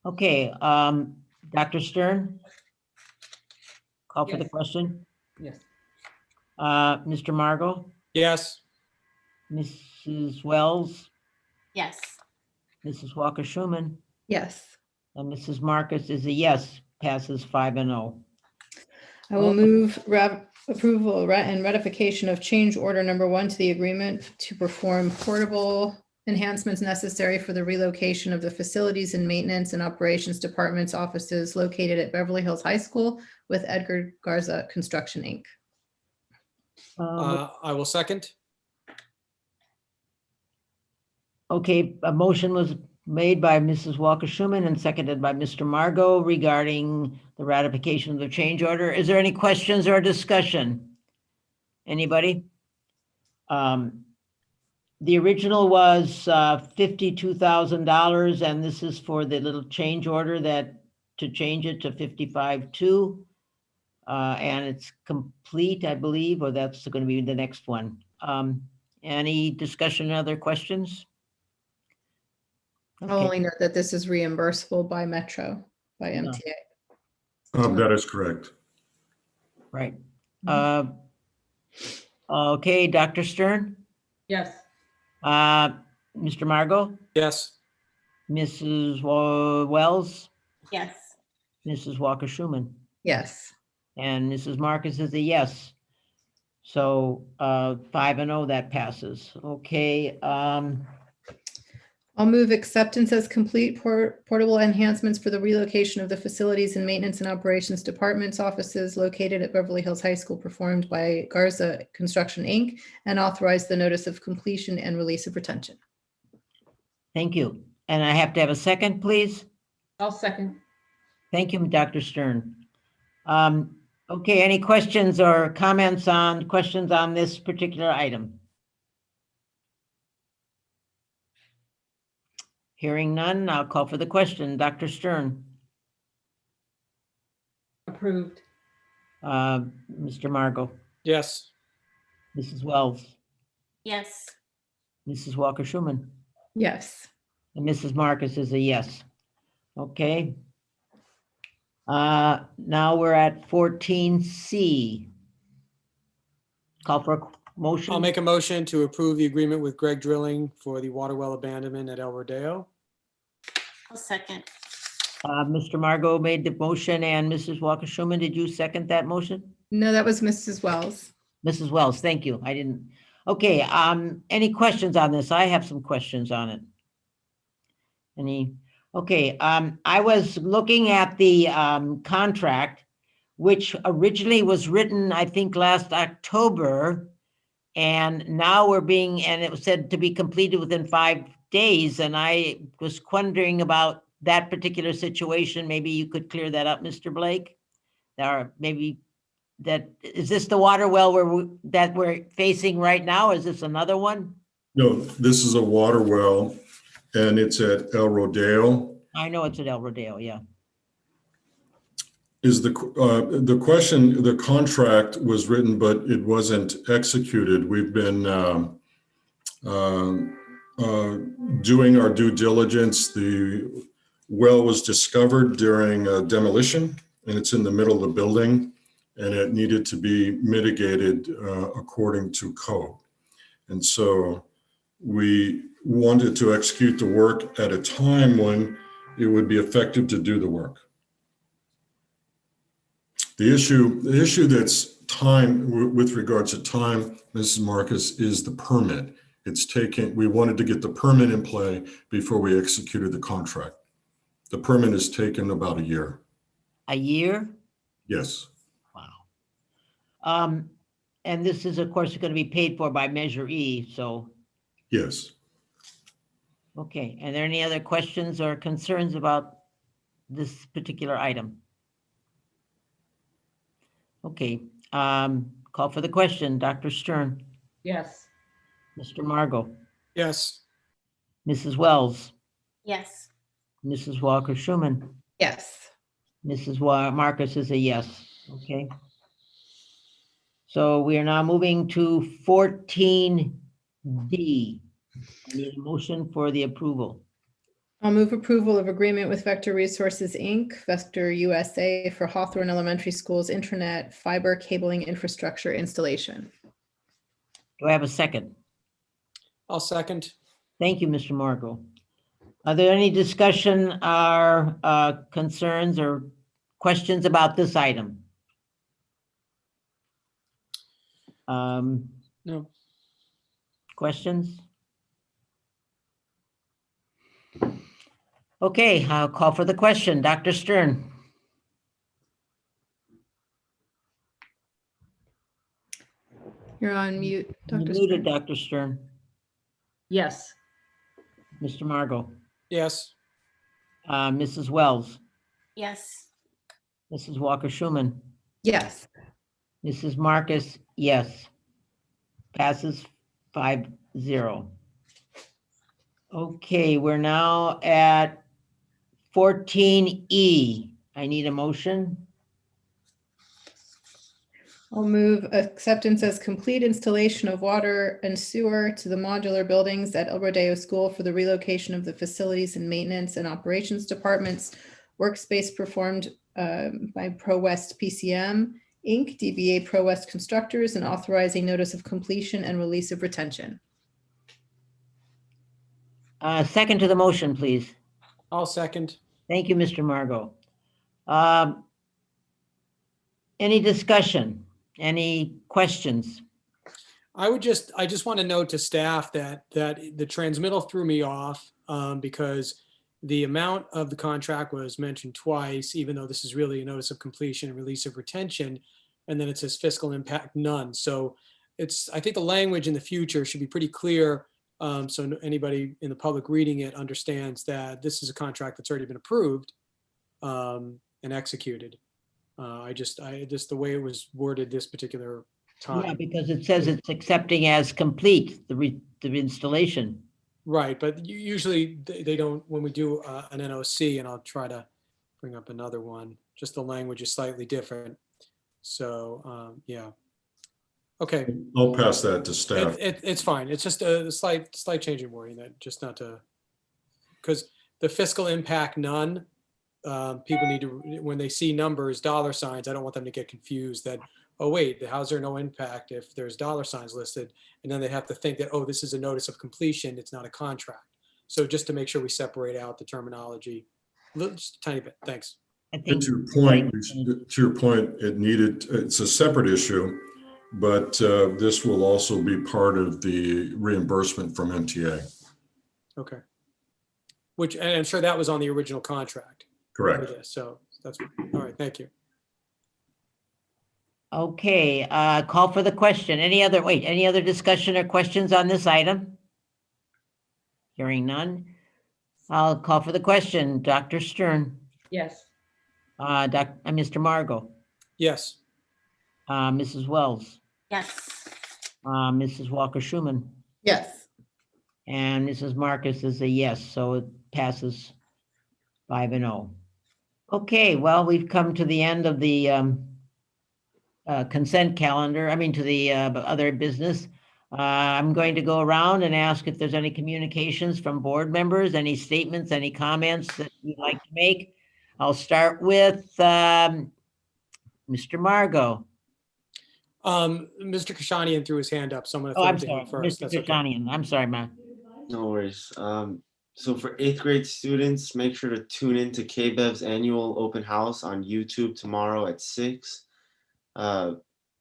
Okay, Dr. Stern? Call for the question. Yes. Mr. Margot? Yes. Mrs. Wells? Yes. Mrs. Walker-Schuman? Yes. And Mrs. Marcus is a yes, passes 5-0. I will move approval and ratification of change order number 1 to the agreement to perform portable enhancements necessary for the relocation of the facilities and maintenance and operations departments offices located at Beverly Hills High School with Edgar Garza Construction, Inc. I will second. Okay, a motion was made by Mrs. Walker-Schuman and seconded by Mr. Margot regarding the ratification of the change order. Is there any questions or discussion? Anybody? The original was $52,000, and this is for the little change order to change it to 55.2. And it's complete, I believe, or that's going to be the next one. Any discussion, other questions? I'll only note that this is reimbursable by Metro, by MTA. That is correct. Right. Okay, Dr. Stern? Yes. Mr. Margot? Yes. Mrs. Wells? Yes. Mrs. Walker-Schuman? Yes. And Mrs. Marcus is a yes. So 5-0, that passes. Okay. I'll I'll move acceptance as complete portable enhancements for the relocation of the facilities and maintenance and operations departments offices located at Beverly Hills High School performed by Garza Construction, Inc., and authorize the notice of completion and release of retention. Thank you. And I have to have a second, please. I'll second. Thank you, Dr. Stern. Okay, any questions or comments on this particular item? Hearing none, I'll call for the question. Dr. Stern. Approved. Mr. Margot. Yes. Mrs. Wells. Yes. Mrs. Walker Schuman. Yes. And Mrs. Marcus is a yes. Okay. Now we're at 14C. Call for a motion. I'll make a motion to approve the agreement with Greg Drilling for the water well abandonment at El Rodeo. I'll second. Mr. Margot made the motion, and Mrs. Walker Schuman, did you second that motion? No, that was Mrs. Wells. Mrs. Wells, thank you. I didn't. Okay, any questions on this? I have some questions on it. Okay, I was looking at the contract, which originally was written, I think, last October, and now and it was said to be completed within 5 days, and I was wondering about that particular situation. Maybe you could clear that up, Mr. Blake? Or maybe is this the water well that we're facing right now? Is this another one? No, this is a water well, and it's at El Rodeo. I know it's at El Rodeo, yeah. Is the question, the contract was written, but it wasn't executed. We've been doing our due diligence. The well was discovered during demolition, and it's in the middle of the building, and it needed to be mitigated according to code. And so we wanted to execute the work at a time when it would be effective to do the work. The issue that's time with regards to time, Mrs. Marcus, is the permit. We wanted to get the permit in play before we executed the contract. The permit has taken about a year. A year? Yes. Wow. And this is, of course, going to be paid for by Measure E, so. Yes. Okay, are there any other questions or concerns about this particular item? Okay, call for the question. Dr. Stern. Yes. Mr. Margot. Yes. Mrs. Wells. Yes. Mrs. Walker Schuman. Yes. Mrs. Marcus is a yes. Okay. So we are now moving to 14D. I need a motion for the approval. I'll move approval of agreement with Vector Resources, Inc., Vector USA, for Hawthorne Elementary School's intranet fiber cabling infrastructure installation. Do I have a second? I'll second. Thank you, Mr. Margot. Are there any discussion or concerns or questions about this item? No. Questions? Okay, I'll call for the question. Dr. Stern. You're on mute, Dr. You're muted, Dr. Stern. Yes. Mr. Margot. Yes. Mrs. Wells. Yes. Mrs. Walker Schuman. Yes. Mrs. Marcus, yes. Passes 5-0. Okay, we're now at 14E. I need a motion. I'll move acceptance as complete installation of water and sewer to the modular buildings at El Rodeo School for the relocation of the facilities and maintenance and operations departments. Workspace performed by Pro West PCM, Inc., DBA Pro West Constructors, and authorizing notice of completion and release of retention. Second to the motion, please. I'll second. Thank you, Mr. Margot. Any discussion? Any questions? I just want to note to staff that the transmittal threw me off because the amount of the contract was mentioned twice, even though this is really a notice of completion and release of retention, and then it says fiscal impact none. So I think the language in the future should be pretty clear, so anybody in the public reading it understands that this is a contract that's already been approved and executed. Just the way it was worded this particular time. Yeah, because it says it's accepting as complete, the installation. Right, but usually they don't, when we do an NOC, and I'll try to bring up another one, just the language is slightly different. So, yeah. Okay. I'll pass that to staff. It's fine. It's just a slight change in wording, that just not to, because the fiscal impact none, people need to, when they see numbers, dollar signs, I don't want them to get confused that, oh wait, how's there no impact if there's dollar signs listed? And then they have to think that, oh, this is a notice of completion, it's not a contract. So just to make sure we separate out the terminology, just a tiny bit. Thanks. To your point, it's a separate issue, but this will also be part of the reimbursement from MTA. Okay. Which, and I'm sure that was on the original contract. Correct. So that's, all right, thank you. Okay, call for the question. Any other discussion or questions on this item? Hearing none. I'll call for the question. Dr. Stern. Yes. Mr. Margot. Yes. Mrs. Wells. Yes. Mrs. Walker-Schuman. Yes. And Mrs. Marcus is a yes, so it passes 5-0. Okay, well, we've come to the end of the consent calendar, to the other business. I'm going to go around and ask if there's any communications from board members, any statements, any comments that you'd like to make. I'll start with Mr. Margot. Mr. Kashanian threw his hand up, so I'm going to Oh, throw I'm it to sorry, him first. Mr. That's okay. Kashanian. I'm sorry, man. No worries. So for 8th grade students, make sure to tune in to KBEV's annual open house on YouTube tomorrow at 6.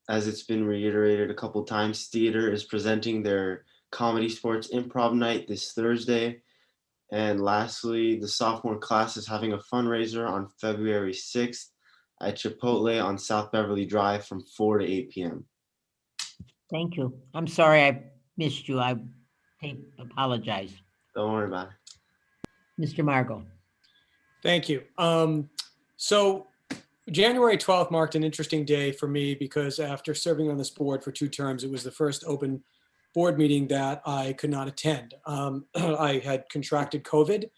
As it's been reiterated a couple times, theater is presenting their comedy sports improv night this Thursday. And lastly, the sophomore class is having a fundraiser on February 6th at Chipotle on South Beverly Drive from 4 to 8 p.m. Thank you. I'm sorry I missed you. I apologize. Don't worry about it. Mr. Margot. Thank you. So January 12th marked an interesting day for me because after serving on this board for 2 terms, it was the first open board meeting that I could not attend. I had contracted COVID,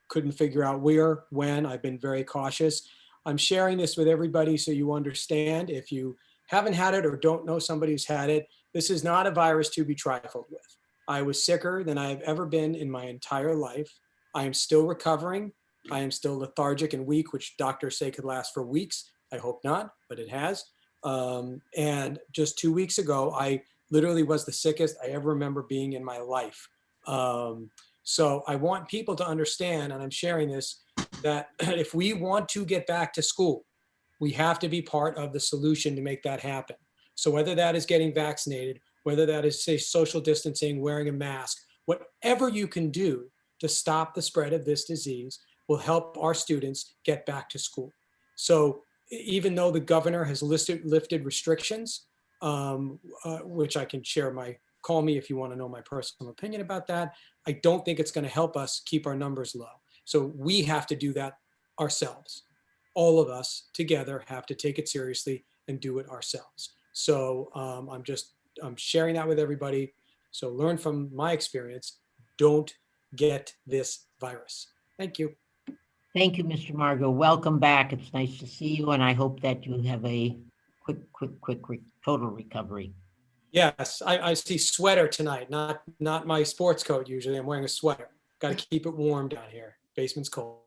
couldn't figure out where, when. I've been very cautious. I'm sharing this with everybody so you understand. If you haven't had it or don't know somebody who's had it, this is not a virus to be trifled with. I was sicker than I have ever been in my entire life. I am still recovering. I am still lethargic and weak, which doctors say could last for weeks. I hope not, but it has. And just 2 weeks ago, I literally was the sickest I ever remember being in my life. So I want people to understand, and I'm sharing this, that if we want to get back to school, we have to be part of the solution to make that happen. So whether that is getting vaccinated, whether that is, say, social distancing, wearing a mask, whatever you can do to stop the spread of this disease will help our students get back to school. So even though the governor has lifted restrictions, which I can share call me if you want to know my personal opinion about that, I don't think it's going to help us keep our numbers low. So we have to do that ourselves. All of us together have to take it seriously and do it ourselves. So I'm sharing that with everybody. So learn from my experience. Don't get this virus. Thank you. Thank you, Mr. Margot. Welcome back. It's nice to see you, and I hope that you have a quick total recovery. Yes, I see sweater tonight, not my sports coat usually. I'm wearing a sweater. Got to keep it warm down here. Basement's cold.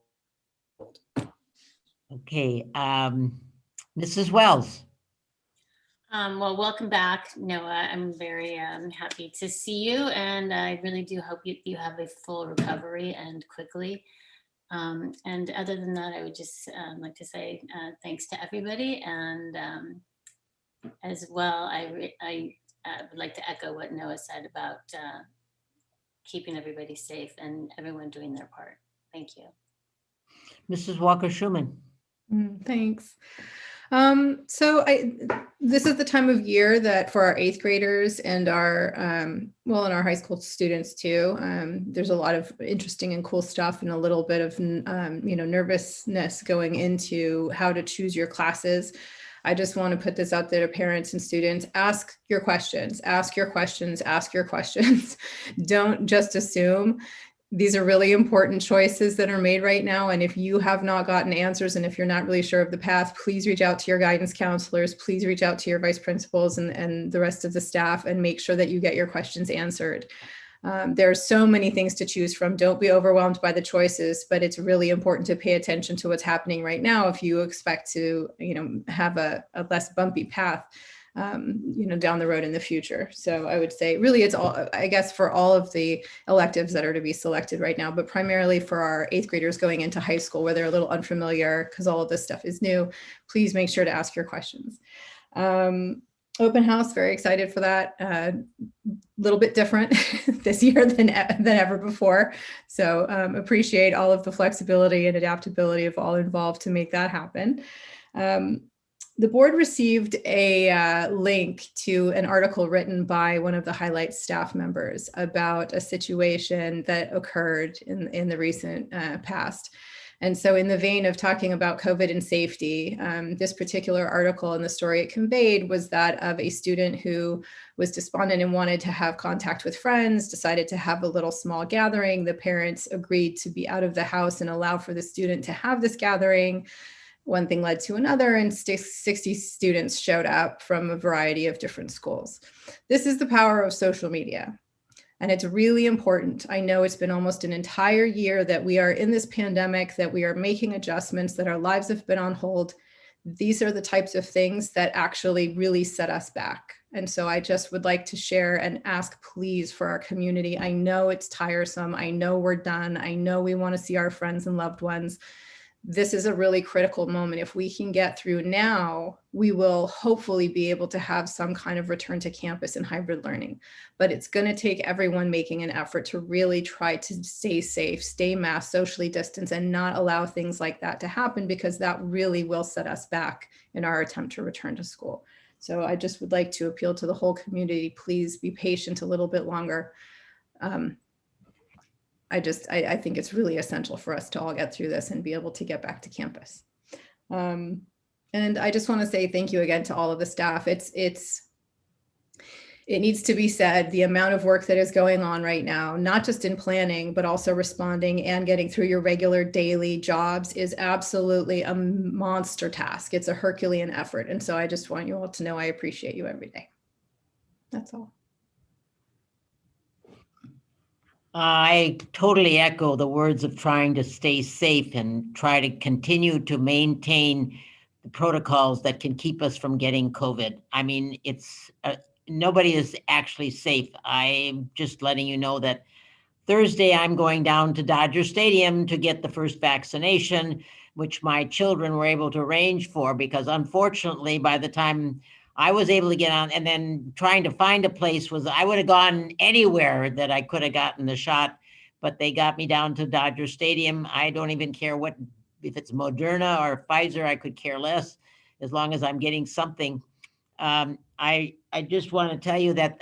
Okay, Mrs. Wells. Well, welcome back, Noah. I'm very happy to see you, and I really do hope you have a full recovery and quickly. And other than that, I would just like to say thanks to everybody, and as well, I I would like to echo what Noah said about keeping everybody safe and everyone doing their part. Thank you. Mrs. Walker-Schuman. Thanks. This is the time of year that for our 8th graders and our, and our high school students too, there's a lot of interesting and cool stuff and a little bit of, nervousness going into how to choose your classes. I just want to put this out there to parents and students. Ask your questions, ask your questions, ask your questions. Don't just assume. These are really important choices that are made right now. And if you have not gotten answers, and if you're not really sure of the path, please reach out to your guidance counselors, please reach out to your vice principals and the rest of the staff and make sure that you get your questions answered. There are so many things to choose from. Don't be overwhelmed by the choices, but it's really important to pay attention to what's happening right now if you expect to, have a less bumpy path, down the road in the future. So I would say really it's all, I guess, for all of the electives that are to be selected right now, but primarily for our 8th graders going into high school where they're a little unfamiliar because all of this stuff is new. Please make sure to ask your questions. Open house, very excited for that. A little bit different this year than ever before. So appreciate all of the flexibility and adaptability of all involved to make that happen. The board received a link to an article written by one of the Highlight staff members about a situation that occurred in the recent past. And so in the vein of talking about COVID and safety, this particular article and the story it conveyed was that of a student who was despondent and wanted to have contact with friends, decided to have a little small gathering. The parents agreed to be out of the house and allow for the student to have this gathering. One thing led to another, and 60 students showed up from a variety of different schools. This is the power of social media. And it's really important. I know it's been almost an entire year that we are in this pandemic, that we are making adjustments, that our lives have been on hold. These are the types of things that actually really set us back. And so I just would like to share and ask, please, for our community. I know it's tiresome. I know we're done. I know we want to see our friends and loved ones. This is a really critical moment. If we can get through now, we will hopefully be able to have some kind of return to campus and hybrid learning. But it's going to take everyone making an effort to really try to stay safe, stay masked, socially distance, and not allow things like that to happen, because that really will set us back in our attempt to return to school. So I just would like to appeal to the whole community. Please be patient a little bit longer. I think it's really essential for us to all get through this and be able to get back to campus. And I just want to say thank you again to all of the staff. It needs to be said, the amount of work that is going on right now, not just in planning, but also responding and getting through your regular daily jobs, is absolutely a monster task. It's a Herculean effort. And so I just want you all to know I appreciate you every day. That's all. I totally echo the words of trying to stay safe and try to continue to maintain the protocols that can keep us from getting COVID. I mean, it's nobody is actually safe. I'm just letting you know that Thursday I'm going down to Dodger Stadium to get the first vaccination, which my children were able to arrange for, because unfortunately, by the time I was able to get on, and then trying to find a place I would have gone anywhere that I could have gotten the shot, but they got me down to Dodger Stadium. I don't even care if it's Moderna or Pfizer, I could care less as long as I'm getting something. I just want to tell you that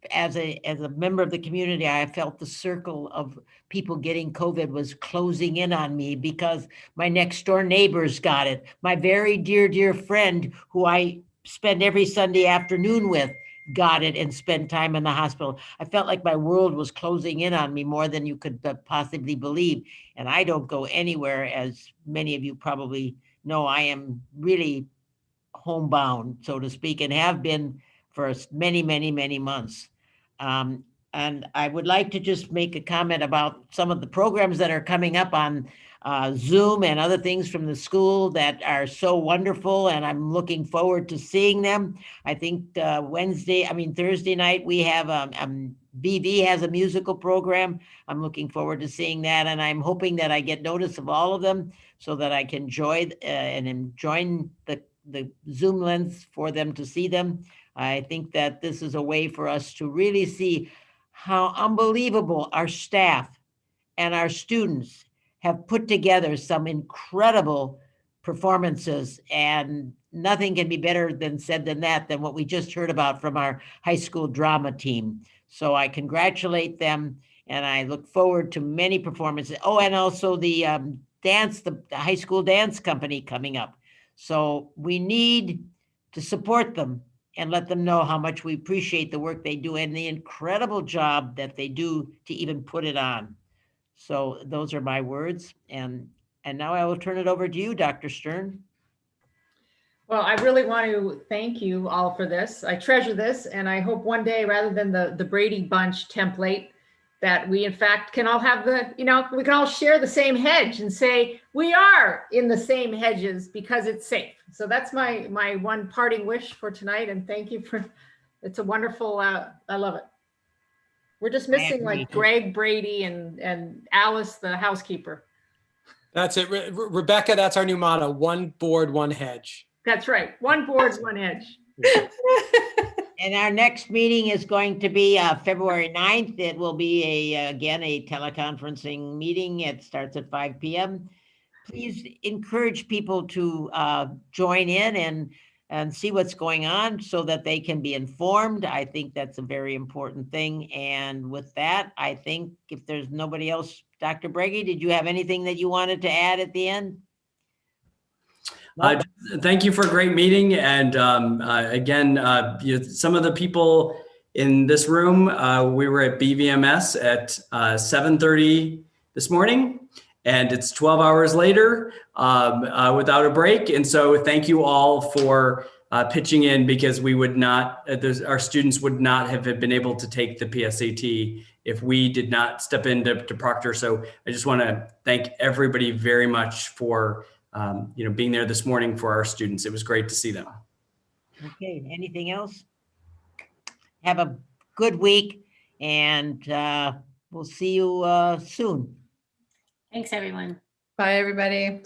as a member of the community, I felt the circle of people getting COVID was closing in on me, because my next door neighbors got it. My very dear friend, who I spend every Sunday afternoon with, got it and spent time in the hospital. I felt like my world was closing in on me more than you could possibly believe. And I don't go anywhere, as many of you probably know. I am really homebound, so to speak, and have been for many months. And I would like to just make a comment about some of the programs that are coming up on Zoom and other things from the school that are so wonderful, and I'm looking forward to seeing them. I think Thursday night we have BV has a musical program. I'm looking forward to seeing that, and I'm hoping that I get notice of all of them so that I can join the Zoom lens for them to see them. I think that this is a way for us to really see how unbelievable our staff and our students have put together some incredible performances, and nothing can be better than said than that, than what we just heard about from our high school drama team. So I congratulate them, and I look forward to many performances. Oh, and also the dance, the high school dance company coming up. So we need to support them and let them know how much we appreciate the work they do and the incredible job that they do to even put it on. So those are my words. And now I will turn it over to you, Dr. Stern. Well, I really want to thank you all for this. I treasure this, and I hope one day, rather than the Brady Bunch template, that we in fact can all have we can all share the same hedge and say we are in the same hedges because it's safe. So that's my one parting wish for tonight. And thank you for, it's a wonderful, I love it. We're just missing like Greg Brady and Alice, the housekeeper. That's it. Rebecca, that's our new motto: one board, one hedge. That's right. One board, one hedge. And our next meeting is going to be February 9th. It will be again a teleconferencing meeting. It starts at 5 p.m. Please encourage people to join in and see what's going on so that they can be informed. I think that's a very important thing. And with that, I think if there's nobody else, Dr. Breggy, did you have anything that you wanted to add at the end? Thank you for a great meeting. And again, some of the people in this room, we were at BVMS at 7:30 this morning, and it's 12 hours later without a break. And so thank you all for pitching in, because we would not, our students would not have been able to take the PSAT if we did not step into Proctor. So I just want to thank everybody very much for being there this morning for our students. It was great to see them. Okay, anything else? Have a good week, and we'll see you soon. Thanks, everyone. Bye, everybody.